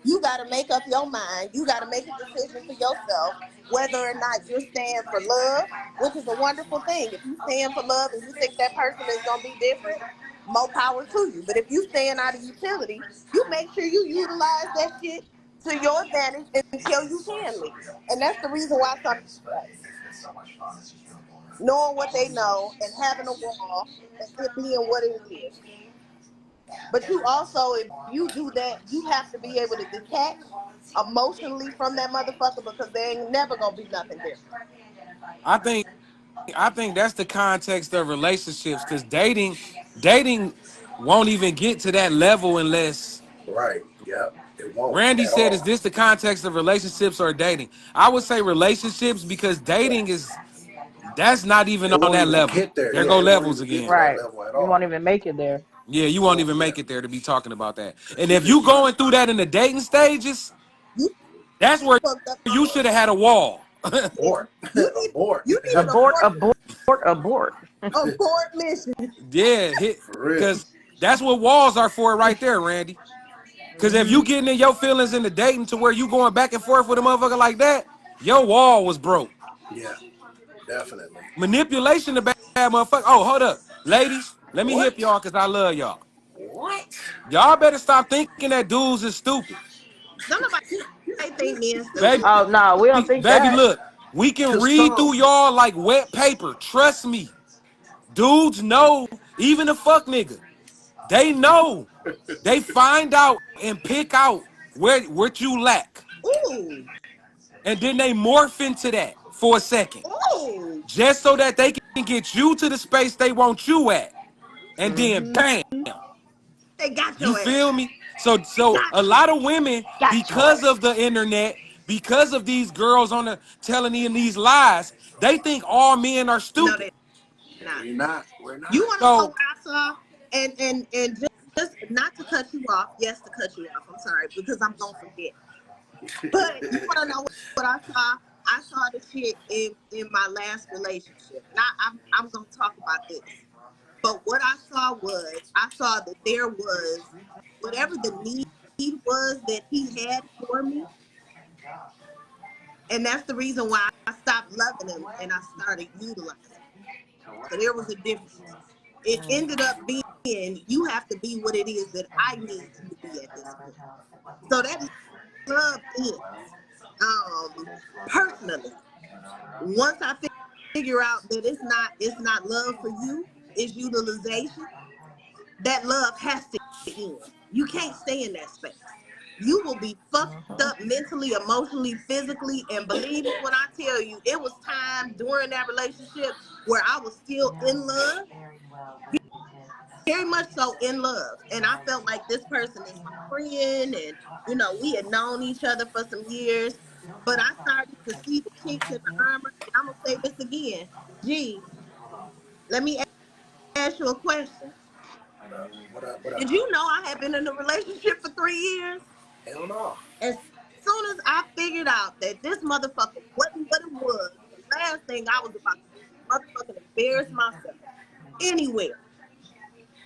You got to make up your mind. You got to make a decision for yourself whether or not you're staying for love, which is a wonderful thing. If you stand for love and you think that person is going to be different, more power to you. But if you stand out of utility, you make sure you utilize that shit to your advantage until you can leave. And that's the reason why some people stay. Knowing what they know and having a wall and it being what it is. But you also, if you do that, you have to be able to detach emotionally from that motherfucker because there ain't never gonna be nothing different. I think I think that's the context of relationships because dating won't even get to that level unless Right. Yeah. It won't Randy at said, all. is this the context of relationships or dating? I would say relationships because Yeah. dating is that's not even It on won't that even level. get there. There Yeah. go It won't levels even get to again. that Right. level at You won't all. even make it there. Yeah, you It won't won't. even Yeah. make it there to be talking about that. Cause And you if you just going through that in the dating stages, You that's where fucked up you already. should have had a wall. Yeah. abort. You need Abort. you need an Abort. Abort. Abort. abort mission. Yeah, hit For real. because that's what walls are for right there, Randy. Because if Hmm. you getting in your feelings in the dating to where you going back and forth with a motherfucker like that, your wall was broke. Yeah. Definitely. Manipulation, the bad motherfucker. Oh, hold up. Ladies, let me hip What? y'all because I love y'all. What? Y'all better stop thinking that dudes is stupid. Don't nobody say think men Baby, stupid. Oh no, we don't think baby, that. look, we can To read some. through y'all like wet paper. Trust me. Dudes know, even a fuck nigga, they know. They find out and pick out where what you lack. Ooh, And then they morph into that for a second. ooh. Just so that they can get you to the space they want you at. And then Hmm. bam. They got You your ass. feel me? So Got a you. lot of women, Got your because of ass. the internet, because of these girls on the telling them these lies, they think all men are No, stupid. they not. We're not. We're You not. want to know So what I saw? And just not to cut you off. Yes, to cut you off. I'm sorry because I'm gonna forget. But you want to know what I saw? I saw the shit in my last relationship. Now I'm gonna talk about this. But what I saw that there was whatever the need was that he had for me, and that's the reason why I stopped loving him and I started utilizing him. So there was a difference. It ended up being you have to be what it is that I need you to be at this point. So that love ends. Personally, once I figure out that it's not love for you, it's utilization, that love has to end. You can't stay in that space. You will be fucked up mentally, emotionally, physically, and believe me when I tell you, it was time during that relationship where I was still in love, very much so in love. And I felt like this person is my friend, and we had known each other for some years. But I started to see the chinks in the armor, and I'm gonna say this again. G, let me ask you a question. What up? What up? What Did up? you know I had been in a relationship for 3 years? Hell no. As soon as I figured out that this motherfucker wasn't what it was, the last thing I was about to do was motherfucking embarrass myself anywhere.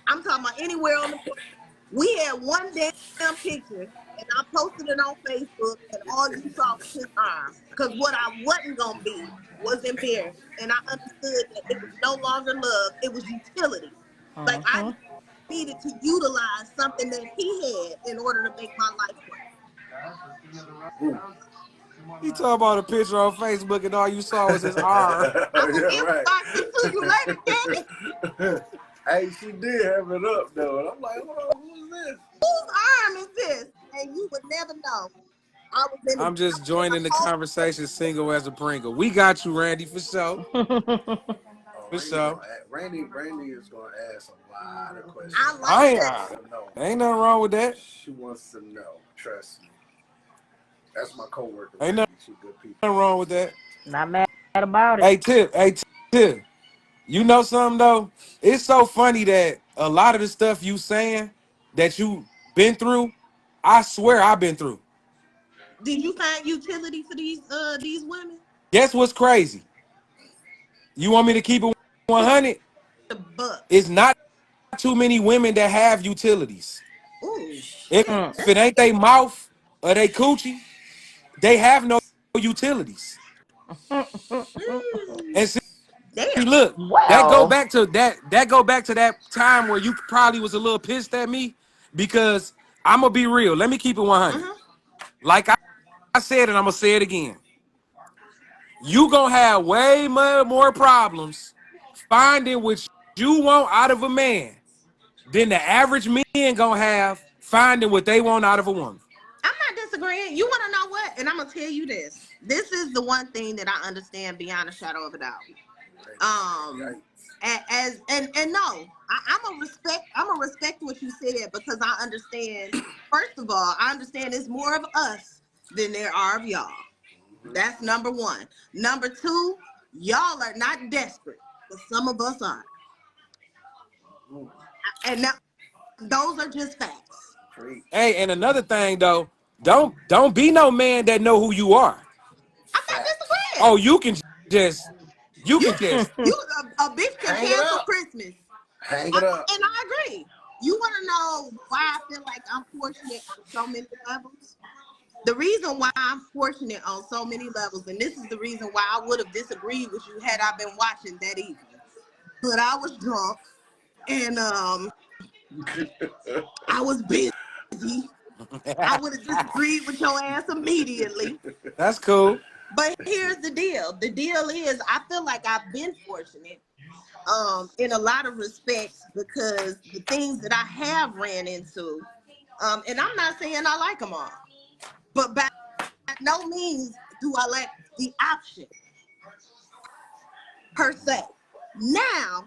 I'm talking about anywhere on the planet. We had one damn picture, and I posted it on Facebook, and all you saw was his arm. Because what I wasn't gonna be was embarrassed, and I understood that it was no longer love; it was utility. Like I needed to utilize something that he had in order to make my life work. Ooh. He talking about a picture on Facebook and all you saw was his arm. I'm gonna Yeah, right. inbox it to you later, damn it. Hey, she did have it up though, and I'm like, hold on, who is this? Whose arm is this? And you would never know. I was in I'm just a joining the whole conversation single as a Pringle. We got you, Randy, for sure. Oh, For sure. Randy is gonna ask a lot of I questions. like I She ain't, that. wants to know. ain't nothing wrong with that. She wants to know. Trust me. That's my coworker, Ain't Randy. She good people. nothing wrong with that. Not mad about it. Hey, Tip. You know something though? It's so funny that a lot of the stuff you saying that you been through, I swear I've been through. Did you find utility for these women? Guess what's crazy? You want me to keep it 100? The buck. It's not too many women that have utilities. Ooh, If shit. Mm. it ain't they mouth or they coochie, they have no utilities. And see, Damn. look, that go Well, back to that time where you probably was a little pissed at me because I'm gonna be real. Let me keep it 100. Uh-huh. Like I said, and I'm gonna say it again. You gonna have way more problems finding what you want out of a man than the average man gonna have finding what they want out of a woman. I'm not disagreeing. You want to know what? And I'm gonna tell you this. This is the one thing that I understand beyond a shadow of a doubt. Um, and no, I'm gonna respect what you said because I understand. First of all, I understand it's more of us than there are of y'all. That's number one. Number two, y'all are not desperate, but some of us are, and now, those are just facts. Hey, and another thing though, don't be no man that know who you are. I'm not Facts. Oh, disagreeing. just you You can just a bitch can Hang it cancel up. Christmas. Hang it up. And I agree. You want to know why I feel like I'm fortunate on so many levels? The reason why I'm fortunate on so many levels, and this is the reason why I would have disagreed with you had I been watching that evening. But I was drunk and I was busy. I would have disagreed with your ass immediately. that's cool. But here's the deal. The deal is I feel like I've been fortunate in a lot of respects because the things that I have ran into, and I'm not saying I like them all, but by no means do I lack the option per se. Now,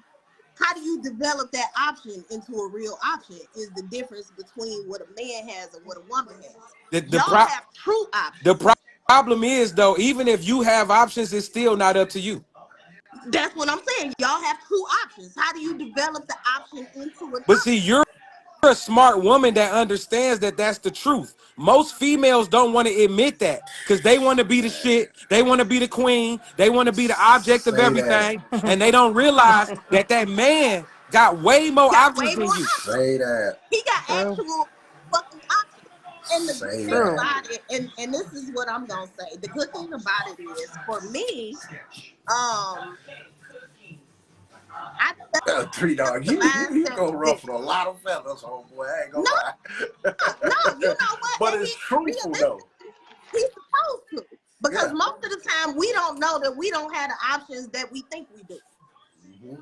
how do you develop that option into a real option is the difference between what a man has and what a woman has. The the Y'all pro- have true the options. problem is though, even if you have options, it's still not up to you. That's what I'm saying. Y'all have true options. How do you develop the option into an But see, option? you're a smart woman that understands that that's the truth. Most females don't want to admit that because they want to be the shit. They want to be the queen. They want to be the object of Say that. everything. And they don't realize that that man got way more Got options way than more you. options. Say that. He got True. actual fucking options. And the good Say thing that. True. about it, and this is what I'm gonna say, the good thing about it is for me, um, I Three developed dog, the you mindset go that ruffle a lot of feathers, homeboy. I ain't gonna no, lie. no, you know what? But And it's he truthful realistic, though. he's supposed to. Because Yeah. most of the time we don't know that we don't have the options that we think we do. Hmm.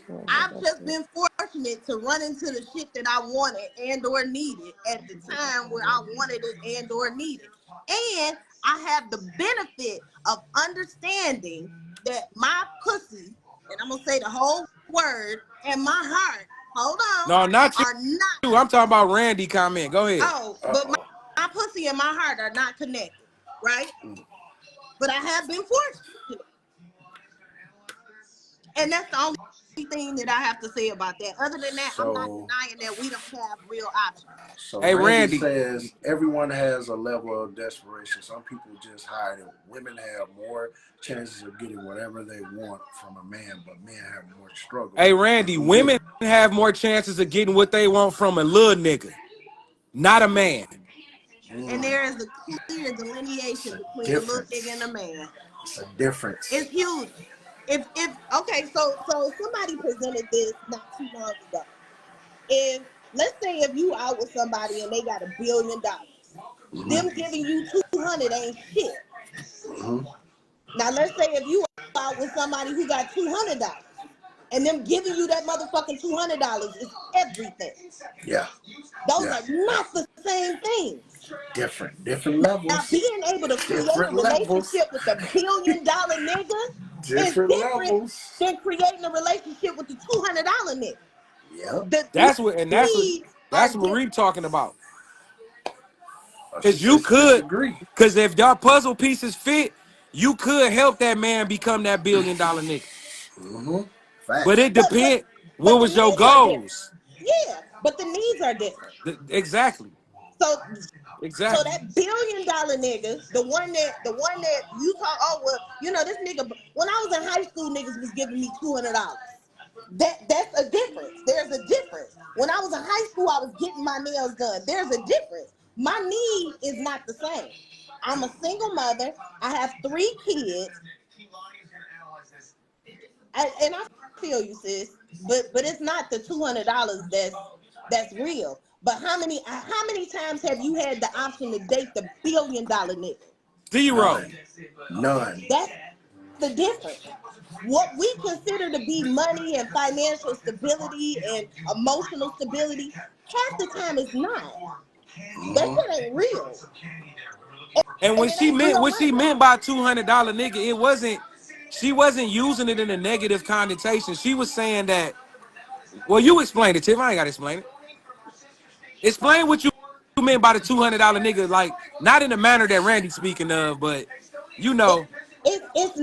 Yeah, I've that's just it. been fortunate to run into the shit that I wanted and or needed at the time where I wanted it and or needed. And I have the benefit of understanding that my pussy, and I'm gonna say the whole word, and my heart, hold on, No, not are not, you. I'm talking about Randy comment. Go ahead. but Uh-oh. my pussy and my heart are not connected, right? But I have been fortunate. And that's the only thing that I have to say about that. Other than that, I'm not So denying that we don't have real options. so Hey, Randy Randy. says everyone has a level of desperation. Some people just hide it. Women have more chances of getting whatever they want from a man, but men have more struggle Hey, than Randy. we do. Women have more chances of getting what they want from a little nigga, not a man. And Mm. there is a clear It's delineation a between a little nigga and difference. a man. It's a difference. It's huge. If okay, so somebody presented this not too long ago. If let's say if you out with somebody and they got $1 billion, Hmm. them giving you 200 ain't shit. Hmm. Now let's say if you out with somebody who got $200 and them giving you that motherfucking $200 is everything. Yeah. Those Yeah. are not the same things. Different Now levels. being able to create a Different levels. relationship with $1 billion nigga is Different different levels. than creating a relationship with the $200 nigga. Yep. The That's what, and needs are that's what different. Reed talking about. She Cause you says she could, disagree. cause if y'all puzzle pieces fit, you could help that man become that $1 billion nigga. Hmm. But Facts. it But but depends. What but the was your needs are different. goals? Yeah, but the needs are different. Exactly. So so Exactly. that $1 billion nigga, the one that you talk, oh well, you know this nigga. When I was in high school, niggas was giving me $200. That's a difference. There's a difference. When I was in high school, I was getting my nails done. There's a difference. My need is not the same. I'm a single mother. I have 3 kids, and I feel you, sis. But it's not the $200 that's real. But how many times have you had the option to date the $1 billion nigga? Zero. None. None. That's the difference. What we consider to be money and financial stability and emotional stability, half the time is not. That Hmm. shit ain't real. And And it ain't real what she money. meant by $200 nigga, it wasn't. She wasn't using it in a negative connotation. She was saying that. Well, you explained it, Tiff. I ain't got to explain it. Explain what you meant by the $200 nigga, like not in the manner that Randy's speaking of, but you It, know. it's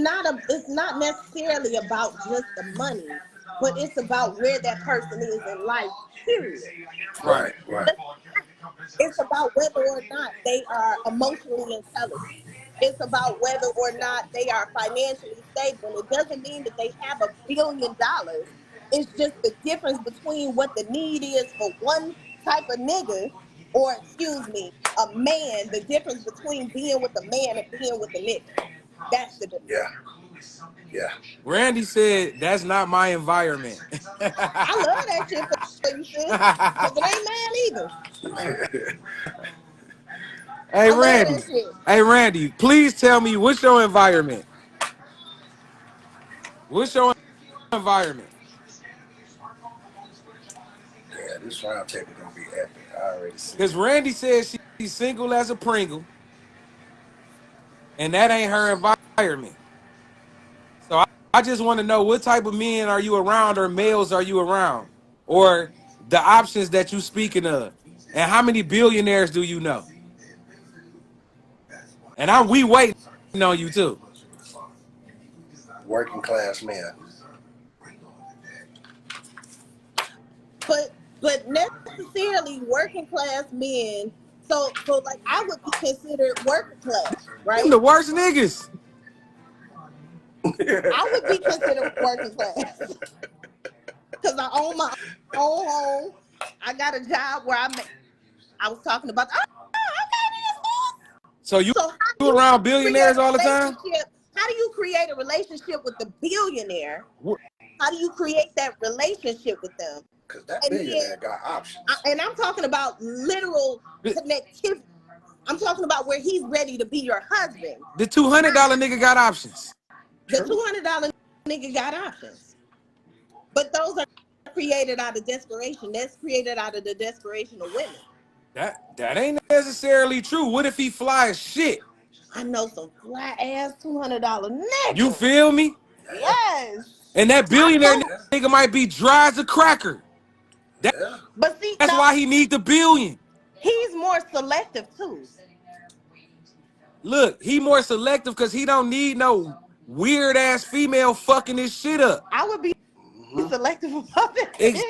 not necessarily about just the money, but it's about where that person is in life, period. Right. Right. Right. It's about whether or not they are emotionally intelligent. It's about whether or not they are financially stable. And it doesn't mean that they have $1 billion. It's just the difference between what the need is for one type of nigga, or excuse me, a man, the difference between being with a man and being with a nigga. That's the difference. Yeah. Yeah. Randy said that's not my environment. I love that shit for you, sis. Because it ain't mine either. Hey I love Randy. that shit. Hey Randy, please tell me what's your environment? What's your environment? Yeah. This round table gonna be epic. I already see Because it. Randy says she's single as a Pringle, and that ain't her environment. So I just want to know what type of men are you around or males are you around? Or the options that you speaking of. And how many billionaires do you know? And we waiting on you too. Working class man. But necessarily working class men. So like I would be considered working class, Them right? the worst niggas. I would be considered working class. because I own my own home. I got a job where I was talking about. Oh, okay, So you so how do you you around create billionaires a all the time? relationship? How do you create a relationship with the billionaire? How do you create that relationship with them? Because that And then, billionaire got options. and I'm talking about literal connectivity. I'm talking about where he's ready to be your husband. The $200 nigga got options. The True. $200 nigga got options, but those are created out of desperation. That's created out of the desperation of women. That ain't necessarily true. What if he fly as shit? I know some fly ass $200 You niggas. feel me? Yeah. Yes, And that I billionaire know. Yeah. nigga might be dry as a cracker. Yeah. But see, That's no, why he need the billion. he's more selective too. Look, he more selective because he don't need no weird ass female fucking this shit up. I would be Mm-hmm. selective about that.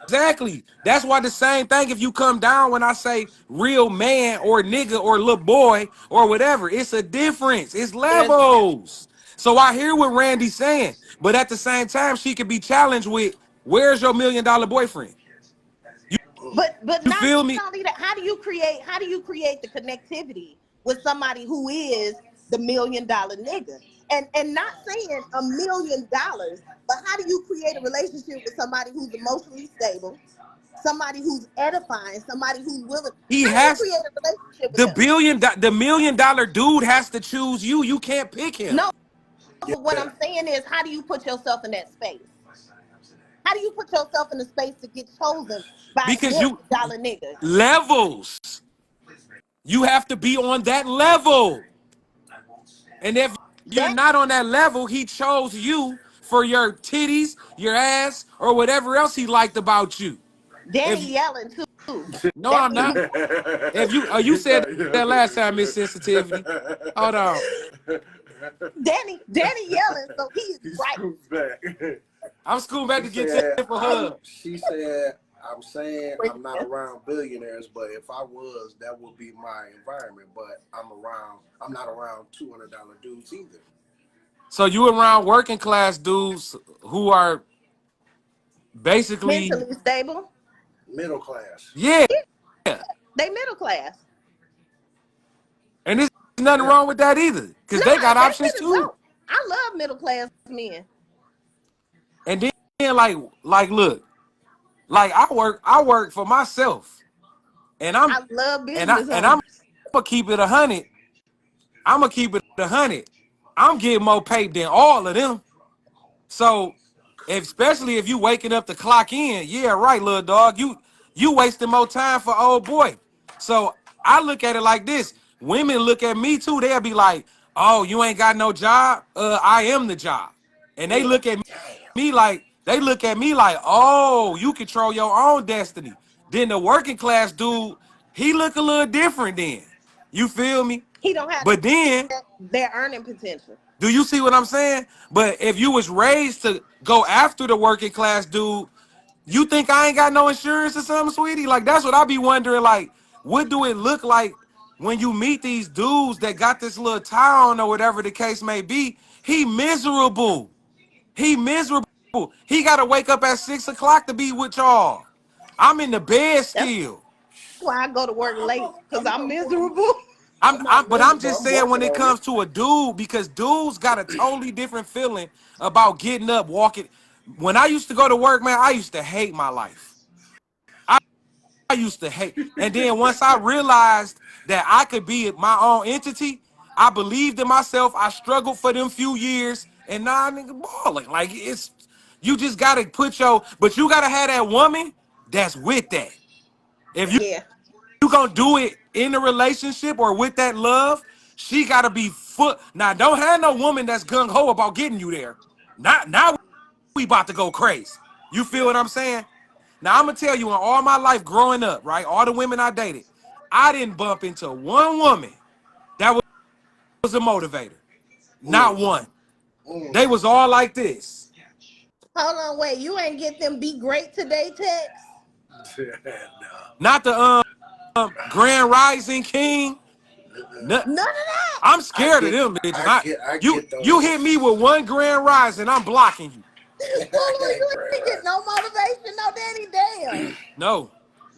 Exactly. That's why the same thing if you come down when I say real man or nigga or little boy or whatever, it's a difference. It's There's, levels. So I hear what Randy's saying, but at the same time, she could be challenged with, where's your $1 million boyfriend? but You not feel me? only that. How do you create the connectivity with somebody who is the $1 million nigga? And not saying $1 million, but how do you create a relationship with somebody who's emotionally stable, somebody who's edifying, somebody who's willing? He How do you has create a relationship with the them? $1 million dude has to choose you. You can't pick him No, but what Yeah. I'm saying is, how do you put yourself in that space? How do you put yourself in the space to get chosen by a because you $1 million nigga? levels. You have to be on that level. And if you're That not on that level, he chose you for your titties, your ass, or whatever else he liked about you. If Danny yelling too. no, That I'm not. means If you He's said not that last yelling. time, Miss Sensitivity. Hold on. Danny yelling, so he is He right. scoots back. I'm scooting back She to get to said, it for her. she said, I'm saying I'm not around billionaires, but if I was, that would be my environment. But I'm not around $200 dudes either. So you around working class dudes who are basically, Mentally stable. Middle class. yeah. They middle class. And there's nothing Yeah. wrong with that either. Because No, they got that options shit is too. dope. I love middle class men. And then look, like I work for myself. And I'm I love and I business and I'm owners. gonna keep it 100. I'm gonna keep it 100. I'm getting more paid than all of them. So, especially if you waking up to clock in, yeah, right, little dog. You wasting more time for old boy. So I look at it like this: women look at me too. They'll be like, "Oh, you ain't got no job. I am the job," and they look at me like "Oh, you control your own destiny." Then the working class dude, he look a little different. Then you feel me? He don't have But then their earning potential. do you see what I'm saying? But if you was raised to go after the working class dude, you think I ain't got no insurance or something, sweetie? Like that's what I be wondering. Like, what do it look like when you meet these dudes that got this little tie on or whatever the case may be? He miserable. He miserable. He gotta wake up at 6 o'clock to be with y'all. I'm in the bed That's still. why I go to work late, because I'm I'm, miserable. not But I'm miserable. just I'm saying when working it on it. comes to a dude, because dudes got a totally different feeling about getting up, walking. When I used to go to work, man, I used to hate my life. I, I used to hate. And then once I realized that I could be my own entity, I believed in myself. I struggled for them few years, and now nigga balling. Like you just gotta but you gotta have that woman that's with that. If Yeah. you gonna do it in a relationship or with that love, she gotta be foot. Now, don't have no woman that's gung ho about getting you there. Not now we about to go crazy. You feel what I'm saying? Now I'm gonna tell you, in all my life growing up, right, all the women I dated, I didn't bump into one woman that was a motivator. Not Mm, one. mm. They was all like this. Hold on, wait. You ain't get them be great today text? No. Not the Grand Rising King. No, None of that. I'm scared of them bitches. I You get hit me those. with one Grand Rising, I'm blocking you. Polo, you ain't get no motivation, no daddy. Damn. No,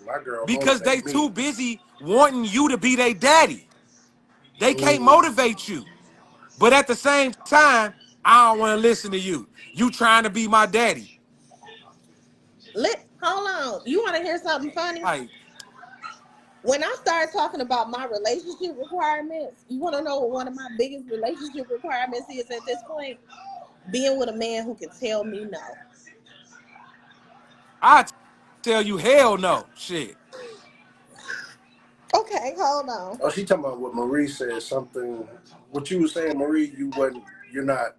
My girl because they motivate me. too busy wanting you to be their daddy. They can't Mm. motivate you. But at the same time, I don't want to listen to you. You trying to be my daddy. Hold on. You want to hear something funny? Like, When I started talking about my relationship requirements, you want to know what one of my biggest relationship requirements is at this point? Being with a man who can tell me no. I tell you, hell no. Shit. Okay, hold on. Oh, she talking about what Marie said. Something. What you were saying, Marie? You wasn't. You're not.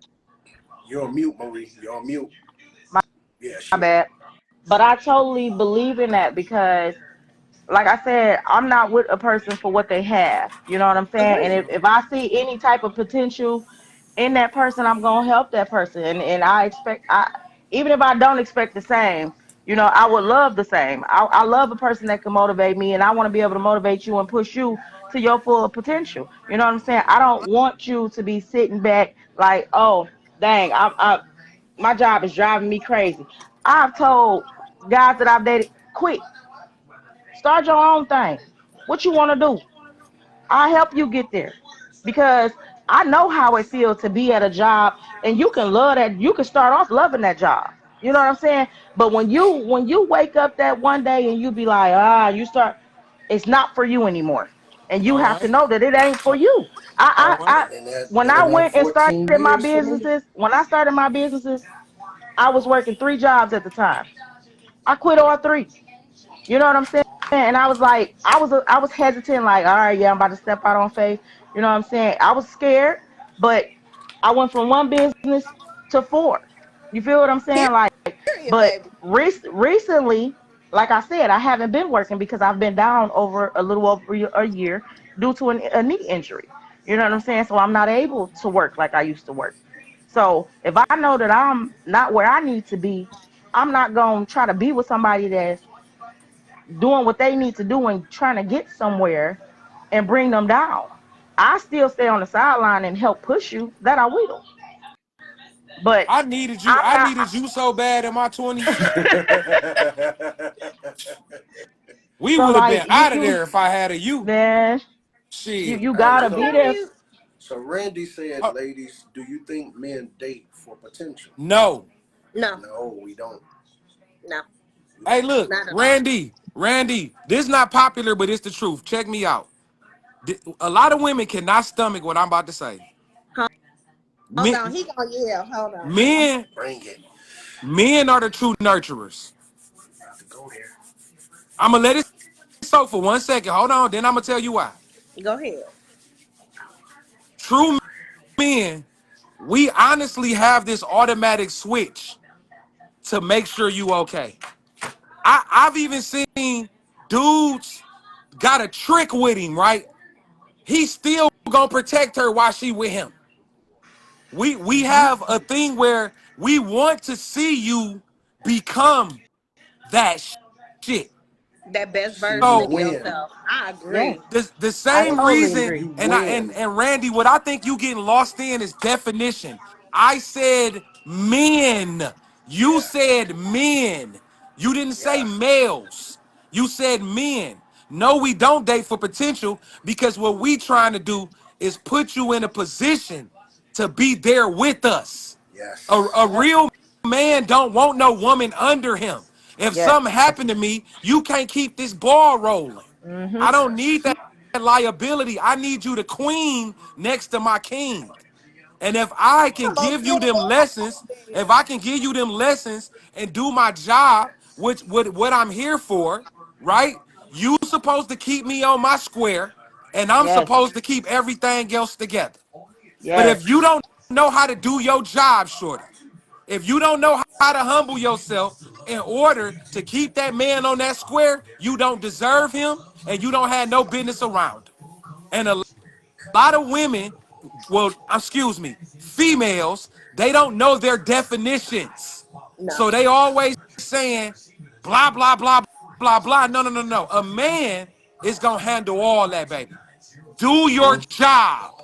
You're on mute, Marie. You're on mute. My, Yeah, my she. bad. But I totally believe in that because, like I said, I'm not with a person for what they have. You know what I'm saying? And Agreed. if I see any type of potential in that person, I'm gonna help that person. And I expect even if I don't expect the same, I would love the same. I love a person that can motivate me, and I want to be able to motivate you and push you to your full potential. You know what I'm saying? I don't want you to be sitting back like, oh, dang, my job is driving me crazy. I've told guys that I've dated, quit, start your own thing. What you want to do? I'll help you get there because I know how it feels to be at a job and you can love that. You can start off loving that job. You know what I'm saying? But when you wake up that one day and you be like, you start, it's not for you anymore, and you All have to right. know that it ain't for you. All right. And that When I been that went and started 14 my years for me. businesses, I was working 3 jobs at the time. I quit all 3. You know what I'm saying? And I was like, I was hesitant, like, all right, yeah, I'm about to step out on faith. You know what I'm saying? I was scared, but I went from one business to 4. You feel what I'm saying? Like, Period, but baby. recently, like I said, I haven't been working because I've been down over a little over a year due to a knee injury. You know what I'm saying? So I'm not able to work like I used to work. So if I know that I'm not where I need to be, I'm not gonna try to be with somebody that's doing what they need to do and trying to get somewhere and bring them down. I still stay on the sideline and help push you. That I will. But I needed you. I'm I not. needed you so bad in my 20s. We So would have like been out of there if I had a you. man, you Shit. you Hey, gotta I'm be telling there. you, so Randy said, Uh, ladies, do you think men date for potential? no. no, No, we don't. no, We Hey, don't. look, not at all. Randy, this is not popular, but it's the truth. Check me out. A lot of women cannot stomach what I'm about to say. Hold Men, on, he gonna yell. Hold on. men, Bring it. men are the true nurturers. About to go there. I'm gonna let it soak for 1 second. Hold on, then I'm gonna tell you why. Go ahead. True men, we honestly have this automatic switch to make sure you okay. I've even seen dudes got a trick with him, right? He's still gonna protect her while she with him. We Hmm. have a thing where we want to see you become that shit. That best See you version of So win. yourself. I Yes, agree. the I same Want to totally see reason, agree. you and win. Randy, what I think you getting lost in is definition. I said men. You Yeah. said men. You didn't say Yeah. males. You said men. No, we don't date for potential because what we trying to do is put you in a position to be there with us. A Yes. Yep. real man don't want no woman under him. If Yes. something happened to me, you can't keep this ball rolling. Hmm. I don't need Yes. that liability. I need you to queen next to my king. And if I can I'm gonna give tear you the them lessons, bed if I down. can give you them lessons and do my job, which what I'm here for, right? You supposed to keep me on my square, and I'm Yes. supposed to keep everything else together. But Yes. if you don't know how to do your job, shorty, if you don't know how to humble yourself in order to keep that man on that square, you don't deserve him and you don't have no business around him. And a lot of women, well, excuse me, females, they don't know their definitions. No, So they always saying blah, blah, blah, blah, blah. No, no, no, no. A man is going to handle all that, baby. Do your job.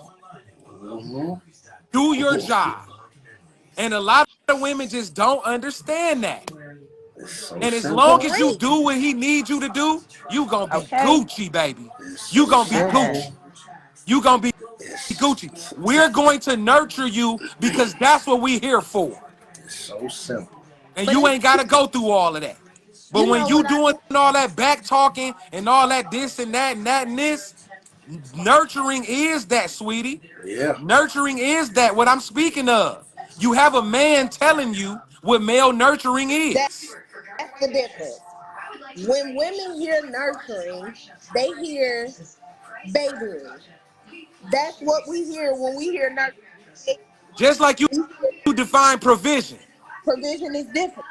Mm-hmm. Do your job. And a lot of women just don't understand that. It's so And as simple. long as you Preach. do what he needs you to do, you gonna be Okay. Gucci, baby. It's You so gonna be Amen. Gucci. simple. You gonna be It's Gucci. We're going to nurture you because that's what we're here for. it's so simple. And But you it's, ain't gotta go through all of that. But you when know you what I doing think? all that back talking and all that this and that and that and this, nurturing is that, sweetie. Yeah. Nurturing is that what I'm speaking of. You have a man telling you what male nurturing That, is. that's the difference. When women hear nurturing, they hear babying. That's what we hear when we hear nurturing. Just like you We hear define provision. provision is different.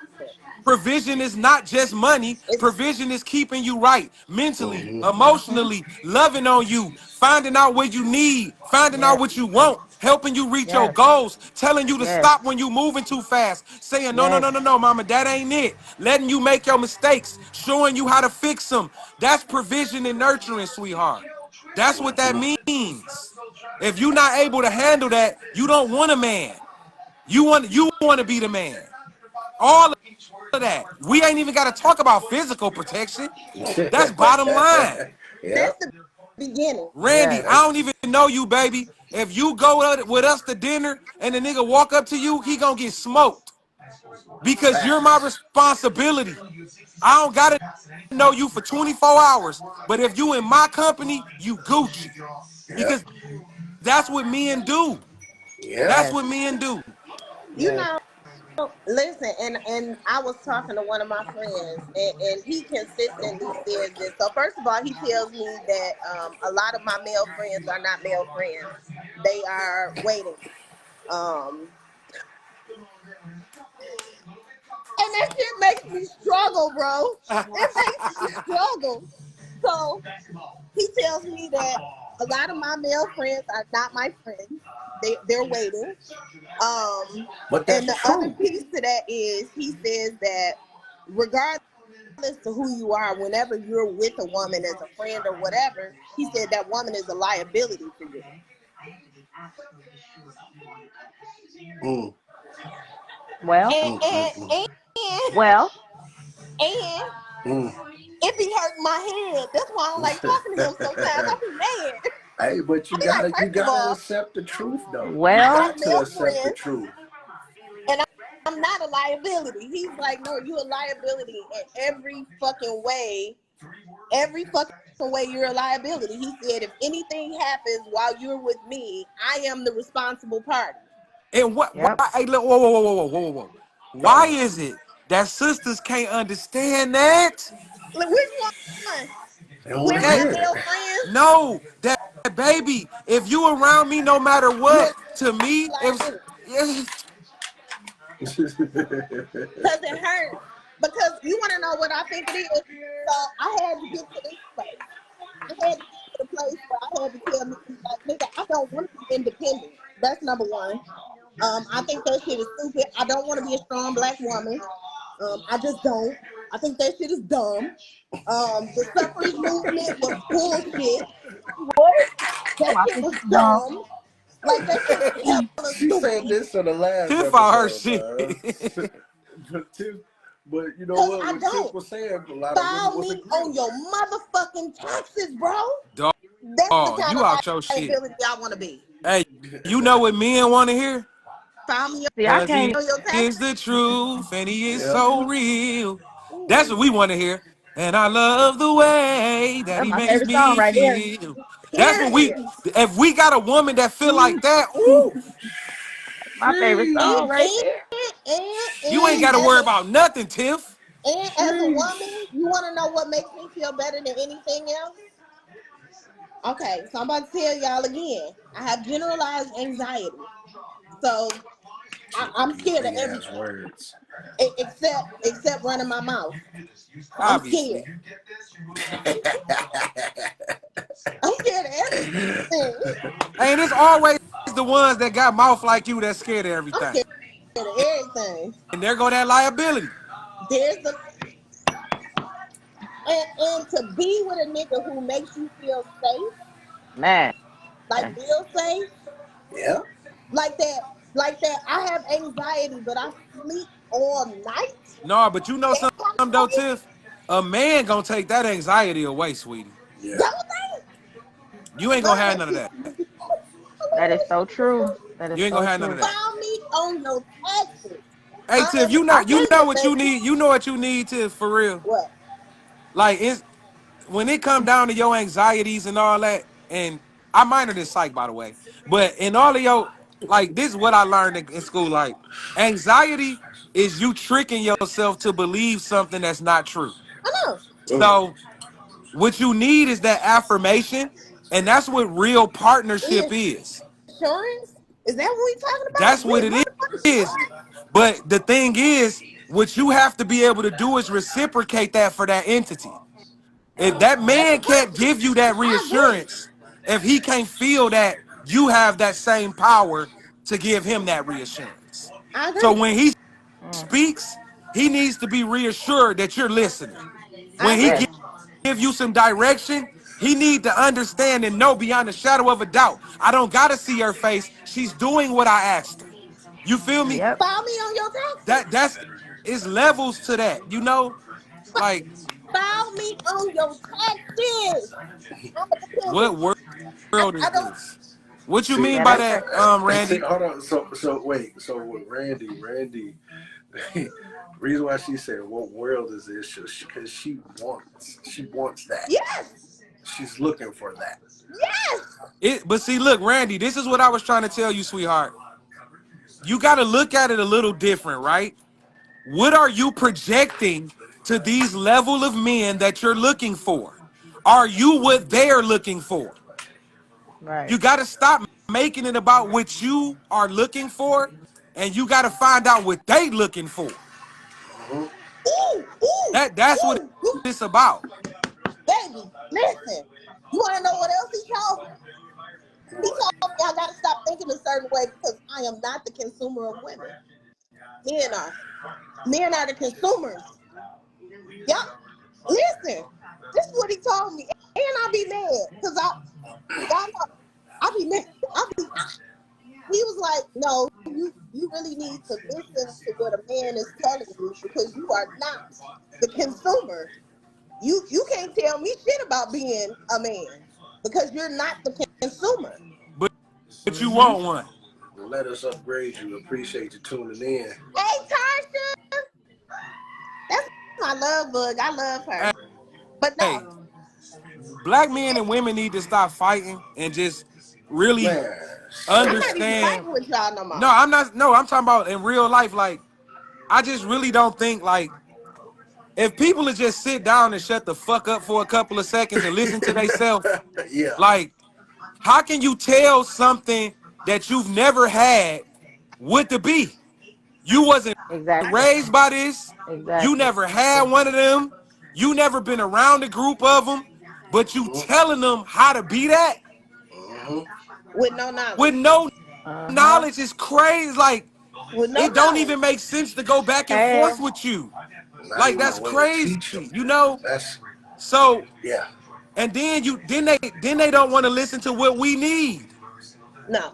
Provision is not just money. It's Provision is keeping you right mentally, Mm-hmm. Mm-hmm. emotionally, loving on you, finding out what you need, finding out Yes. what you want, helping you reach your Yes. goals, telling you to Yes. stop when you're moving too fast, saying, no, no, Yes. no, no, no, mama, that ain't it. Letting you make your mistakes, showing you how to fix them. That's provision and nurturing, sweetheart. That's what that means. If you're not able to handle that, you don't want a man. You want to be the man. All of that. We ain't even got to talk about physical protection. That's bottom line. Yep. that's the beginning. Randy, Yes. I don't even know you, baby. If you go with us to dinner and the nigga walk up to you, he gonna get smoked because you're my Facts. responsibility. I don't gotta know you for 24 hours, but if you in my company, you Gucci Yep. because that's what men do. Yep. That's Yes. what men do. You Yes. know, listen, and I was talking to one of my friends, and he consistently says this. So first of all, he tells me that a lot of my male friends are not male friends; they are waiting. Um, and that shit makes me struggle, bro. It makes me struggle. So he tells me that a lot of my male friends are not my friends; they're waiting. Um, But and that's the other true. piece to that is he says that regardless to who you are, whenever you're with a woman as a friend or whatever, he said that woman is a liability for you. Mm, Well, And mm, mm, and mm, and, well, and mm. it be hurting my head. That's why I don't like talking to him sometimes. I be mad. Hey, but I be like, you first of gotta all, accept the truth though. You I well, have got to male accept the friends truth. and I'm not a liability. He's like, no, you a liability in every fucking way. Every fucking way you're a liability. He said, if anything happens while you're with me, I am the responsible party. And what? Why? yep. Hey, look, whoa, whoa, whoa, whoa, whoa, whoa, whoa. Why Uh-oh. is it that sisters can't understand that? Like, which one? They don't want to We're not That hear male friends. no, that baby. If you around me, no matter You're what, to me, a if liability yes, it. because it hurts. Because you want to know what I think it is. So I had to get to this place. I had to get to the place where I had to tell me, like, nigga, I don't want to be independent. That's number one. I think that shit is stupid. I don't want to be a strong black woman. I just don't. I think that shit is dumb. The suffrage movement was bullshit. What? That I shit think was it's dumb. dumb. Like that shit was hella She said stupid. this on the last Tiff out her episode, shit. man. But Tiff, but you know Cause what? I What Tiff don't. was saying, a lot of women File was me agreeing on with your her. motherfucking taxes, bro. That's the Dog, kind you of out your shit. liability I want to be. Hey, you know what men want to hear? File me See, I Cause he can't. on your is taxes. the truth and he is Yeah. so real. That's what Ooh, we want to hear. And I love the way that That's he my makes favorite song me right there. feel. That's what we, period. if we got a woman that feel like that, ooh, My favorite Sheesh. song And right and there. you ain't and got to as worry a about nothing, Tiff. as a Sheesh. woman, you want to know what makes me feel better than anything else? Okay, so I'm about to tell y'all again. I have generalized anxiety, so Tiff with I'm these scared of big ass everything words. except running my mouth. I'm scared. Obviously. I'm scared of everything. And it's always the ones that got mouth like you that's scared of I'm everything. scared of everything. And there go that liability. There's the and to be with a nigga who makes you feel safe, Man. like real safe, Yeah. like that. like that. I have anxiety, but I sleep all night. No, but you know That kind something of though, crazy. Tiff? A man gonna take that anxiety away, sweetie. Yeah. Don't they? You ain't gonna have But none of that. That is so true. That is You ain't gonna so have none of true. that. file me on your taxes. Hey Tiff, I you tell know you, what you need. You know what you need, Tiff, for real. What? Like it's when it come down to your anxieties and all that, and I minored in psych, by the way. But in all of your like this is what I learned in school. Like anxiety is you tricking yourself to believe something that's not true. I know. So what you need is that affirmation, and that's what real partnership is. Reassurance? Is that what we talking about? That's what it is. But the thing is, what you have to be able to do is reciprocate that for that entity. If that That's man a can't question. give you that I agree. reassurance, if he can't feel that you have that same power to give him that reassurance. I So agree. when he mm, speaks, he needs to be reassured that you're listening. I When he agree. yes, give you some direction, he need to understand and know beyond a shadow of a doubt. I don't gotta see her face. She's doing what I asked her. You feel me? yep. File me on your taxes. That's it's levels to that. You know, like File me on your taxes. I'm a dependent. what I, world I is don't. this? What you See, mean Yeah, by that's that, crazy. see, Randy? hold on. So wait. So with Randy, the reason why she said, "What world is this?" Because she wants that. Yes. She's looking for that. Yes. But see, look, Randy, this is what I was trying to tell you, sweetheart. You got to look at it a little different, right? What are you projecting to these level of men that you're looking for? Are you what they're looking for? Right. You got to stop making it about what you are looking for, and you got to find out what they looking for. Mm-hmm. Ooh, ooh, That's what ooh. it's about. Baby, listen. You want to know what else he told me? He What? told me I got to stop thinking a certain way because I am not the consumer of women. Men are. Men are the consumers. Yep. Listen, this is what he told me. And I be mad because y'all know, I be mad. He was like, no, you really need to listen to what a man is telling you because you are not the consumer. You can't tell me shit about being a man because you're not the consumer. But you Mm-hmm. want one. Let us upgrade you. Appreciate you tuning in. Hey Tasha, that's my love bug. I love her. But no, Hey, black men and women need to stop fighting and just really Man, I'm say not that. even understand. fighting with y'all no No, more. I'm not. No, I'm talking about in real life. Like, I just really don't think like if people would just sit down and shut the fuck up for a couple of seconds and listen to themselves. Yeah. Like, how can you tell something that you've never had what to be? You wasn't Exactly. raised by this. You Exactly. never had one of them. You never been around a group of them. But you Mm-hmm. telling them how to be that Mm-hmm. With no with knowledge. no Uh-huh. knowledge is crazy. Like, With no it don't knowledge. even make sense to go back and forth And with you. Not Like, even that's a way to crazy, teach them. you know? That's So, yeah. and then they don't want to listen to what we need. No.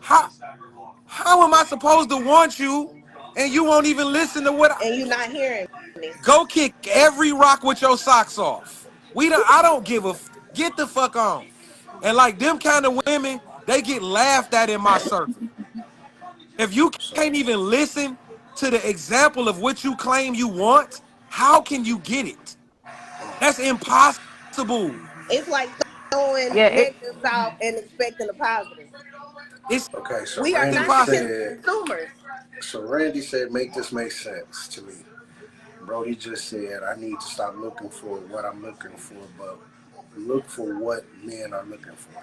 How am I supposed to want you and you won't even listen to what And you not hearing me. go kick every rock with your socks off. I don't give get the fuck on. And like them kind of women, they get laughed at in my circle. If you So can't even listen to the example of what you claim you want, how can you get it? That's impossible. It's like throwing yeah, negatives out and expecting a positive. It's okay, so We are Randy not the impossible. said consumers. Randy said make this make sense to me. Brody just said I need to stop looking for what I'm looking for, but look for what men are looking for.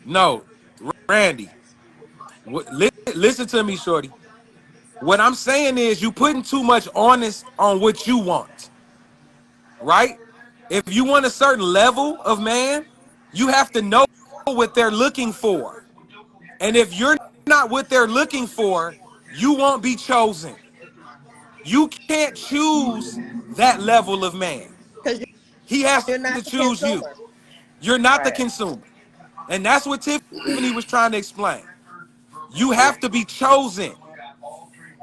No, Randy, listen to me, shorty. What I'm saying is you putting too much onus on what you want, right? If you want a certain level of man, you have to know what they're looking for. And if you're not what they're looking for, you won't be chosen. You can't choose that level of man. Because He has you're to not the choose you. consumer. You're not the right. consumer. And that's what Tiffany was trying to explain. You have to be chosen.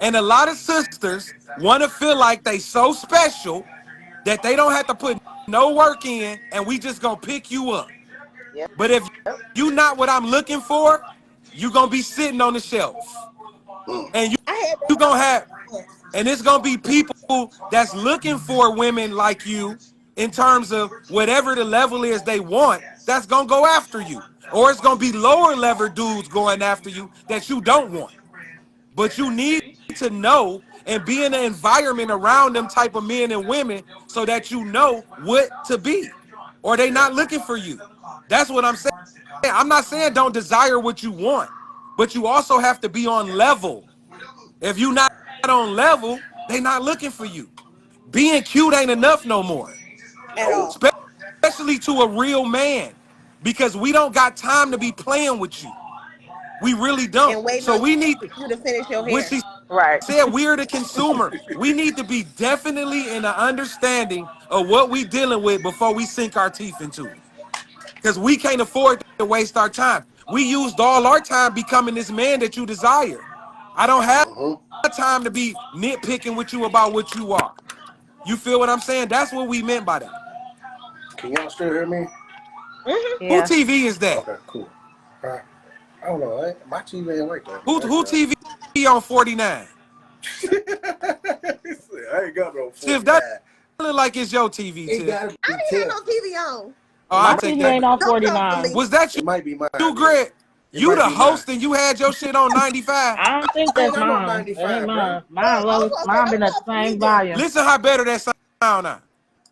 And a lot of sisters want to feel like they so special that they don't have to put no work in and we just gonna pick you up. Yep. But if you not what I'm looking for, you gonna be sitting on the shelf. And I had you that gonna conversation have once. and it's gonna be people that's looking for women like you in terms of whatever the level is they want, that's gonna go after you. Or it's gonna be lower level dudes going after you that you don't want. But you need to know and be in an environment around them type of men and women so that you know what to be. Or they Yeah. not looking for you. That's what I'm saying. I'm not saying don't desire what you want, but you also have to be on level. If you not on level, they not looking for you. Being cute ain't enough no more, At No. all. especially to a real man, because we don't got time to be playing with you. We really don't. And waiting So on we need, you to finish your which hair. she Right. said, we're the consumer. We need to be definitely in an understanding of what we dealing with before we sink our teeth into it. Because we can't afford to waste our time. We used all our time becoming this man that you desire. I don't have Mm-hmm. time to be nitpicking with you about what you are. You feel what I'm saying? That's what we meant by that. Can y'all still hear me? Hmm. Who Yeah. TV is that? Okay, cool. I don't know. My TV ain't like that. Who Actually, TV on 49? I ain't got no Tiff, 49. that look like it's your TV, It Tiff. gotta I be didn't have 10. no TV on. Oh, It I My might, take TV that ain't back. on Don't come for 49. me. Was that it might be mine you, then. Greg? It You might the be mine. host and you had your shit on 95? I don't think I ain't that's got no mine. That ain't 95, bro. mine. Mine I was low. gonna say, Mine been don't at the come for me same then. volume. Listen how better that sound now.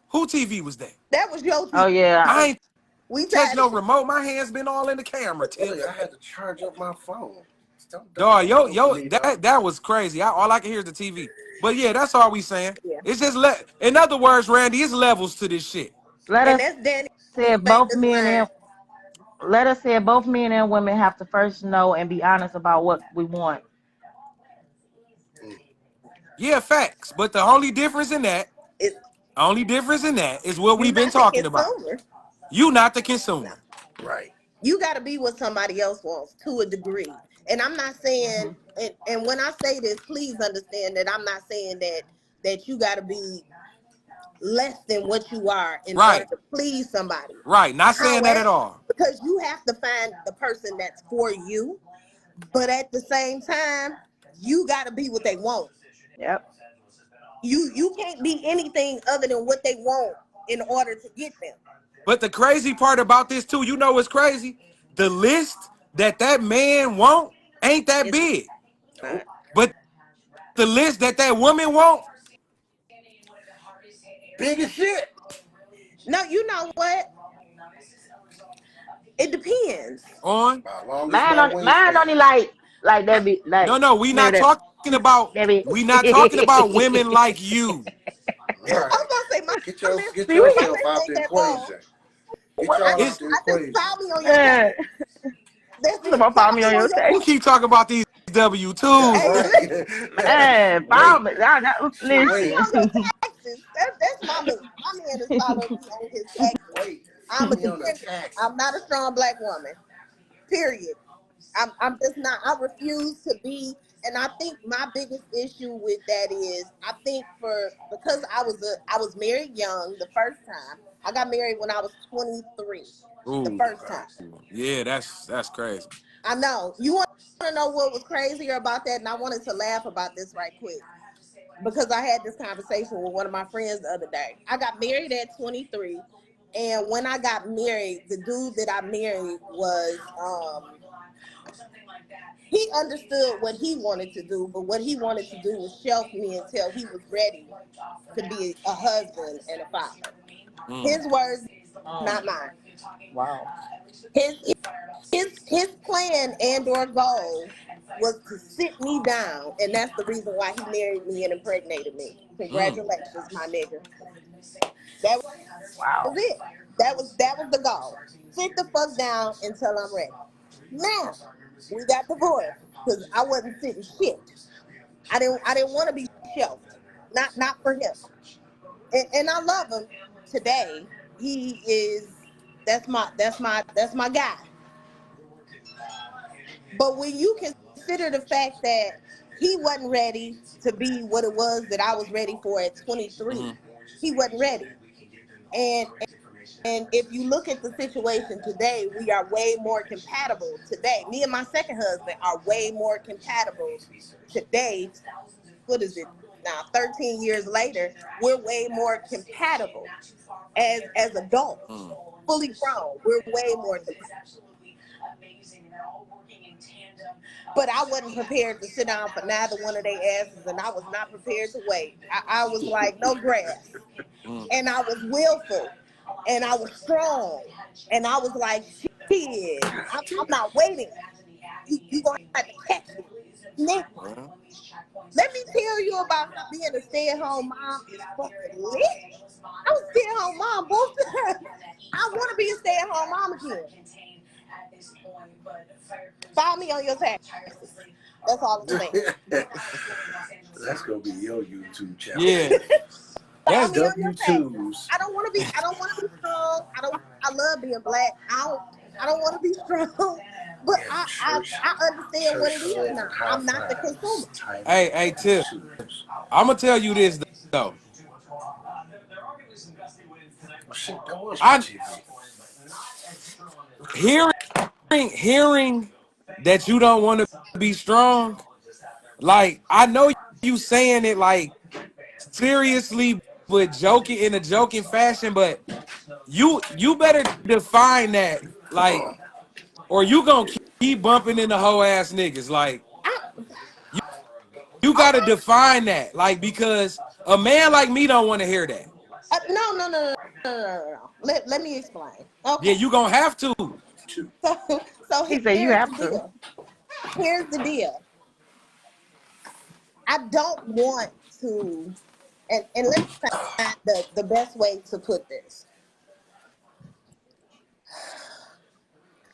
Who TV was that? That was your TV. Oh yeah. I ain't We touch tired of no you. remote. My hand's been all in the camera, Look, Tiff. I had to charge up my phone. Dog, Don't come for yo, me, dog. that was crazy. All I can hear is the TV. But yeah, that's all we saying. Yeah. It's just in other words, Randy, it's levels to this shit. Let And us that's Danny's say both famous men line. and let us say both men and women have to first know and be honest about what we want. Mm. Yeah, facts. But the It, only difference in that is what you're we've been not the talking about. consumer. You not the consumer. Right. You got to be what somebody else wants to a degree. And I'm not saying, and when I say this, please understand that I'm not saying that you got to be less than what you are in order Right. to please somebody. Right. Not saying that However, at all. because you have to find the person that's for you, but at the same time, you got to be what they want. Yep. You can't be anything other than what they want in order to get them. But the crazy part about this too, you know what's crazy? The list that man want ain't that It's big. not. Nope. But the list that woman want, Big as shit. No, you know what? It depends. on. As long as Mine my on mine wingspan. only like that be like No, we maybe not that talking about maybe we not talking about women like you. All right. I was gonna say Get see we got yourself list out ain't the that long. equation. Get what y'all out It's the I just equation. follow me on your tag. That's it. someone follow Follow me me on on your your text. who keep talking about these W twos, Hey, man. Right. listen, Man, follow Wait. me. Shoot, follow me wait. on your Listen. taxes. That's my man. My man is following me on his taxes. Wait. I'm Shoot a me on the dependent. I'm taxes. not a strong black woman. Period. I'm just not. I refuse to be. And I think my biggest issue with that is I think because I was married young the first time. I got married when I was 23. The Ooh, first Okay. time. yeah, that's crazy. I know. You want to know what was crazier about that? And I wanted to laugh about this right quick because I had this conversation with one of my friends the other day. I got married at 23. And when I got married, the dude that I married was he understood what he wanted to do, but what he wanted to do was shelf me until he was ready to be a husband and a father. Mm, His words, Oh, not mine. wow. His plan and or goal was to sit me down, and that's the reason why he married me and impregnated me. mm, Congratulations, my nigga. That was Wow. it. That was the goal. Sit the fuck down until I'm ready. Now we got divorced because I wasn't sitting shit. I didn't want to be shelved. Not for him. And I love him today. He is that's my guy. But when you can consider the fact that he wasn't ready to be what it was that I was ready for at 23. He wasn't ready. And and if you look at the situation today, we are way more compatible today. Me and my second husband are way more compatible today. What is it now? 13 years later, we're way more compatible as adults, fully grown. We're way more compatible. But I wasn't prepared to sit down for neither one of their asses, and I was not prepared to wait. I was like, no grass. And I was willful, and I was strong, and I was like, shit, I'm not waiting. You gonna have to catch me. Nigga, let me tell you about being a stay-at-home mom is fucking lit. I was a stay-at-home mom both times. I want to be a stay-at-home mom again. File me on your taxes. That's all I'm saying. That's gonna be your YouTube channel. Yeah, File that's me on your taxes. W2s. I don't want to be. I don't want to be strong. I love being black. I don't want to be strong. But And I understand what it church is hug now. and high I'm not the fives consumer. title hey Tip. W2s. I'm gonna tell you this though. Oh shit, that was my I TV. hearing hearing that you don't want to be strong. Like I know you saying it like seriously, but joking in a joking fashion. But you better define that, like, or you gonna keep bumping into hoe ass niggas. Like I, you gotta okay. define that, like, because a man like me don't want to hear that. No. Let me explain. Yeah, Okay. you gonna have to. So He said you here's the have to. deal. Here's the deal. I don't want to, and let me find the best way to put this.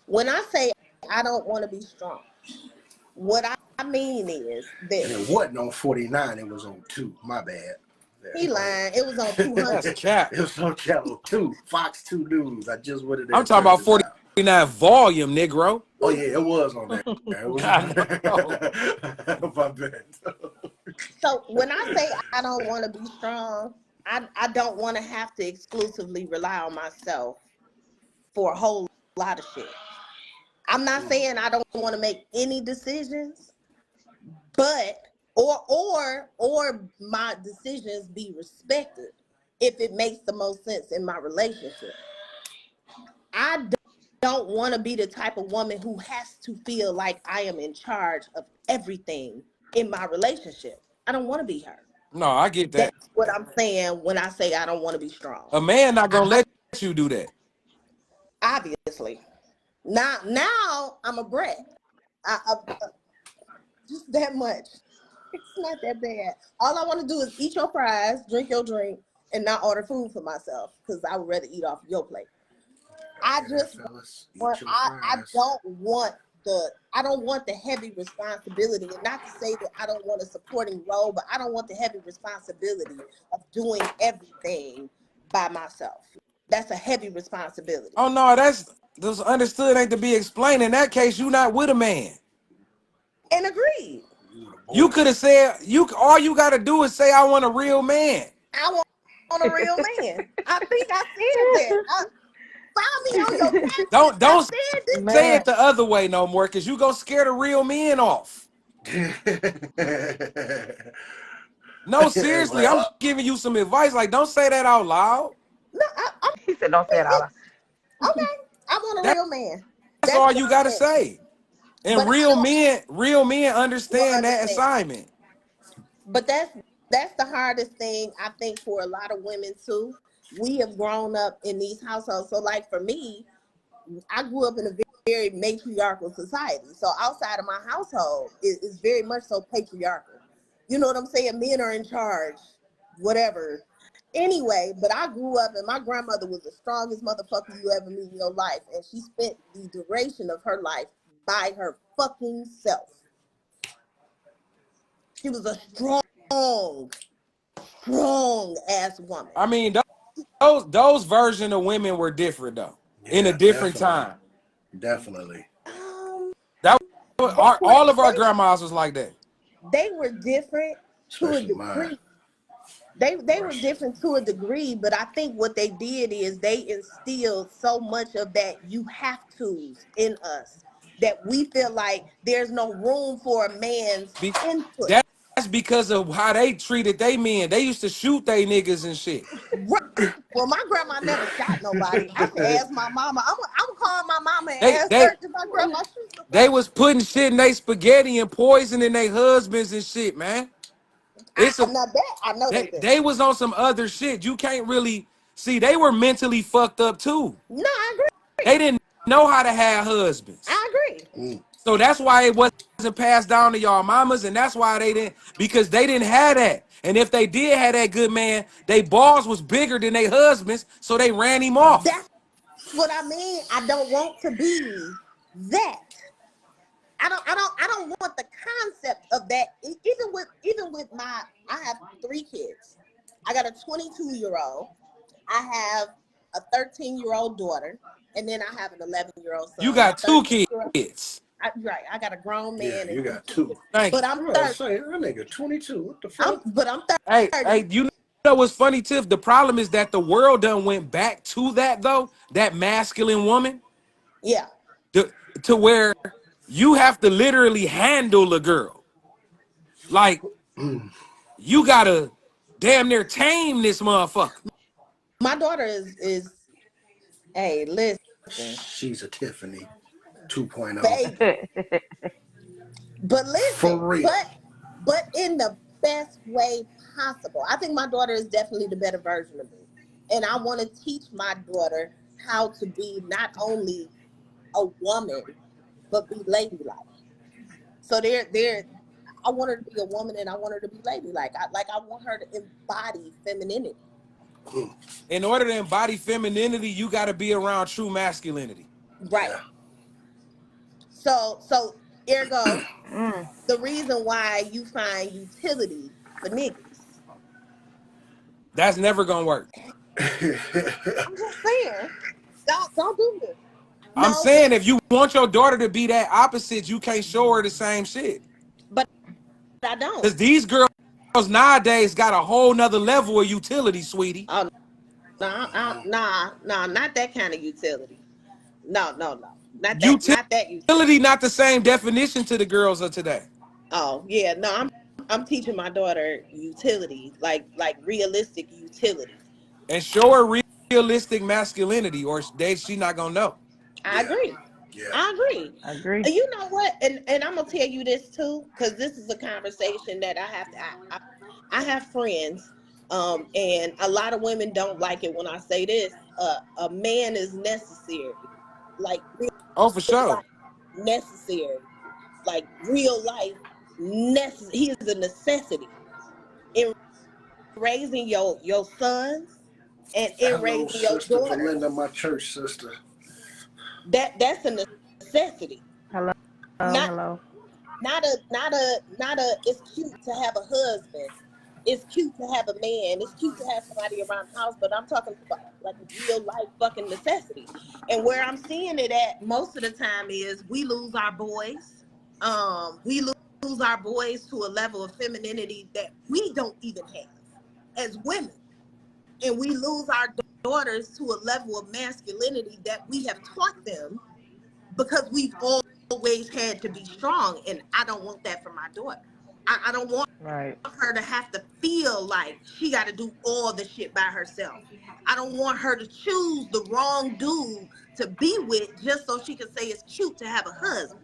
When I say I don't want to be strong, what I mean is And it this. wasn't on 49, it was on 2. My bad. Yeah, He go ahead. lying. It was on That's 200. cap. It was on channel 2, Fox 2 News. I just went in there I'm and talking turned about it down. 49 volume, Negro. Oh yeah, it was on there. It was on I know. there. My bad. So when I say I don't want to be strong, I don't want to have to exclusively rely on myself for a whole lot of shit. I'm not saying I don't want to make any decisions, but or my decisions be respected if it makes the most sense in my relationship. I don't want to be the type of woman who has to feel like I am in charge of everything in my relationship. I don't want to be her. No, I get that. That's what I'm saying when I say I don't want to be strong. A man not gonna let you do that. Obviously, now I'm a brat. Just that much. It's not that bad. All I want to do is eat your fries, drink your drink, and not order food for myself because I would rather eat off your plate. I Hear that, just fellas? Eat want. your I fries. don't want the. I don't want the heavy responsibility, and not to say that I don't want a supporting role, but I don't want the heavy responsibility of doing everything by myself. That's a heavy responsibility. Oh no, that's understood ain't to be explained. In that case, you not with a man. And agreed. You with a You boy. could have said all you gotta do is say I want a real man. I want a real man. I think I said that. File me on your taxes. I Don't said this say shit. Man, it the other way no more, cause you gonna scare the real men off. No, seriously, Like, I'm giving you some advice. Like, don't say that out loud. No, I'm he said don't say it out loud. okay. I want a That- real man. That's That's all what you I'm gotta saying. say. But And I don't real men will understand that understand. assignment. But that's the hardest thing I think for a lot of women too. We have grown up in these households. So like for me, I grew up in a very matriarchal society. So outside of my household is very much so patriarchal. You know what I'm saying? Men are in charge, whatever. Anyway, but I grew up and my grandmother was the strongest motherfucker you ever meet in your life. And she spent the duration of her life by her fucking self. She was a strong ass woman. I mean, those version of women were different though. In a yeah, different definitely. time. Definitely. Um, That they were all of our they grandmas was like that. they were different to a Especially mine. degree. They were Russian. different to a degree, but I think what they did is they instilled so much of that you have to's in us that we feel like there's no room for a man's Be, input. that's because of how they treated they men. They used to shoot they niggas and shit. Right. Well, my grandma never shot nobody. I should ask my mama. I'm gonna call my mama and They ask they her if my grandma shoot they somebody. was putting shit in they spaghetti and poisoning their husbands and shit, man. It's a I know that. I know they did. they was on some other shit. You can't really see they were mentally fucked up too. No, I They agree. didn't know how to have husbands. I agree. Mm. So that's why it wasn't passed down to y'all mamas, and that's why they didn't, because they didn't have that. And if they did have that good man, they balls was bigger than their husbands, so they ran him off. That's what I mean. I don't want to be that. I don't want the concept of that. Even with my I have 3 kids. I got a 22-year-old. I have a 13-year-old daughter, and then I have an 11-year-old You son. My got 13-year-old, kids. right? I got a grown Yeah, man and you two got kids. two. Thank But you. I'm I was 30. saying, that nigga 22. What the I'm fuck? but I'm Hey, 30. you know what's funny, Tiff? The problem is that the world done went back to that though, that masculine woman, Yeah, to, to where you have to literally handle a girl. Like you gotta damn near tame this motherfucker. my daughter is. Hey, listen, She's a Tiffany 2.0. baby. But For listen, real. but in the best way possible. I think my daughter is definitely the better version of me. And I want to teach my daughter how to be not only a woman, but be ladylike. So there I want her to be a woman and I want her to be ladylike. I want her to embody femininity. Mm. In order to embody femininity, you gotta be around true masculinity. Right. Yeah. So ergo, Mm. the reason why you find utility for niggas. That's never gonna work. I'm just saying, don't do this. I'm No, saying if you want your daughter to be that opposite, you can't show her the same shit. but I don't. Cause these girls nowadays got a whole nother level of utility, sweetie. Oh, nah, not that kind of utility. No, not that utility. Utility not the same definition to the girls of today. Oh yeah, no, I'm teaching my daughter utility, like realistic utility. And show her realistic masculinity, or she not gonna know. I Yeah. agree. Yeah. I agree. I agree. You know what? And I'm gonna tell you this too, because this is a conversation that I have to. I have friends, and a lot of women don't like it when I say this. A man is necessary, like real Oh, for sure. life necessary, like real life necessary. He is a necessity in raising your sons and in Hello, raising your Sister daughters. Belinda, my church sister. That's a necessity. Hello. Not Hello. not a it's cute to have a husband. It's cute to have a man. It's cute to have somebody around the house, but I'm talking about like a real life fucking necessity. And where I'm seeing it at most of the time is we lose our boys. We lose our boys to a level of femininity that we don't even have as women. And we lose our daughters to a level of masculinity that we have taught them because we've always had to be strong, and I don't want that for my daughter. I don't want Right. her to have to feel like she got to do all the shit by herself. I don't want her to choose the wrong dude to be with just so she can say it's cute to have a husband.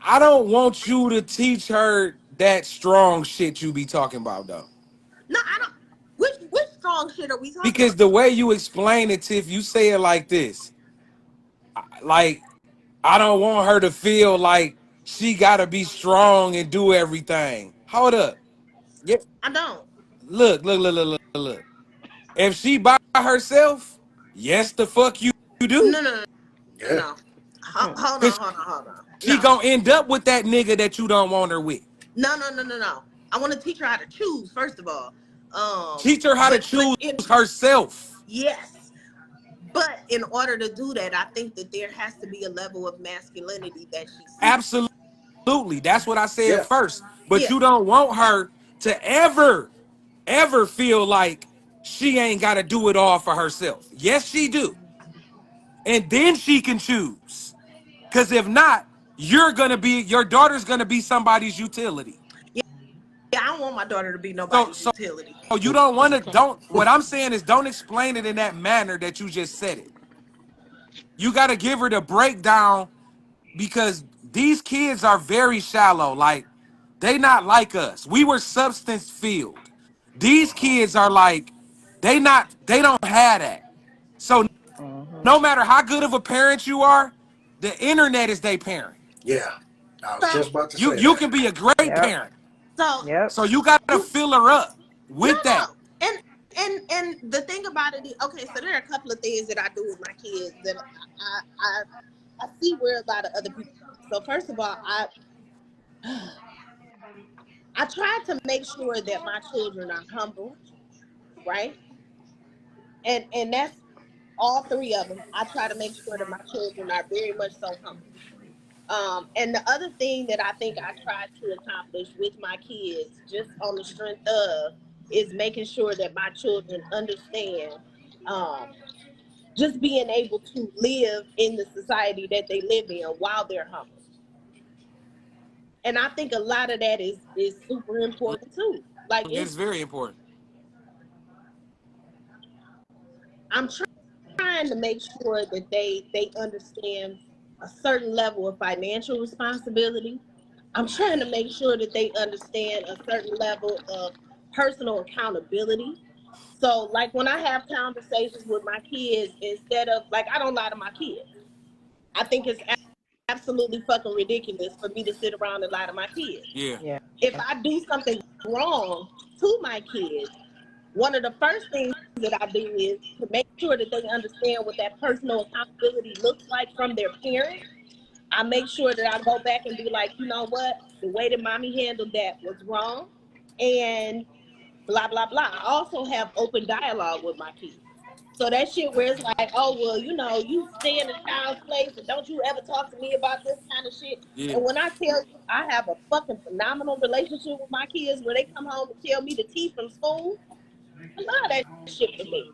I don't want you to teach her that strong shit you be talking about though. No, I don't. Which strong shit are we talking Because about? the way you explain it, Tiff, you say it like this. Like, I don't want her to feel like she gotta be strong and do everything. Hold up. Yeah. I don't. Look. If she by herself, yes, the fuck you do. No, no, no, no, Yeah. no. Mm. Cause Hold on. she No, gonna end up with that nigga that you don't want her with. no. I want to teach her how to choose first of all. Teach her how to But choose in herself. yes, But in order to do that, I think that there has to be a level of masculinity that she seeks. Absolutely. That's what I said Yeah. first. But Yeah. you don't want her to ever feel like she ain't got to do it all for herself. Yes, she do. And then she can choose. Because if not, your daughter's going to be somebody's utility. Yeah, I don't want my daughter to be So, nobody's so utility. you don't want to, what I'm saying is don't explain it in that manner that you just said it. You got to give her the breakdown because these kids are very shallow. Like, they not like us. We were substance filled. These kids are like, they don't have that. So Mhm. no matter how good of a parent you are, the internet is their parent. Yeah. I was So just about to say You that. can be a great Yep. parent. so Yep. So you gotta you fill her up no with that. no. And the thing about it is, okay, so there are a couple of things that I do with my kids that I see where a lot of other people do. So first of all, I try to make sure that my children are humble, right? And that's all three of them. I try to make sure that my children are very much so humble. And the other thing that I think I try to accomplish with my kids, just on the strength of, is making sure that my children understand, um, just being able to live in the society that they live in while they're humble. And I think a lot of that is super important too. Like It's very important. I'm trying to make sure that they understand a certain level of financial responsibility. I'm trying to make sure that they understand a certain level of personal accountability. So, like when I have conversations with my kids, instead of like, I don't lie to my kids. I think it's absolutely fucking ridiculous for me to sit around and lie to my kids. Yeah. Yeah. If I do something wrong to my kids, one of the first things that I do is to make sure that they understand what that personal accountability looks like from their parent. I make sure that I go back and be like, you know what? The way that mommy handled that was wrong. And blah, blah, blah. I also have open dialogue with my kids. So that shit where it's like, oh, well, you know, you stay in a child's place and don't you ever talk to me about this kind of shit. Yeah. And when I tell you I have a fucking phenomenal relationship with my kids where they come home and tell me the tea from school, a lot of that shit for me.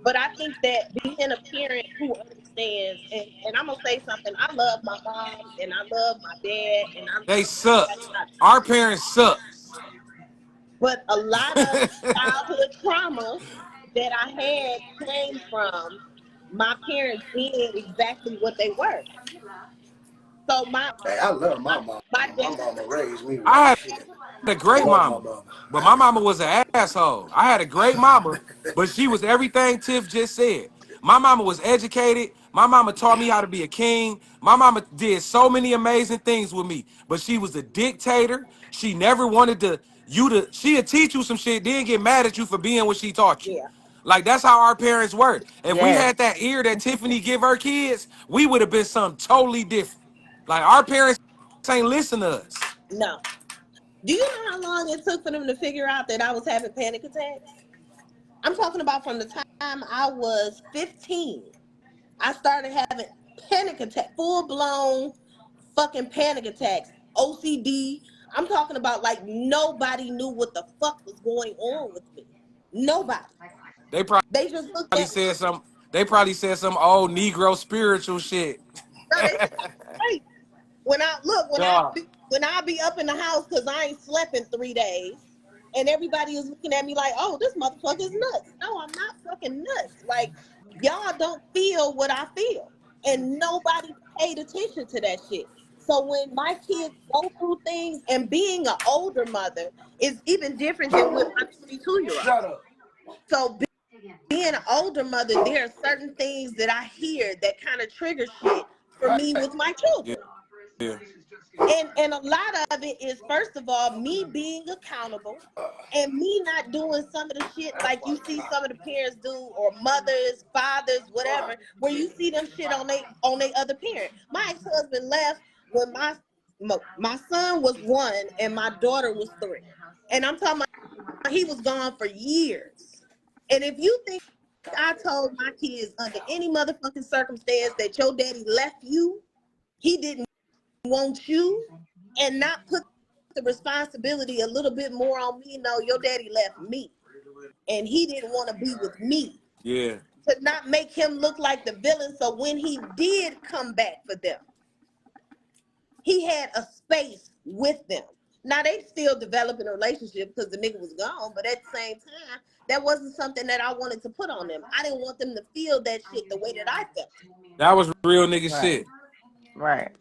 But I think that being a parent who understands, and I'm gonna say something, I love my mom and I love my dad and I They love everybody sucked. I Our parents sucked. but a lot of childhood trauma that I had came from my parents being exactly what they were. So Hey, I love my mama. my My dad, mama raised me I right. had Shit. a great Love my mama, mama. but my mama was an asshole. I had a great mama, but she was everything Tiff just said. My mama was educated. My mama taught me how to be a king. My mama did so many amazing things with me, but she was a dictator. She never wanted she'd teach you some shit, then get mad at you for being what she taught you. yeah, Like that's how our parents were. If we Yes. had that ear that Tiffany give her kids, we would have been something totally different. Like our parents ain't listen to us. no. Do you know how long it took for them to figure out that I was having panic attacks? I'm talking about from the time I was 15. I started having panic attack, full blown fucking panic attacks, OCD. I'm talking about like nobody knew what the fuck was going on with me. Nobody. They probably They just looked at me. said some. They probably said some old Negro spiritual shit. No, they said I'm crazy. When I look, Dog. when I be up in the house because I ain't slept in 3 days, and everybody is looking at me like, "Oh, this motherfucker is nuts." No, I'm not fucking nuts. Like y'all don't feel what I feel, and nobody paid attention to that shit. So when my kids go through things, and being an older mother is even different than with my 22-year-old. Shut up. So being an older mother, there are certain things that I hear that kind of trigger shit for me with my Yeah, children. yeah. And a lot of it is, first of all, me being accountable and me not doing some of the shit like you see some of the parents do, or mothers, fathers, whatever, where you see them shit on they other parent. My ex-husband left when my son was 1 and my daughter was 3. And I'm talking about he was gone for years. And if you think I told my kids under any motherfucking circumstance that your daddy left you, he didn't want you, and not put the responsibility a little bit more on me. No, your daddy left me, and he didn't want to be with me. Yeah. To not make him look like the villain. So when he did come back for them, he had a space with them. Now they still developing a relationship because the nigga was gone, but at the same time, that wasn't something that I wanted to put on them. I didn't want them to feel that shit the way that I felt. That was real nigga Right. shit. Right.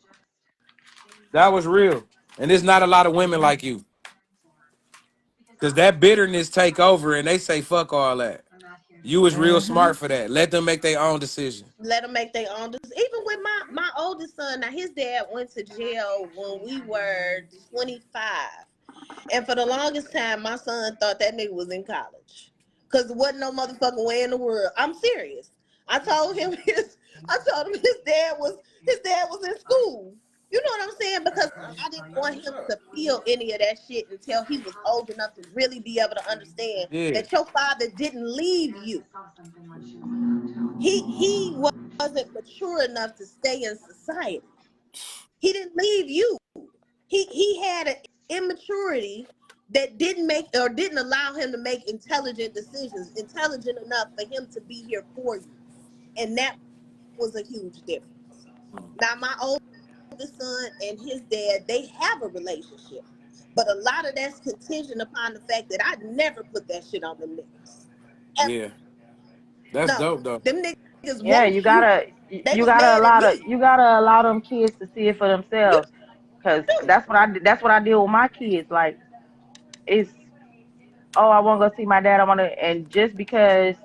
That was real. And there's not a lot of women like you. Cause that bitterness take over and they say fuck all that. You was real Mm-hmm. smart for that. Let them make their own decision. Let them make their own decisions. Even with my oldest son, now his dad went to jail when we were 25. And for the longest time, my son thought that nigga was in college. Cause there wasn't no motherfucking way in the world. I'm serious. I told him his dad was in school. You know what I'm saying? Because I didn't want him to feel any of that shit until he was old enough to really be able to understand Yeah. that your father didn't leave you. He wasn't mature enough to stay in society. He didn't leave you. He had an immaturity that didn't allow him to make intelligent decisions, intelligent enough for him to be here for you. And that was a huge difference. Now my oldest son and his dad, they have a relationship. But a lot of that's contingent upon the fact that I never put that shit on them niggas. Ever. Yeah. That's No. dope though. Them niggas Yeah, want you. They was mad at me. you gotta allow them kids to see it for You themselves. Cause do. that's what I did with my kids. Like it's, oh, I want to go see my dad. I want to, and just because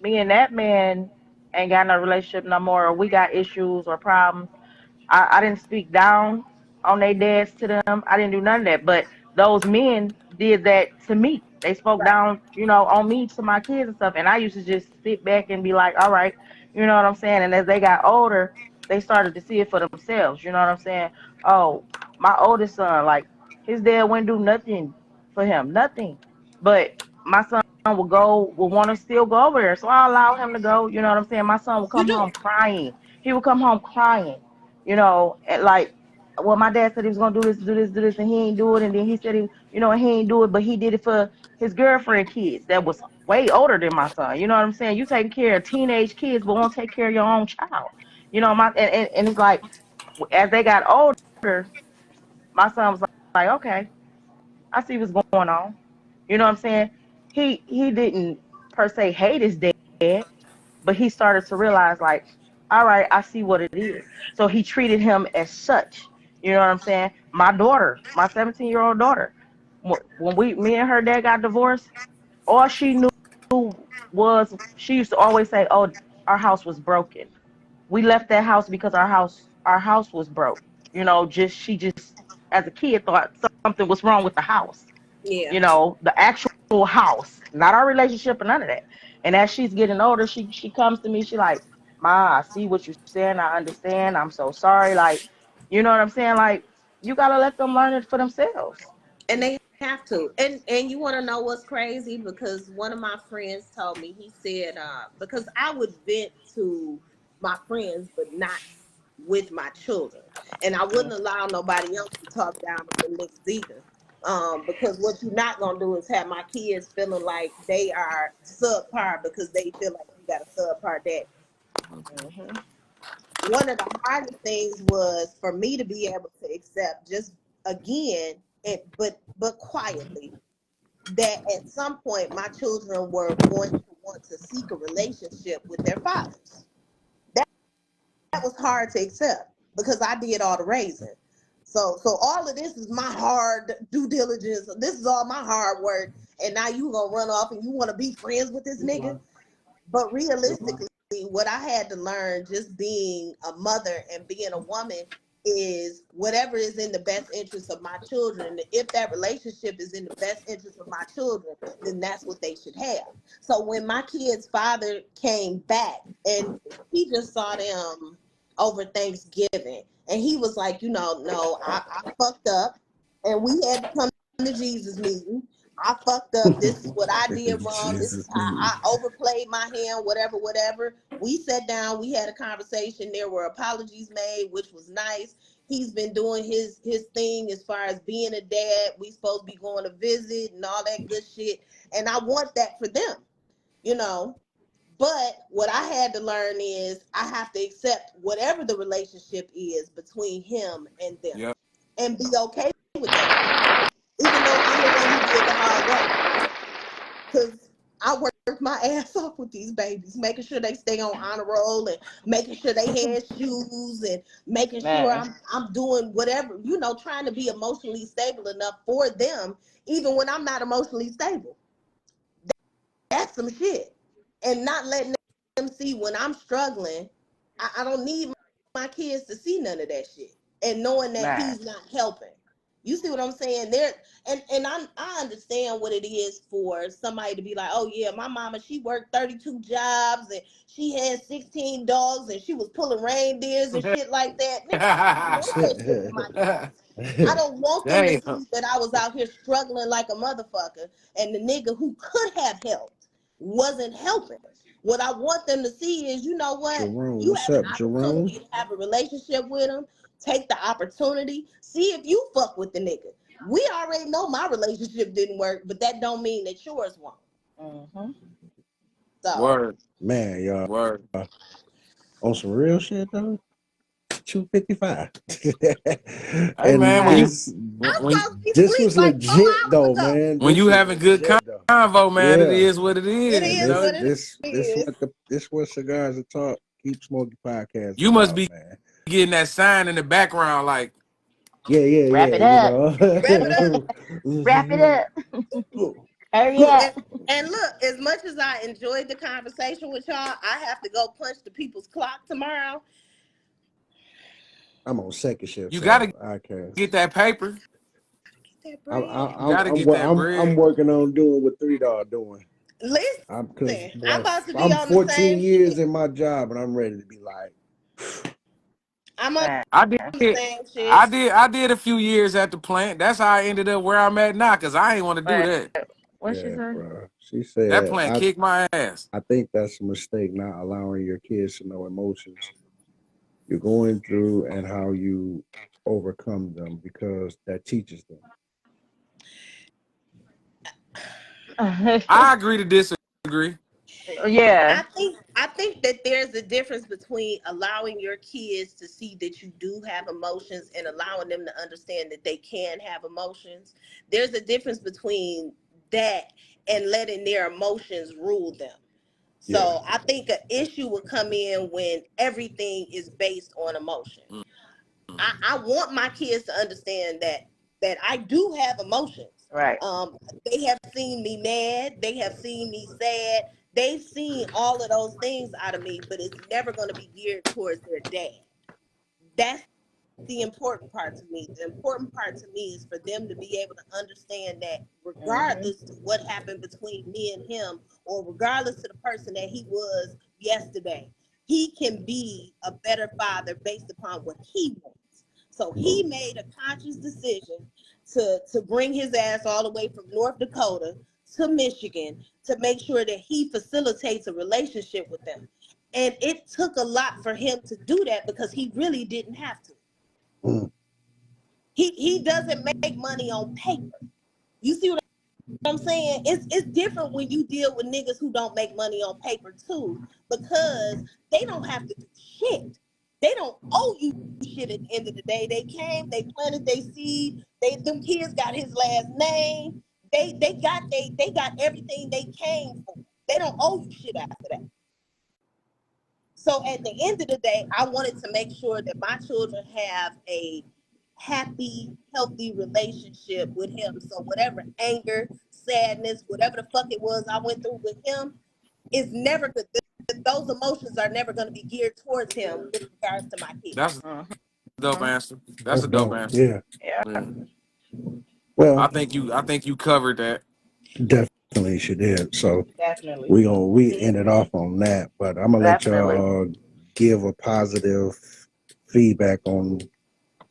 me and that man ain't got no relationship no more, or we got issues or problems, I didn't speak down on their dads to them. I didn't do none of that. But those men did that to me. They spoke Right. down, on me to my kids and stuff. And I used to just sit back and be like, all right, you know what I'm saying? And as they got older, they started to see it for themselves. You know what I'm saying? Oh, my oldest son, like his dad wouldn't do nothing for him, nothing. But my son would want to still go over there. So I allow him to go. You know what I'm saying? My son would You come do. home crying. He would come home crying, and like, well, my dad said he was gonna do this, and he ain't do it, and then he said he ain't do it, but he did it for his girlfriend kids that was way older than my son. You know what I'm saying? You taking care of teenage kids, but won't take care of your own child. And it's like as they got older, my son was like, okay, I see what's going on. You know what I'm saying? He didn't per se hate his dad, but he started to realize, like, all right, I see what it is. So he treated him as such. You know what I'm saying? My daughter, my 17-year-old daughter, when me and her dad got divorced, all she knew was she used to always say, "Oh, our house was broken. We left that house because our house was broke." Just she just as a kid thought something was wrong with the house. Yeah. The actual house, not our relationship or none of that. And as she's getting older, she comes to me, she like, Ma, I see what you're saying, I understand, I'm so sorry. Like, you know what I'm saying? Like, you gotta let them learn it for themselves. And they have to. And you want to know what's crazy? Because one of my friends told me, he said, because I would vent to my friends, but not with my children. And I wouldn't allow nobody else to talk down on the niggas either. Because what you're not gonna do is have my kids feeling like they are subpar because they feel like you got a subpar dad. Hmm. One of the hardest things was for me to be able to accept, just again, but quietly, that at some point my children were going to want to seek a relationship with their fathers. That was hard to accept because I did all the raising. So all of this is my hard due diligence. This is all my hard work, and now you gonna run off and you want to be friends with this nigga. But realistically, what I had to learn just being a mother and being a woman is whatever is in the best interest of my children. If that relationship is in the best interest of my children, then that's what they should have. So when my kid's father came back and he just saw them over Thanksgiving, and he was like, no, I fucked up, and we had to come to Jesus meeting. I fucked up. This is what I did wrong. This is Jesus. how I overplayed my hand, whatever, whatever. We sat down, we had a conversation. There were apologies made, which was nice. He's been doing his thing as far as being a dad. We supposed to be going to visit and all that good shit. And I want that for them, you know. But what I had to learn is I have to accept whatever the relationship is between him and them Yep. and be okay with that shit. Even though I'm the one who did the hard work. Because I worked my ass off with these babies, making sure they stay on honor roll and making sure they had shoes and making sure Man, I'm doing whatever, you know, trying to be emotionally stable enough for them, even when I'm not emotionally stable. That's some shit. And not letting them see when I'm struggling. I don't need my kids to see none of that shit. And knowing that man. he's not helping. You see what I'm saying? I understand what it is for somebody to be like, oh yeah, my mama, she worked 32 jobs and she had 16 dogs and she was pulling reindeers and shit like that. Nigga, I don't want that shit for my kids. I don't want them to Damn. see that I was out here struggling like a motherfucker and the nigga who could have helped wasn't helping. What I want them to see is, you know what? Jerome, You what's have an up, Jerome? opportunity to have a relationship with him. Take the opportunity. See if you fuck with the nigga. We already know my relationship didn't work, but that don't mean that yours won't. Mm-hmm. So Word. Man, y'all, Word. on some real shit though. 255. Hey man, And when Man, you this I'm when supposed to be this asleep was like legit 4 hours though, ago. man. when This you was having good legit though. convo, man, it Yeah. is what it It is. And You is know, what it is. this what Cigars Talk Keep Smoky podcast you must about, be man. getting that sign in the background, like wrap Yeah, it you up. Wrap it up. know. Wrap it up. Hurry Look, up. and look, as much as I enjoyed the conversation with y'all, I have to go punch the people's clock tomorrow. I'm on second shift, you so gotta I can't. get that paper. Get that I'm bread. You gotta get that I'm bread. working on doing what 3 Dog doing. I'm because Listen, I'm boy, about to be I'm on the 14 same years shit. in my job, and I'm ready to be like, I'm on Man. I the did. same shit. I did a few years at the plant. That's how I ended up where I'm at now, cause I ain't want to do Wait, that. what she yeah, say? bro. She That said, plant kicked my ass. I think that's a mistake not allowing your kids to know emotions you're going through and how you overcome them because that teaches them. I agree to disagree. Yeah, I think that there's a difference between allowing your kids to see that you do have emotions and allowing them to understand that they can have emotions. There's a difference between that and letting their emotions rule them. Yeah. So I think an issue would come in when everything is based on emotion. I want my kids to understand that I do have emotions. right. Um, they have seen me mad, they have seen me sad, they've seen all of those things out of me, but it's never going to be geared towards their dad. That's the important part to me. The important part to me is for them to be able to understand that Mm-hmm. regardless to what happened between me and him, or regardless to the person that he was yesterday, he can be a better father based upon what he wants. So he made a conscious decision to bring his ass all the way from North Dakota to Michigan to make sure that he facilitates a relationship with them. And it took a lot for him to do that because he really didn't have to. Mm. He doesn't make money on paper. You see what I'm saying? It's different when you deal with niggas who don't make money on paper too, because they don't have to do shit. They don't owe you shit at the end of the day. They came, they planted their seed, them kids got his last name. They got everything they came for. They don't owe you shit after that. So at the end of the day, I wanted to make sure that my children have a happy, healthy relationship with him. So whatever anger, sadness, whatever the fuck it was I went through with him is never good. Those emotions are never going to be geared towards him with regards to my kids. That's a dope Mm-hmm. answer. That's That's a dope dope. answer. Yeah. Yeah, Yeah. Well, I think you covered that. definitely she did. So definitely. we ended off on that, but I'm gonna let Definitely. y'all give a positive feedback on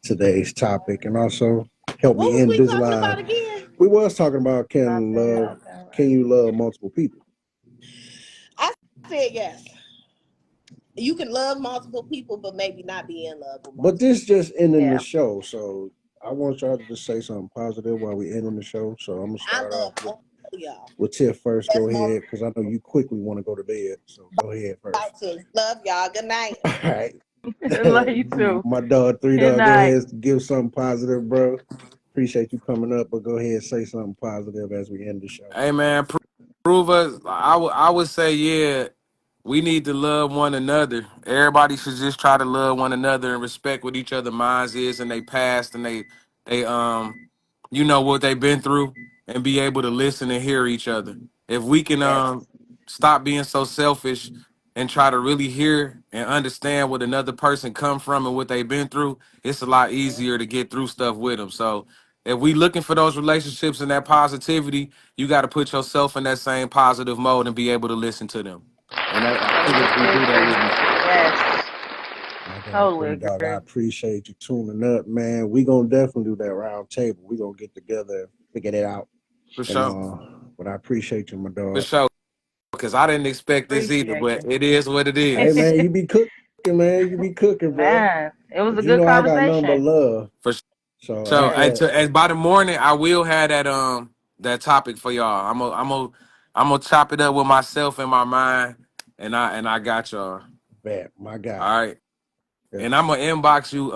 today's topic and also help What me was end we this talking about live. again? We was talking about I said, okay, can right. you love multiple people? I said yes. You can love multiple people, but maybe not be in love with But multiple this people. just ending the Yeah. show, so I want y'all to just say something positive while we ending the show. So I'm gonna I start off love all of y'all. with Tiff first. That's Go multiple. ahead, because I know you quickly want to go to bed. So go ahead first. About to love y'all. Good night. All right. Love you too. My dog, three Good dog, go night. ahead, give something positive, bro. Appreciate you coming up, but go ahead, say something positive as we end the show. Hey man, prove us. I would say yeah. We need to love one another. Everybody should just try to love one another and respect what each other minds is and they past and they you know what they've been through and be able to listen and hear each other. If we can Yes. stop being so selfish and try to really hear and understand what another person come from and what they've been through, it's a lot easier to get through stuff with them. So if we looking for those relationships and that positivity, you got to put yourself in that same positive mode and be able to listen to them. And I think if we Totally do that, agree. we'll be straight. Yes. My dog, Totally three dog, I agree. appreciate you tuning up, man. We gonna definitely do that round table. We gonna get together and figure it out. For And sure. but I appreciate you, my For dog. sure. Because I didn't expect this either, Appreciate but you. it is what it Hey is. man, you be cooking, man. You be cooking, bro. Man, it was But a you good know I got nothing but conversation. love. For So sure. Yes. And by the morning, I will have that topic for y'all. I'm gonna chop it up with myself in my mind, and I got y'all. bet, my guy. All right. Yeah, And I'm gonna inbox you.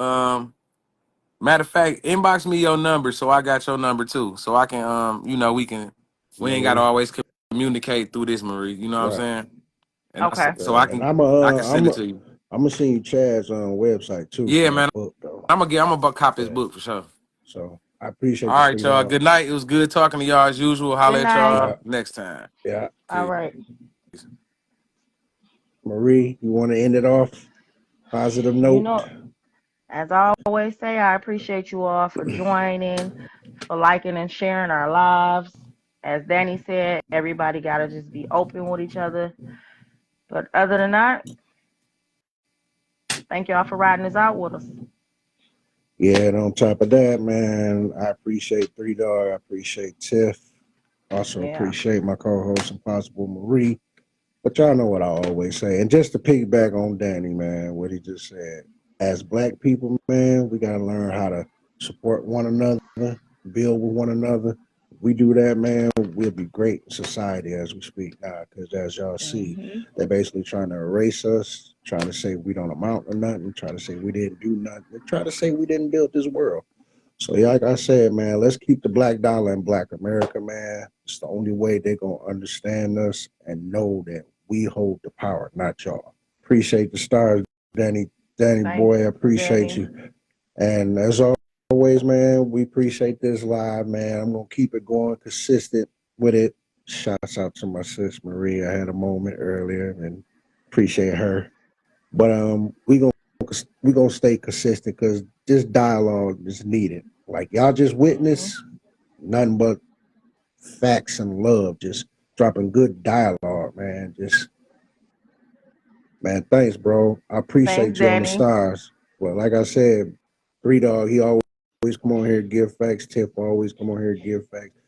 Matter of fact, inbox me your number so I got your number too. So I can we ain't gotta Marie. always communicate through this, Marie. You know what I'm Right. saying? And Okay. so And I can send it to you. I'm gonna send you Chad's website too Yeah, for that man. book though. I'm gonna cop his Yeah. book for sure. So I appreciate you, All right, three y'all. dog. Good night. It was good talking to y'all as usual. Good Holla at night. Yeah, y'all next time. yeah. All Peace. right. Marie, you want to end it off? Positive You note. know, as I always say, I appreciate you all for joining, for liking and sharing our lives. As Danny said, everybody got to just be open with each other. But other than that, thank y'all for riding this out with us. Yeah, and on top of that, man, I appreciate Three Dog. I appreciate Tiff. Also Yeah. appreciate my co-host Impossible Marie. But y'all know what I always say. And just to piggyback on Danny, man, what he just said. As black people, man, we gotta learn how to support one another, build with one another. If we do that, man, we'll be great in society as we speak now. Because as y'all see, Hmm. they're basically trying to erase us, trying to say we don't amount to nothing, trying to say we didn't do nothing, they try to say we didn't build this world. So, yeah, like I said, man, let's keep the black dollar in black America, man. It's the only way they're going to understand us and know that we hold the power, not y'all. Appreciate the stars, Danny. Danny, Thanks, boy, I appreciate Danny. you. And as always, man, we appreciate this live, man. I'm going to keep it going consistent with it. Shouts out to my sis, Maria. I had a moment earlier and appreciate her. But we gonna stay consistent because this dialogue is needed. Like y'all just Hmm. witness nothing but facts and love, just dropping good dialogue, man. Just man, thanks, bro. I Thanks, appreciate you on the Danny. stars. Well, like I said, Three Dog, he always come on here and give facts. Tip always come on here and give facts.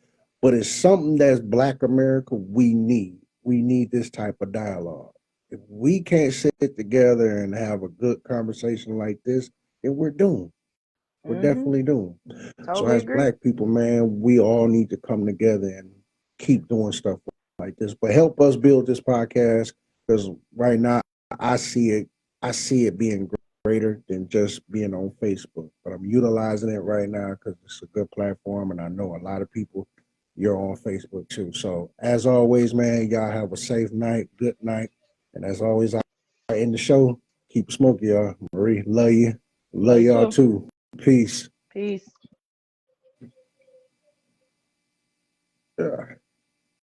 But it's something that's Black America we need. We need this type of dialogue. If we can't sit together and have a good conversation like this, then we're doomed. We're Hmm. definitely doomed. So Totally as agree. black people, man, we all need to come together and keep doing stuff like this. But help us build this podcast because right now I see it. I see it being greater than just being on Facebook. But I'm utilizing it right now because it's a good platform, and I know a lot of people. You're on Facebook too. So as always, man, y'all have a safe night, good night, and as always, I end the show. Keep smoking, y'all. Marie, love you. Love Love you y'all too. too. Peace. Peace. Yeah.